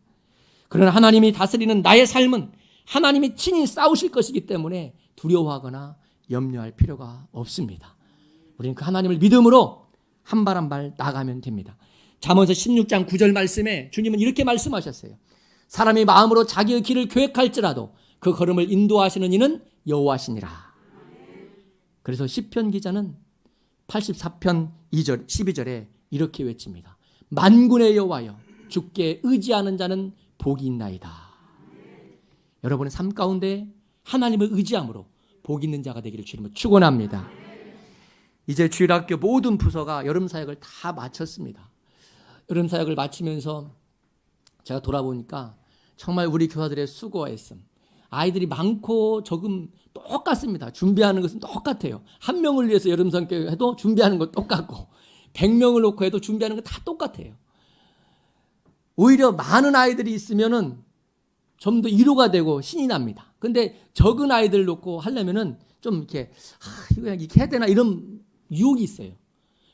그러나 하나님이 다스리는 나의 삶은 하나님이 친히 싸우실 것이기 때문에 두려워하거나 염려할 필요가 없습니다. 우리는 그 하나님을 믿음으로 한 발 한 발 나가면 됩니다. 잠언서 16장 9절 말씀에 주님은 이렇게 말씀하셨어요. 사람이 마음으로 자기의 길을 계획할지라도 그 걸음을 인도하시는 이는 여호와시니라. 그래서 시편 기자는 84편 2절 12절에 이렇게 외칩니다. 만군의 여호와여 주께 의지하는 자는 복이 있나이다. 여러분의 삶 가운데 하나님을 의지함으로 복 있는 자가 되기를 주님을 축원합니다. 이제 주일학교 모든 부서가 여름 사역을 다 마쳤습니다. 여름 사역을 마치면서 제가 돌아보니까 정말 우리 교사들의 수고했음. 아이들이 많고 적음 똑같습니다. 준비하는 것은 똑같아요. 한 명을 위해서 여름 사역 해도 준비하는 것 똑같고 100명을 놓고 해도 준비하는 것 다 똑같아요. 오히려 많은 아이들이 있으면은 좀 더 위로가 되고 신이 납니다. 근데 적은 아이들 놓고 하려면은 좀 이렇게 이거 이렇게 해야 되나 이런 유혹이 있어요.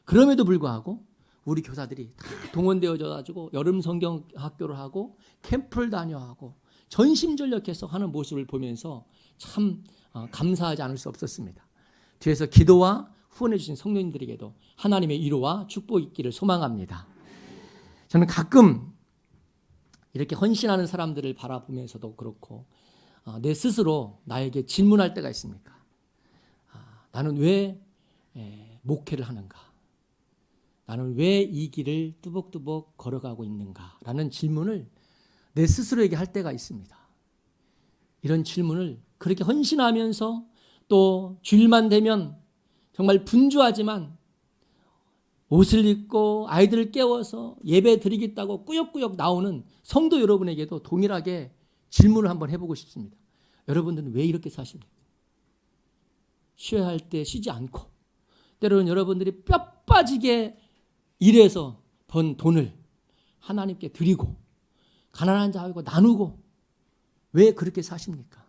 그럼에도 불구하고 우리 교사들이 다 동원되어져 가지고 여름 성경 학교를 하고 캠프를 다녀하고 전심전력해서 하는 모습을 보면서 참 감사하지 않을 수 없었습니다. 뒤에서 기도와 후원해 주신 성도님들에게도 하나님의 위로와 축복이 있기를 소망합니다. 저는 가끔 이렇게 헌신하는 사람들을 바라보면서도 그렇고 내 스스로 나에게 질문할 때가 있습니까? 나는 왜 목회를 하는가? 나는 왜 이 길을 뚜벅뚜벅 걸어가고 있는가? 라는 질문을 내 스스로에게 할 때가 있습니다. 이런 질문을 그렇게 헌신하면서 또 주일만 되면 정말 분주하지만 옷을 입고 아이들을 깨워서 예배 드리겠다고 꾸역꾸역 나오는 성도 여러분에게도 동일하게 질문을 한번 해보고 싶습니다. 여러분들은 왜 이렇게 사십니까? 쉬어야 할 때 쉬지 않고 때로는 여러분들이 뼈 빠지게 일해서 번 돈을 하나님께 드리고 가난한 자하고 나누고 왜 그렇게 사십니까?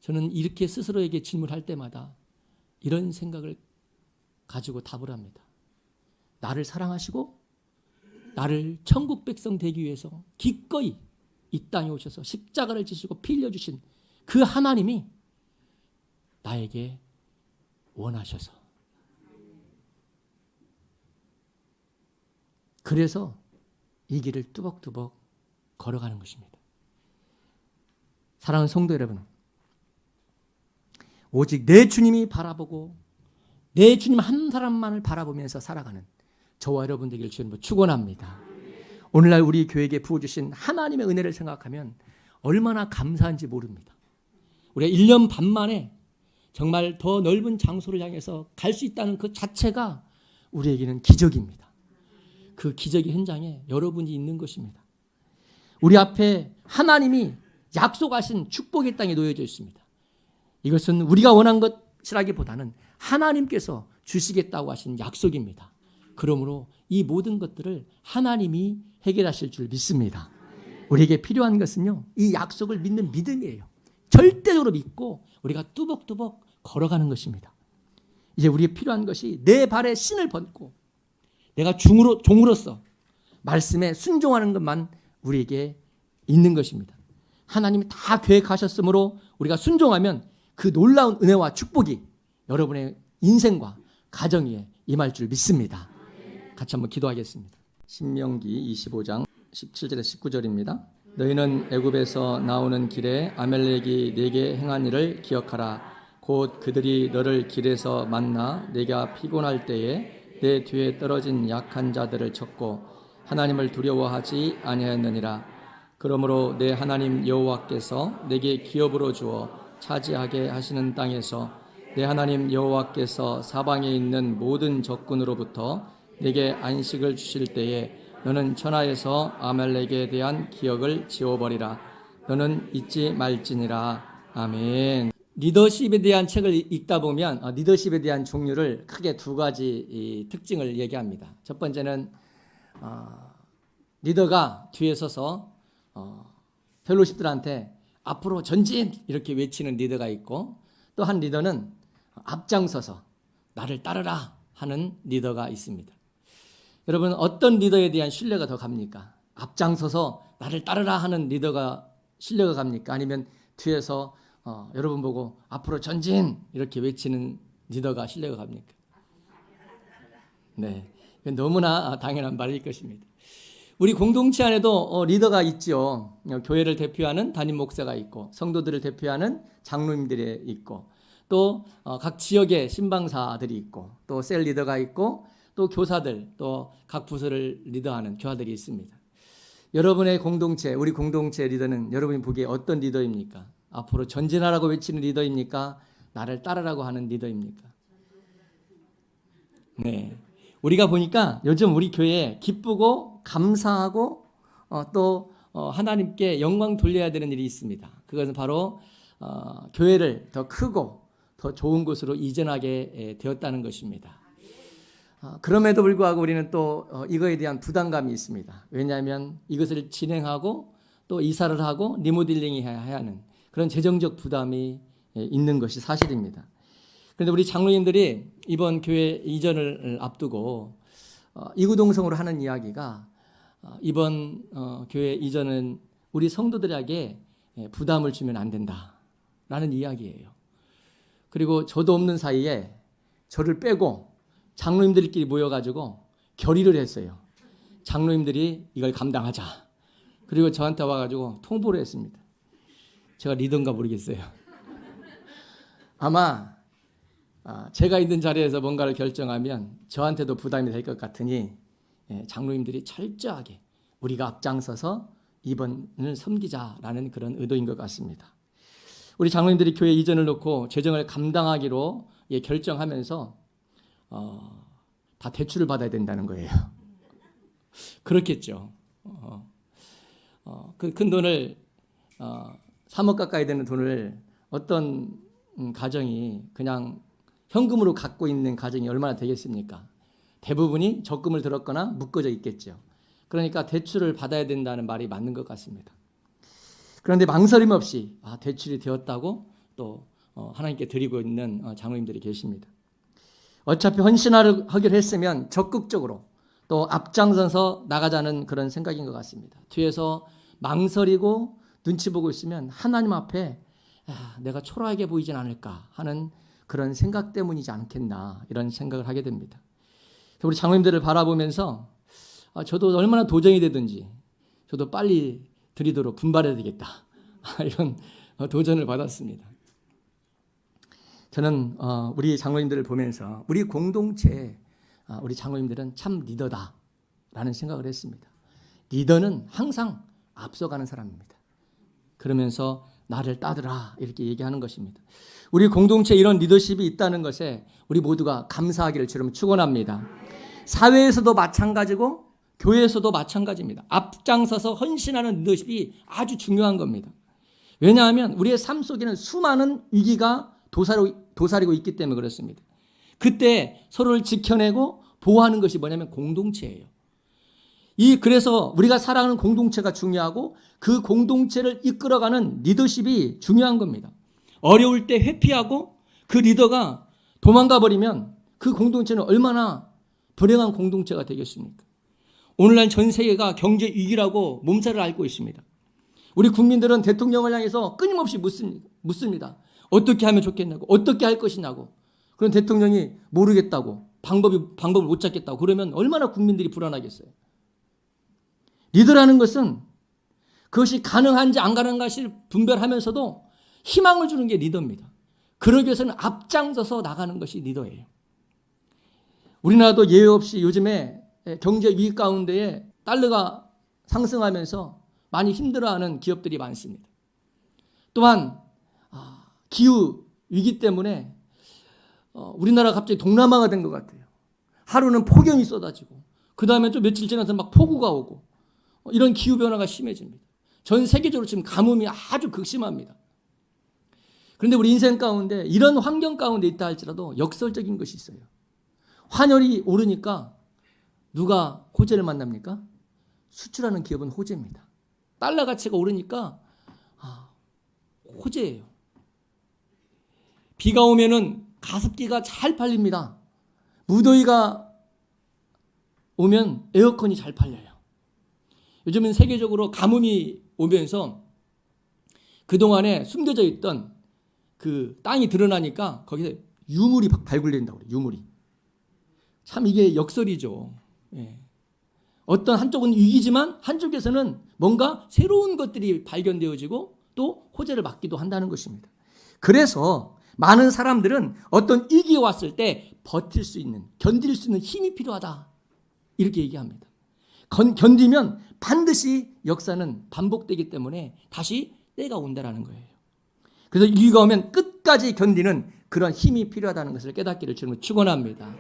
저는 이렇게 스스로에게 질문할 때마다 이런 생각을 가지고 답을 합니다. 나를 사랑하시고 나를 천국 백성 되기 위해서 기꺼이 이 땅에 오셔서 십자가를 지시고 피 흘려주신 그 하나님이 나에게 원하셔서 그래서 이 길을 뚜벅뚜벅 걸어가는 것입니다. 사랑하는 성도 여러분, 오직 내 주님이 바라보고 내 주님 한 사람만을 바라보면서 살아가는 저와 여러분 되기를 주님으로 축원합니다. 오늘날 우리 교회에게 부어주신 하나님의 은혜를 생각하면 얼마나 감사한지 모릅니다. 우리가 1년 반 만에 정말 더 넓은 장소를 향해서 갈 수 있다는 그 자체가 우리에게는 기적입니다. 그 기적의 현장에 여러분이 있는 것입니다. 우리 앞에 하나님이 약속하신 축복의 땅에 놓여져 있습니다. 이것은 우리가 원한 것이라기보다는 하나님께서 주시겠다고 하신 약속입니다. 그러므로 이 모든 것들을 하나님이 해결하실 줄 믿습니다. 우리에게 필요한 것은요, 이 약속을 믿는 믿음이에요. 절대적으로 믿고 우리가 뚜벅뚜벅 걸어가는 것입니다. 이제 우리에게 필요한 것이 내 발에 신을 벗고 내가 종으로서 말씀에 순종하는 것만 우리에게 있는 것입니다. 하나님이 다 계획하셨으므로 우리가 순종하면 그 놀라운 은혜와 축복이 여러분의 인생과 가정 위에 임할 줄 믿습니다. 같이 한번 기도하겠습니다. 신명기 25장 17절에서 19절입니다. 너희는 애굽에서 나오는 길에 아멜렉이 네게 행한 일을 기억하라. 곧 그들이 너를 길에서 만나 네가 피곤할 때에 내 뒤에 떨어진 약한 자들을 쳤고 하나님을 두려워하지 아니하였느니라. 그러므로 내 하나님 여호와께서 내게 기업으로 주어 차지하게 하시는 땅에서 내 하나님 여호와께서 사방에 있는 모든 적군으로부터 내게 안식을 주실 때에 너는 천하에서 아말렉에 대한 기억을 지워버리라. 너는 잊지 말지니라. 아멘. 리더십에 대한 책을 읽다 보면 리더십에 대한 종류를 크게 두 가지 특징을 얘기합니다. 첫 번째는 리더가 뒤에 서서 펠로십들한테 앞으로 전진 이렇게 외치는 리더가 있고, 또 한 리더는 앞장서서 나를 따르라 하는 리더가 있습니다. 여러분, 어떤 리더에 대한 신뢰가 더 갑니까? 앞장서서 나를 따르라 하는 리더가 신뢰가 갑니까? 아니면 뒤에서 여러분 보고 앞으로 전진 이렇게 외치는 리더가 신뢰가 갑니까? 네, 너무나 당연한 말일 것입니다. 우리 공동체 안에도 리더가 있죠. 교회를 대표하는 담임 목사가 있고, 성도들을 대표하는 장로님들이 있고, 또 각 지역의 신방사들이 있고, 또 셀 리더가 있고, 또 교사들, 또 각 부서를 리더하는 교사들이 있습니다. 여러분의 공동체, 우리 공동체 리더는 여러분이 보기에 어떤 리더입니까? 앞으로 전진하라고 외치는 리더입니까? 나를 따르라고 하는 리더입니까? 네, 우리가 보니까 요즘 우리 교회에 기쁘고 감사하고 또 하나님께 영광 돌려야 되는 일이 있습니다. 그것은 바로 교회를 더 크고 더 좋은 곳으로 이전하게 되었다는 것입니다. 그럼에도 불구하고 우리는 또 이거에 대한 부담감이 있습니다. 왜냐하면 이것을 진행하고 또 이사를 하고 리모델링 해야 하는 그런 재정적 부담이 있는 것이 사실입니다. 그런데 우리 장로님들이 이번 교회 이전을 앞두고 이구동성으로 하는 이야기가 이번 교회 이전은 우리 성도들에게 부담을 주면 안 된다라는 이야기예요. 그리고 저도 없는 사이에 저를 빼고 장로님들끼리 모여가지고 결의를 했어요. 장로님들이 이걸 감당하자. 그리고 저한테 와가지고 통보를 했습니다. 제가 리더인가 모르겠어요. 아마 제가 있는 자리에서 뭔가를 결정하면 저한테도 부담이 될 것 같으니 장로님들이 철저하게 우리가 앞장서서 이번을 섬기자라는 그런 의도인 것 같습니다. 우리 장로님들이 교회 이전을 놓고 재정을 감당하기로 결정하면서 다 대출을 받아야 된다는 거예요. 그렇겠죠. 그 큰 돈을 3억 가까이 되는 돈을 어떤 가정이 그냥 현금으로 갖고 있는 가정이 얼마나 되겠습니까? 대부분이 적금을 들었거나 묶어져 있겠죠. 그러니까 대출을 받아야 된다는 말이 맞는 것 같습니다. 그런데 망설임 없이 대출이 되었다고 또 하나님께 드리고 있는 장로님들이 계십니다. 어차피 헌신하기로 했으면 적극적으로 또 앞장서서 나가자는 그런 생각인 것 같습니다. 뒤에서 망설이고 눈치 보고 있으면 하나님 앞에 내가 초라하게 보이진 않을까 하는 그런 생각 때문이지 않겠나 이런 생각을 하게 됩니다. 우리 장로님들을 바라보면서 저도 얼마나 도전이 되든지 저도 빨리 드리도록 분발해야 되겠다 이런 도전을 받았습니다. 저는 우리 장로님들을 보면서 우리 공동체 우리 장로님들은 참 리더다라는 생각을 했습니다. 리더는 항상 앞서가는 사람입니다. 그러면서 나를 따르라 이렇게 얘기하는 것입니다. 우리 공동체에 이런 리더십이 있다는 것에 우리 모두가 감사하기를 주로 축원합니다. 사회에서도 마찬가지고 교회에서도 마찬가지입니다. 앞장서서 헌신하는 리더십이 아주 중요한 겁니다. 왜냐하면 우리의 삶 속에는 수많은 위기가 도사리고 있기 때문에 그렇습니다. 그때 서로를 지켜내고 보호하는 것이 뭐냐면 공동체예요. 그래서 우리가 살아가는 공동체가 중요하고 그 공동체를 이끌어가는 리더십이 중요한 겁니다. 어려울 때 회피하고 그 리더가 도망가 버리면 그 공동체는 얼마나 불행한 공동체가 되겠습니까? 오늘날 전 세계가 경제 위기라고 몸살을 앓고 있습니다. 우리 국민들은 대통령을 향해서 끊임없이 묻습니다. 어떻게 하면 좋겠냐고, 어떻게 할 것이냐고. 그런 대통령이 모르겠다고, 방법을 못 찾겠다고 그러면 얼마나 국민들이 불안하겠어요. 리더라는 것은 그것이 가능한지 안 가능한지 분별하면서도 희망을 주는 게 리더입니다. 그러기 위해서는 앞장서서 나가는 것이 리더예요. 우리나라도 예외 없이 요즘에 경제 위기 가운데에 달러가 상승하면서 많이 힘들어하는 기업들이 많습니다. 또한 기후 위기 때문에 우리나라가 갑자기 동남아가 된 것 같아요. 하루는 폭염이 쏟아지고 그 다음에 좀 며칠 지나서 막 폭우가 오고 이런 기후변화가 심해집니다. 전 세계적으로 지금 가뭄이 아주 극심합니다. 그런데 우리 인생 가운데 이런 환경 가운데 있다 할지라도 역설적인 것이 있어요. 환율이 오르니까 누가 호재를 만납니까? 수출하는 기업은 호재입니다. 달러 가치가 오르니까 호재예요. 비가 오면은 가습기가 잘 팔립니다. 무더위가 오면 에어컨이 잘 팔려요. 요즘은 세계적으로 가뭄이 오면서 그동안에 숨겨져 있던 그 땅이 드러나니까 거기서 유물이 발굴된다고 그래요. 유물이. 참 이게 역설이죠. 예. 어떤 한쪽은 위기지만 한쪽에서는 뭔가 새로운 것들이 발견되어지고 또 호재를 맞기도 한다는 것입니다. 그래서 많은 사람들은 어떤 위기가 왔을 때 버틸 수 있는, 견딜 수 있는 힘이 필요하다. 이렇게 얘기합니다. 견디면 반드시 역사는 반복되기 때문에 다시 때가 온다라는 거예요. 그래서 위기가 오면 끝까지 견디는 그런 힘이 필요하다는 것을 깨닫기를 주님은 축원합니다.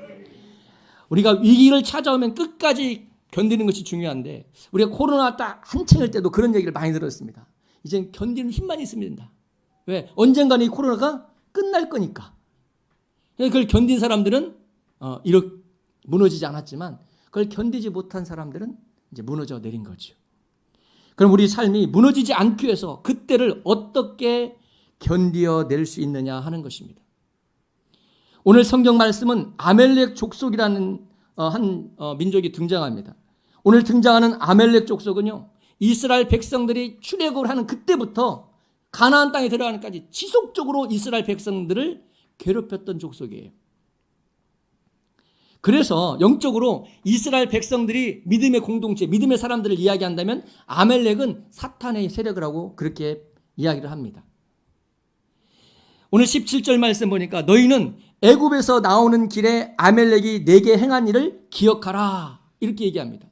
우리가 위기를 찾아오면 끝까지 견디는 것이 중요한데 우리가 코로나 딱 한창일 때도 그런 얘기를 많이 들었습니다. 이제 견디는 힘만 있으면 된다. 왜? 언젠가는 이 코로나가 끝날 거니까. 그걸 견딘 사람들은 이렇게 무너지지 않았지만 그걸 견디지 못한 사람들은 이제 무너져 내린 거죠. 그럼 우리 삶이 무너지지 않기 위해서 그때를 어떻게 견디어낼 수 있느냐 하는 것입니다. 오늘 성경 말씀은 아멜렉 족속이라는 민족이 등장합니다. 오늘 등장하는 아멜렉 족속은요, 이스라엘 백성들이 출애굽을 하는 그때부터 가나안 땅에 들어가는까지 지속적으로 이스라엘 백성들을 괴롭혔던 족속이에요. 그래서 영적으로 이스라엘 백성들이 믿음의 공동체, 믿음의 사람들을 이야기한다면 아멜렉은 사탄의 세력을 하고 그렇게 이야기를 합니다. 오늘 17절 말씀 보니까 너희는 애굽에서 나오는 길에 아멜렉이 내게 행한 일을 기억하라 이렇게 얘기합니다.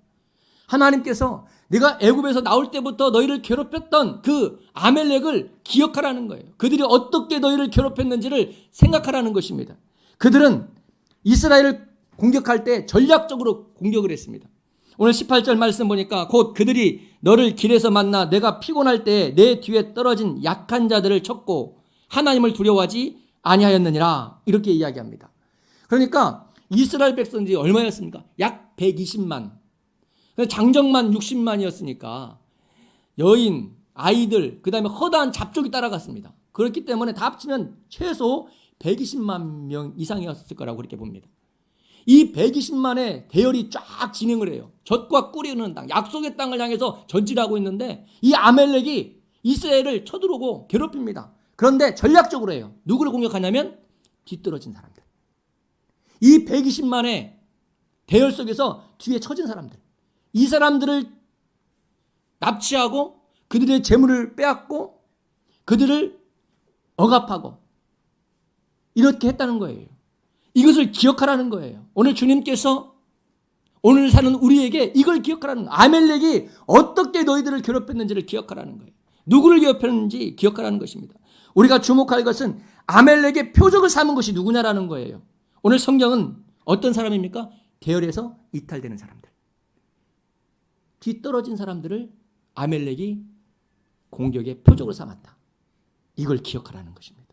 하나님께서 내가 애굽에서 나올 때부터 너희를 괴롭혔던 그 아멜렉을 기억하라는 거예요. 그들이 어떻게 너희를 괴롭혔는지를 생각하라는 것입니다. 그들은 이스라엘을 공격할 때 전략적으로 공격을 했습니다. 오늘 18절 말씀 보니까 곧 그들이 너를 길에서 만나 내가 피곤할 때 내 뒤에 떨어진 약한 자들을 쳤고 하나님을 두려워하지 아니하였느니라 이렇게 이야기합니다. 그러니까 이스라엘 백성들이 얼마였습니까? 약 120만. 장정만 60만이었으니까 여인, 아이들, 그 다음에 허다한 잡족이 따라갔습니다. 그렇기 때문에 다 합치면 최소 120만 명 이상이었을 거라고 그렇게 봅니다. 이 120만의 대열이 쫙 진행을 해요. 젖과 꿀이 흐르는 땅, 약속의 땅을 향해서 전진하고 있는데 이 아멜렉이 이스라엘을 쳐들어오고 괴롭힙니다. 그런데 전략적으로 해요. 누구를 공격하냐면 뒤떨어진 사람들. 이 120만의 대열 속에서 뒤에 처진 사람들. 이 사람들을 납치하고 그들의 재물을 빼앗고 그들을 억압하고 이렇게 했다는 거예요. 이것을 기억하라는 거예요. 오늘 주님께서 오늘 사는 우리에게 이걸 기억하라는 거예요. 아멜렉이 어떻게 너희들을 괴롭혔는지를 기억하라는 거예요. 누구를 괴롭혔는지 기억하라는 것입니다. 우리가 주목할 것은 아멜렉의 표적을 삼은 것이 누구냐라는 거예요. 오늘 성경은 어떤 사람입니까? 대열에서 이탈되는 사람들. 뒤떨어진 사람들을 아멜렉이 공격의 표적으로 삼았다. 이걸 기억하라는 것입니다.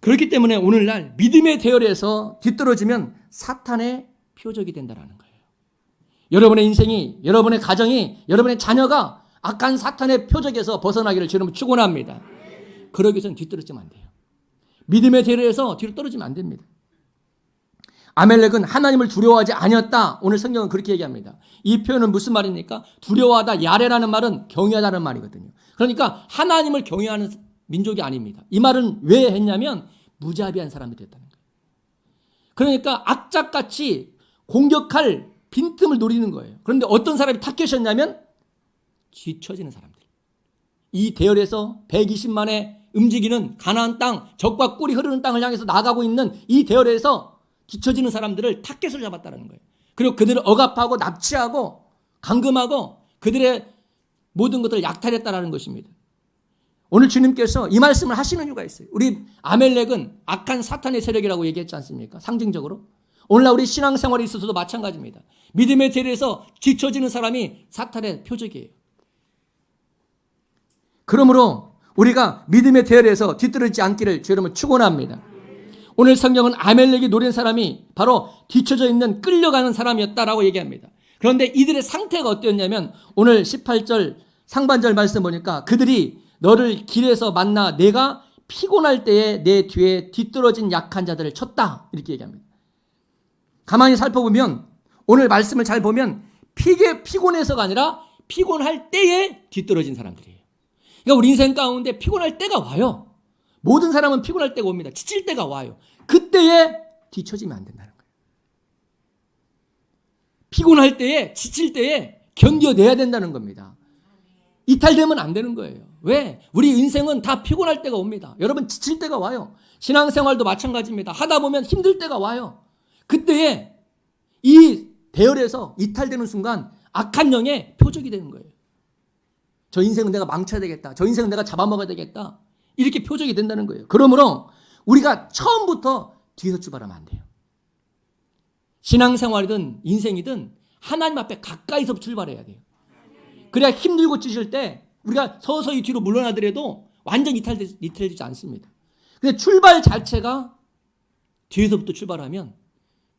그렇기 때문에 오늘날 믿음의 대열에서 뒤떨어지면 사탄의 표적이 된다는 거예요. 여러분의 인생이, 여러분의 가정이, 여러분의 자녀가 악한 사탄의 표적에서 벗어나기를 주님은 축원합니다. 그러기 위해서는 뒤떨어지면 안 돼요. 믿음의 대열에서 뒤로 떨어지면 안 됩니다. 아멜렉은 하나님을 두려워하지 아니었다. 오늘 성경은 그렇게 얘기합니다. 이 표현은 무슨 말입니까? 두려워하다, 야레라는 말은 경외하다는 말이거든요. 그러니까 하나님을 경외하는 민족이 아닙니다. 이 말은 왜 했냐면 무자비한 사람들이었다는 거예요. 그러니까 악착같이 공격할 빈틈을 노리는 거예요. 그런데 어떤 사람이 타겟이었냐면 뒤처지는 사람들. 이 대열에서 120만에 움직이는 가나안 땅, 적과 꿀이 흐르는 땅을 향해서 나가고 있는 이 대열에서 뒤처지는 사람들을 타겟을 잡았다는 거예요. 그리고 그들을 억압하고 납치하고 감금하고 그들의 모든 것들을 약탈했다는 것입니다. 오늘 주님께서 이 말씀을 하시는 이유가 있어요. 우리 아멜렉은 악한 사탄의 세력이라고 얘기했지 않습니까? 상징적으로. 오늘날 우리 신앙생활에 있어서도 마찬가지입니다. 믿음의 대열에서 뒤처지는 사람이 사탄의 표적이에요. 그러므로 우리가 믿음의 대열에서 뒤떨어지지 않기를 주 여러분 축원합니다. 오늘 성경은 아멜렉이 노린 사람이 바로 뒤처져 있는 끌려가는 사람이었다라고 얘기합니다. 그런데 이들의 상태가 어땠냐면 오늘 18절 상반절 말씀 보니까 그들이 너를 길에서 만나 내가 피곤할 때에 내 뒤에 뒤떨어진 약한 자들을 쳤다. 이렇게 얘기합니다. 가만히 살펴보면 오늘 말씀을 잘 보면 피곤해서가 아니라 피곤할 때에 뒤떨어진 사람들이에요. 그러니까 우리 인생 가운데 피곤할 때가 와요. 모든 사람은 피곤할 때가 옵니다. 지칠 때가 와요. 그때에 뒤처지면 안 된다는 거예요. 피곤할 때에, 지칠 때에 견뎌내야 된다는 겁니다. 이탈되면 안 되는 거예요. 왜? 우리 인생은 다 피곤할 때가 옵니다. 여러분 지칠 때가 와요. 신앙생활도 마찬가지입니다. 하다 보면 힘들 때가 와요. 그때에 이 대열에서 이탈되는 순간 악한 영의 표적이 되는 거예요. 저 인생은 내가 망쳐야 되겠다. 저 인생은 내가 잡아먹어야 되겠다. 이렇게 표적이 된다는 거예요. 그러므로 우리가 처음부터 뒤에서 출발하면 안 돼요. 신앙생활이든 인생이든 하나님 앞에 가까이서 출발해야 돼요. 그래야 힘들고 찌실 때 우리가 서서히 뒤로 물러나더라도 완전 이탈되지 않습니다. 근데 출발 자체가 뒤에서부터 출발하면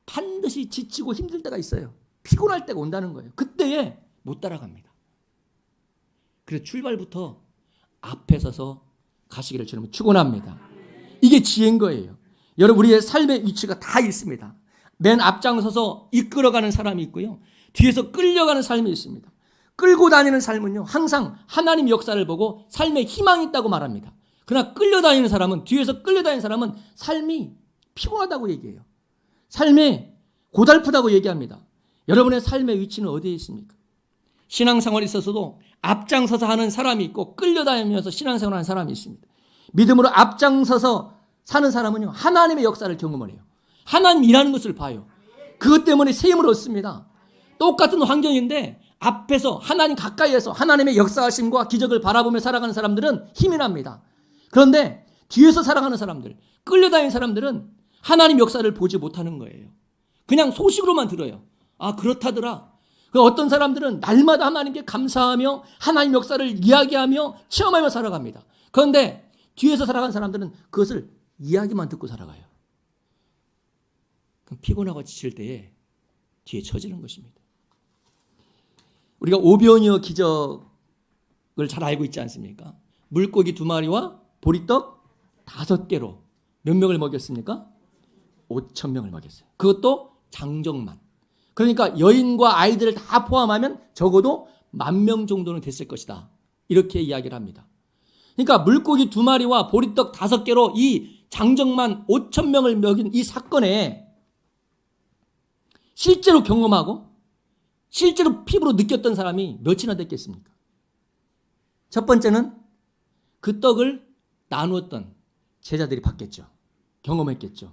반드시 지치고 힘들 때가 있어요. 피곤할 때가 온다는 거예요. 그때에 못 따라갑니다. 그래서 출발부터 앞에 서서 가시기를 주님은 축원합니다. 이게 지혜인 거예요. 여러분 우리의 삶의 위치가 다 있습니다. 맨 앞장서서 이끌어가는 사람이 있고요. 뒤에서 끌려가는 삶이 있습니다. 끌고 다니는 삶은요. 항상 하나님 역사를 보고 삶에 희망이 있다고 말합니다. 그러나 끌려다니는 사람은 뒤에서 끌려다니는 사람은 삶이 피곤하다고 얘기해요. 삶이 고달프다고 얘기합니다. 여러분의 삶의 위치는 어디에 있습니까? 신앙생활에 있어서도 앞장서서 하는 사람이 있고 끌려다니면서 신앙생활을 하는 사람이 있습니다. 믿음으로 앞장서서 사는 사람은요. 하나님의 역사를 경험을 해요. 하나님 일하는 것을 봐요. 그것 때문에 세임을 얻습니다. 똑같은 환경인데 앞에서 하나님 가까이에서 하나님의 역사하심과 기적을 바라보며 살아가는 사람들은 힘이 납니다. 그런데 뒤에서 살아가는 사람들, 끌려다니는 사람들은 하나님 역사를 보지 못하는 거예요. 그냥 소식으로만 들어요. 아 그렇다더라. 어떤 사람들은 날마다 하나님께 감사하며 하나님 역사를 이야기하며 체험하며 살아갑니다. 그런데 뒤에서 살아가는 사람들은 그것을 이야기만 듣고 살아가요. 그럼 피곤하고 지칠 때에 뒤에 처지는 것입니다. 우리가 오병이어 기적을 잘 알고 있지 않습니까? 물고기 2마리와 보리떡 5개로 몇 명을 먹였습니까? 5,000명을 먹였어요. 그것도 장정만. 그러니까 여인과 아이들을 다 포함하면 적어도 10,000명 정도는 됐을 것이다. 이렇게 이야기를 합니다. 그러니까 물고기 2마리와 보리떡 5개로 이 장정만 5,000명을 먹인 이 사건에 실제로 경험하고 실제로 피부로 느꼈던 사람이 몇이나 됐겠습니까? 첫 번째는 그 떡을 나누었던 제자들이 봤겠죠. 경험했겠죠.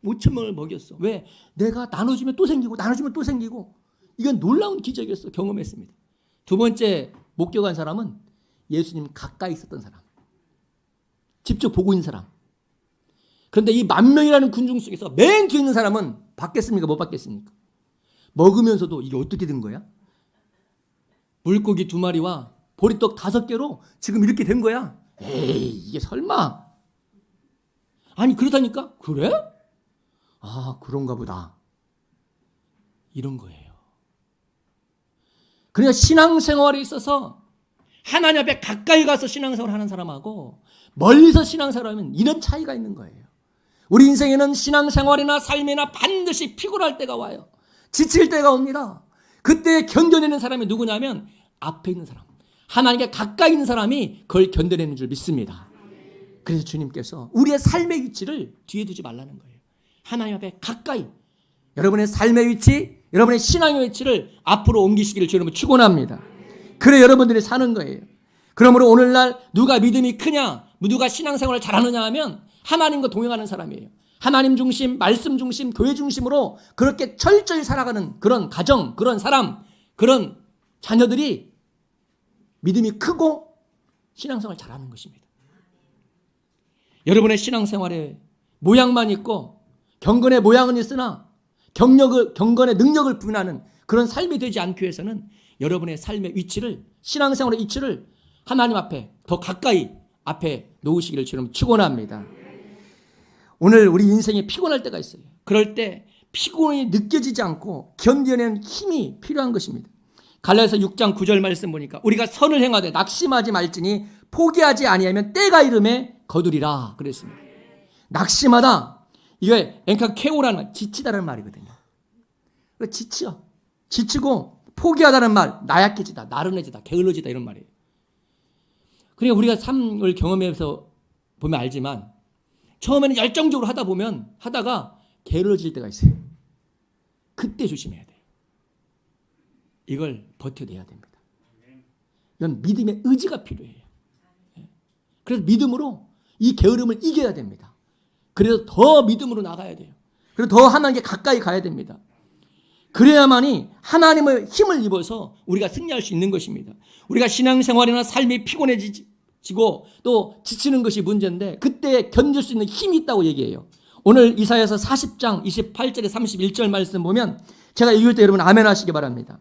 5,000명을 먹였어. 왜? 내가 나눠주면 또 생기고 나눠주면 또 생기고. 이건 놀라운 기적이었어. 경험했습니다. 두 번째 목격한 사람은 예수님 가까이 있었던 사람. 직접 보고 있는 사람. 그런데 이 10,000명이라는 군중 속에서 맨 뒤에 있는 사람은 받겠습니까? 못 받겠습니까? 먹으면서도 이게 어떻게 된 거야? 물고기 2마리와 보리떡 5개로 지금 이렇게 된 거야? 에이, 이게 설마. 아니 그렇다니까? 그래? 아 그런가 보다. 이런 거예요. 그러니까 신앙생활에 있어서 하나님 앞에 가까이 가서 신앙생활을 하는 사람하고 멀리서 신앙생활을 하면 이런 차이가 있는 거예요. 우리 인생에는 신앙생활이나 삶이나 반드시 피곤할 때가 와요. 지칠 때가 옵니다. 그때 견뎌내는 사람이 누구냐면 앞에 있는 사람, 하나님께 가까이 있는 사람이 그걸 견뎌내는 줄 믿습니다. 그래서 주님께서 우리의 삶의 위치를 뒤에 두지 말라는 거예요. 하나님 앞에 가까이, 여러분의 삶의 위치, 여러분의 신앙의 위치를 앞으로 옮기시기를 주님은 축원합니다. 그래 여러분들이 사는 거예요. 그러므로 오늘날 누가 믿음이 크냐, 누가 신앙생활을 잘하느냐 하면 하나님과 동행하는 사람이에요. 하나님 중심, 말씀 중심, 교회 중심으로 그렇게 철저히 살아가는 그런 가정, 그런 사람, 그런 자녀들이 믿음이 크고 신앙생활을 잘하는 것입니다. 여러분의 신앙생활에 모양만 있고 경건의 모양은 있으나 경건의 능력을 부인하는 그런 삶이 되지 않기 위해서는 여러분의 삶의 위치를, 신앙생활의 위치를 하나님 앞에 더 가까이 앞에 놓으시기를 주님 축원합니다. 오늘 우리 인생에 피곤할 때가 있어요. 그럴 때 피곤이 느껴지지 않고 견뎌내는 힘이 필요한 것입니다. 갈라디아서 6장 9절 말씀 보니까 우리가 선을 행하되 낙심하지 말지니 포기하지 아니하면 때가 이름에 거두리라 그랬습니다. 낙심하다, 이게 엔카케오라는 말, 지치다는 말이거든요. 지쳐, 지치고 포기하다는 말, 나약해지다, 나른해지다, 게을러지다 이런 말이에요. 그러니까 우리가 삶을 경험해서 보면 알지만 처음에는 열정적으로 하다 보면 하다가 게을러질 때가 있어요. 그때 조심해야 돼요. 이걸 버텨내야 됩니다. 이건 믿음의 의지가 필요해요. 그래서 믿음으로 이 게으름을 이겨야 됩니다. 그래서 더 믿음으로 나가야 돼요. 그래서 더 하나님께 가까이 가야 됩니다. 그래야만이 하나님의 힘을 입어서 우리가 승리할 수 있는 것입니다. 우리가 신앙생활이나 삶이 피곤해지고 또 지치는 것이 문제인데 그때 견딜 수 있는 힘이 있다고 얘기해요. 오늘 이사야서 40장 28절에 31절 말씀 보면 제가 읽을 때 여러분 아멘 하시기 바랍니다.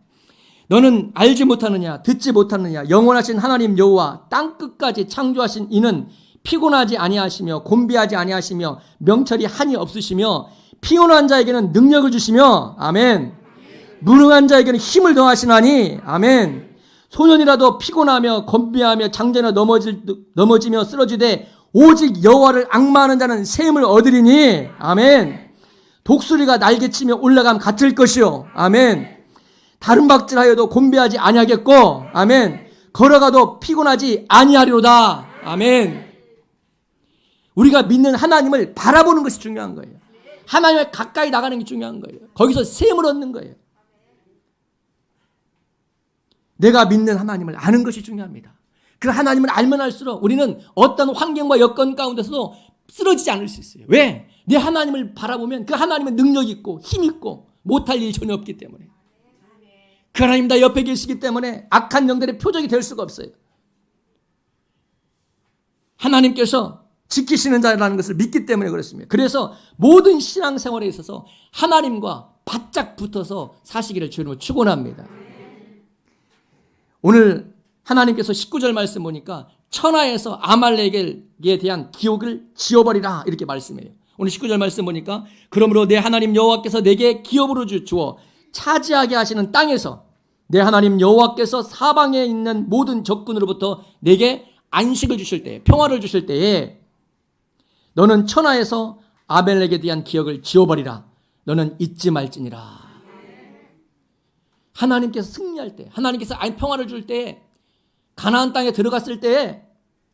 너는 알지 못하느냐, 듣지 못하느냐, 영원하신 하나님 여호와 땅끝까지 창조하신 이는 피곤하지 아니하시며 곤비하지 아니하시며 명철이 한이 없으시며 피곤한 자에게는 능력을 주시며 아멘, 무능한 자에게는 힘을 더하시나니 아멘, 소년이라도 피곤하며 곤비하며 장전에 넘어지며 쓰러지되 오직 여호와를 앙마하는 자는 새 힘을 얻으리니 아멘, 독수리가 날개치며 올라감 같을 것이요 아멘, 다른 박질하여도 곤비하지 아니하겠고 아멘, 걸어가도 피곤하지 아니하리로다 아멘. 우리가 믿는 하나님을 바라보는 것이 중요한 거예요. 하나님에 가까이 나가는 게 중요한 거예요. 거기서 새 힘을 얻는 거예요. 내가 믿는 하나님을 아는 것이 중요합니다. 그 하나님을 알면 알수록 우리는 어떤 환경과 여건 가운데서도 쓰러지지 않을 수 있어요. 왜? 내 하나님을 바라보면 그 하나님은 능력이 있고 힘이 있고 못할 일이 전혀 없기 때문에, 그 하나님 다 옆에 계시기 때문에 악한 영들의 표적이 될 수가 없어요. 하나님께서 지키시는 자라는 것을 믿기 때문에 그렇습니다. 그래서 모든 신앙생활에 있어서 하나님과 바짝 붙어서 사시기를 주님으로 축원합니다. 오늘 하나님께서 19절 말씀 보니까 천하에서 아말렉에 대한 기억을 지워버리라 이렇게 말씀해요. 오늘 19절 말씀 보니까 그러므로 내 하나님 여호와께서 내게 기업으로 주어 차지하게 하시는 땅에서 내 하나님 여호와께서 사방에 있는 모든 적군으로부터 내게 안식을 주실 때에, 평화를 주실 때에 너는 천하에서 아말렉에 대한 기억을 지워버리라. 너는 잊지 말지니라. 하나님께서 승리할 때, 하나님께서 평화를 줄 때, 가나안 땅에 들어갔을 때,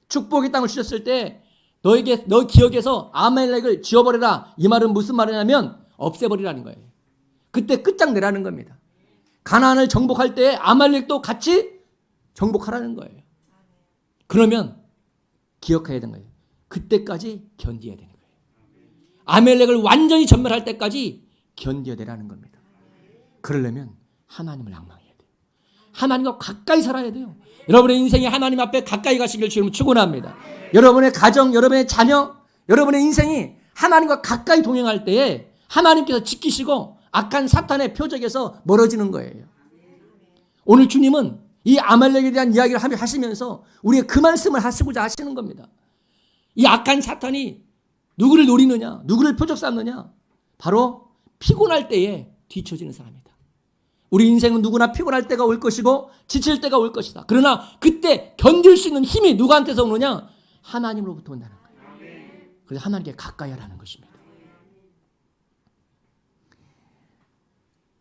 축복의 땅을 주셨을 때 너 기억에서 아말렉을 지워버리라. 이 말은 무슨 말이냐면 없애버리라는 거예요. 그때 끝장내라는 겁니다. 가나안을 정복할 때 아말렉도 같이 정복하라는 거예요. 그러면 기억해야 되는 거예요. 그때까지 견뎌야 되는 거예요. 아말렉을 완전히 전멸할 때까지 견뎌야 되라는 겁니다. 그러려면 하나님을 앙망해야 돼요. 하나님과 가까이 살아야 돼요. 여러분의 인생이 하나님 앞에 가까이 가시길 주님 축원합니다. 여러분의 가정, 여러분의 자녀, 여러분의 인생이 하나님과 가까이 동행할 때에 하나님께서 지키시고 악한 사탄의 표적에서 멀어지는 거예요. 오늘 주님은 이 아말렉에 대한 이야기를 하시면서 우리의 그 말씀을 하시고자 하시는 겁니다. 이 악한 사탄이 누구를 노리느냐? 누구를 표적 삼느냐? 바로 피곤할 때에 뒤처지는 사람이다. 우리 인생은 누구나 피곤할 때가 올 것이고 지칠 때가 올 것이다. 그러나 그때 견딜 수 있는 힘이 누구한테서 오느냐? 하나님으로부터 온다는 거예요. 그래서 하나님께 가까이 하라는 것입니다.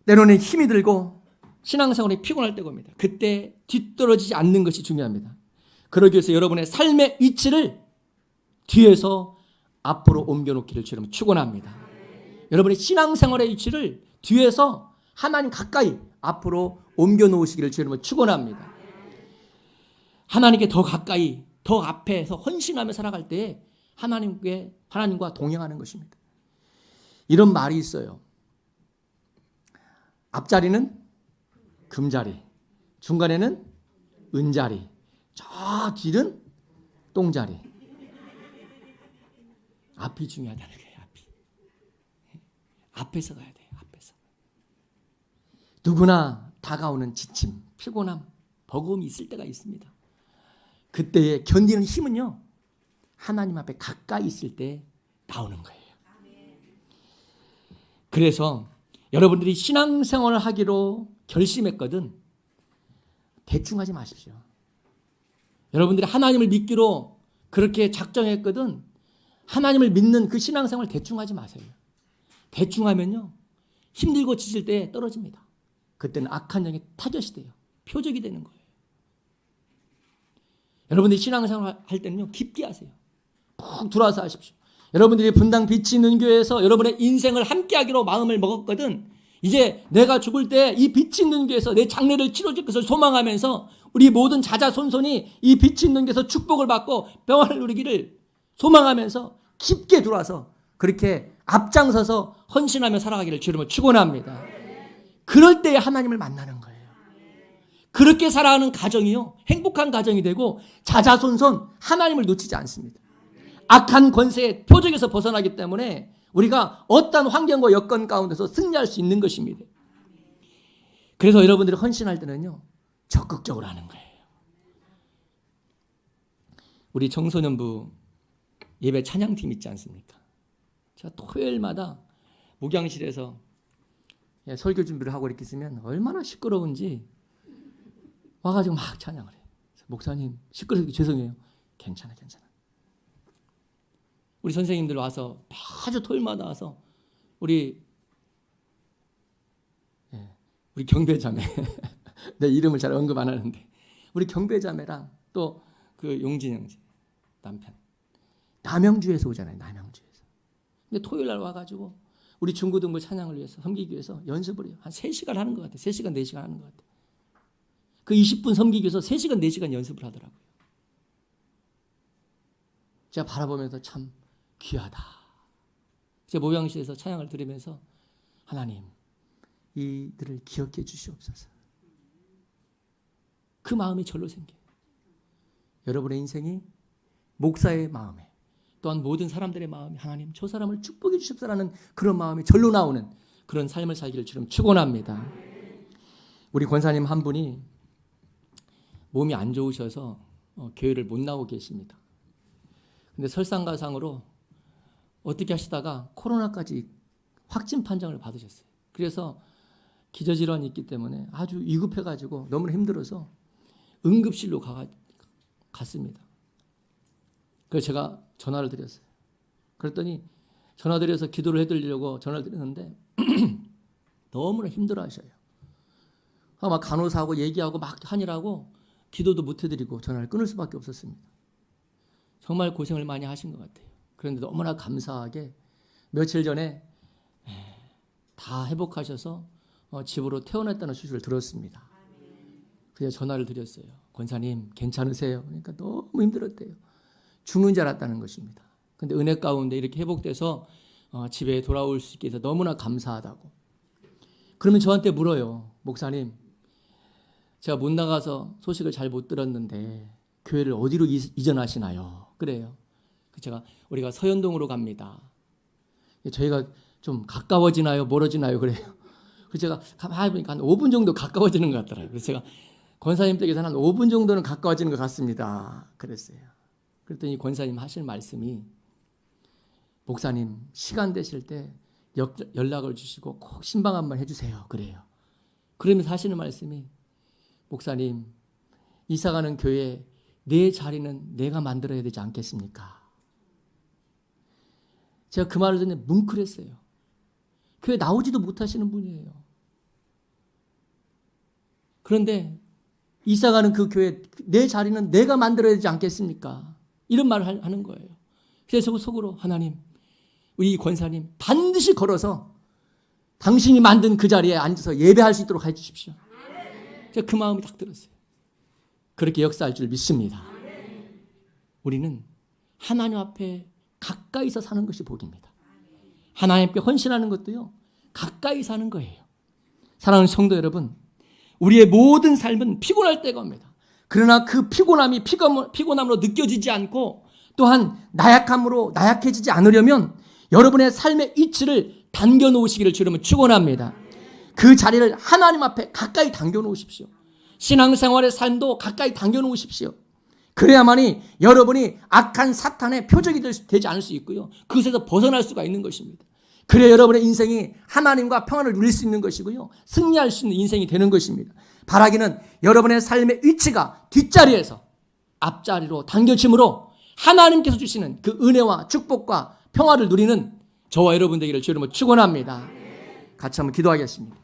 때로는 힘이 들고 신앙생활이 피곤할 때가 옵니다. 그때 뒤떨어지지 않는 것이 중요합니다. 그러기 위해서 여러분의 삶의 위치를 뒤에서 앞으로 옮겨놓기를 주님 축원합니다. 여러분의 신앙생활의 위치를 뒤에서 하나님 가까이 앞으로 옮겨놓으시기를 주님 축원합니다. 하나님께 더 가까이 더 앞에서 헌신하며 살아갈 때 하나님과 동행하는 것입니다. 이런 말이 있어요. 앞자리는 금자리, 중간에는 은자리, 저 뒤는 똥자리. 앞이 중요하다는 거예요. 앞에서 가야 돼요. 앞에서. 누구나 다가오는 지침, 피곤함, 버거움이 있을 때가 있습니다. 그때에 견디는 힘은요, 하나님 앞에 가까이 있을 때 나오는 거예요. 그래서 여러분들이 신앙생활을 하기로 결심했거든 대충 하지 마십시오. 여러분들이 하나님을 믿기로 그렇게 작정했거든 하나님을 믿는 그 신앙생활 대충 하지 마세요. 대충 하면요 힘들고 지칠 때 떨어집니다. 그때는 악한 영이 타겟이 돼요. 표적이 되는 거예요. 여러분들이 신앙생활 할 때는요 깊게 하세요. 푹 들어와서 하십시오. 여러분들이 분당 빛이 있는 교회에서 여러분의 인생을 함께 하기로 마음을 먹었거든 이제 내가 죽을 때 이 빛이 있는 교회에서 내 장례를 치러줄 것을 소망하면서 우리 모든 자자손손이 이 빛이 있는 교회에서 축복을 받고 평안을 누리기를 소망하면서 깊게 들어와서 그렇게 앞장서서 헌신하며 살아가기를 주님을 축원합니다. 그럴 때 하나님을 만나는 거예요. 그렇게 살아가는 가정이요 행복한 가정이 되고 자자손손 하나님을 놓치지 않습니다. 악한 권세의 표적에서 벗어나기 때문에 우리가 어떤 환경과 여건 가운데서 승리할 수 있는 것입니다. 그래서 여러분들이 헌신할 때는요 적극적으로 하는 거예요. 우리 청소년부 예배 찬양팀 있지 않습니까? 제가 토요일마다 목양실에서 설교 준비를 하고 이렇게 있으면 얼마나 시끄러운지 와가지고 막 찬양을 해요. 목사님 시끄러워서 죄송해요. 괜찮아. 우리 선생님들 와서 아주 토요일마다 와서 우리 경배자매 내 이름을 잘 언급 안 하는데 우리 경배자매랑 또 그 용진 형제 남편 남양주에서 오잖아요. 남양주에서. 근데 토요일 날 와가지고 우리 중고등부 찬양을 위해서 섬기기 위해서 연습을 해요. 한 3시간 하는 것 같아요. 3시간 4시간 하는 것 같아요. 그 20분 섬기기 위해서 3시간 4시간 연습을 하더라고요. 제가 바라보면서 참 귀하다. 제 모양실에서 찬양을 들으면서 하나님 이들을 기억해 주시옵소서. 그 마음이 절로 생겨요. 여러분의 인생이 목사의 마음에 또한 모든 사람들의 마음이 하나님 저 사람을 축복해 주십사라는 그런 마음이 절로 나오는 그런 삶을 살기를 주님 축원합니다. 우리 권사님 한 분이 몸이 안 좋으셔서 교회를 못 나오고 계십니다. 근데 설상가상으로 어떻게 하시다가 코로나까지 확진 판정을 받으셨어요. 그래서 기저질환이 있기 때문에 아주 위급해가지고 너무 힘들어서 응급실로 갔습니다. 그래서 제가 전화를 드렸어요. 그랬더니 전화 드려서 기도를 해드리려고 전화를 드렸는데 너무나 힘들어하셔요. 막 간호사하고 얘기하고 막 하느라고 기도도 못 해드리고 전화를 끊을 수밖에 없었습니다. 정말 고생을 많이 하신 것 같아요. 그런데 너무나 감사하게 며칠 전에 다 회복하셔서 집으로 퇴원했다는 소식을 들었습니다. 그래서 전화를 드렸어요. 권사님 괜찮으세요? 그러니까 너무 힘들었대요. 죽는 줄 알았다는 것입니다. 그런데 은혜 가운데 이렇게 회복돼서 집에 돌아올 수 있게 해서 너무나 감사하다고. 그러면 저한테 물어요. 목사님 제가 못 나가서 소식을 잘 못 들었는데 교회를 어디로 이전하시나요? 그래요. 제가 우리가 서현동으로 갑니다. 저희가 좀 가까워지나요? 멀어지나요? 그래요. 그래서 제가 가만히 보니까 한 5분 정도 가까워지는 것 같더라고요. 그래서 제가 권사님 댁에서 한 5분 정도는 가까워지는 것 같습니다. 그랬어요. 그랬더니 권사님 하실 말씀이 목사님 시간 되실 때 연락을 주시고 꼭 신방 한번 해주세요. 그래요. 그러면서 하시는 말씀이 목사님 이사가는 교회 내 자리는 내가 만들어야 되지 않겠습니까? 제가 그 말을 듣는 뭉클했어요. 교회 나오지도 못하시는 분이에요. 그런데 이사가는 그 교회 내 자리는 내가 만들어야 되지 않겠습니까? 이런 말을 하는 거예요. 그래서 속으로 하나님 우리 권사님 반드시 걸어서 당신이 만든 그 자리에 앉아서 예배할 수 있도록 해주십시오. 제가 그 마음이 딱 들었어요. 그렇게 역사할 줄 믿습니다. 우리는 하나님 앞에 가까이서 사는 것이 복입니다. 하나님께 헌신하는 것도요, 가까이 사는 거예요. 사랑하는 성도 여러분, 우리의 모든 삶은 피곤할 때가 옵니다. 그러나 그 피곤함이 피곤함으로 느껴지지 않고 또한 나약해지지 않으려면 여러분의 삶의 위치를 당겨 놓으시기를 주님은 축원합니다. 그 자리를 하나님 앞에 가까이 당겨 놓으십시오. 신앙생활의 삶도 가까이 당겨 놓으십시오. 그래야만이 여러분이 악한 사탄의 표적이 되지 않을 수 있고요. 그것에서 벗어날 수가 있는 것입니다. 그래야 여러분의 인생이 하나님과 평안을 누릴 수 있는 것이고요. 승리할 수 있는 인생이 되는 것입니다. 바라기는 여러분의 삶의 위치가 뒷자리에서 앞자리로 당겨짐으로 하나님께서 주시는 그 은혜와 축복과 평화를 누리는 저와 여러분 되기를 주님으로 축원합니다. 같이 한번 기도하겠습니다.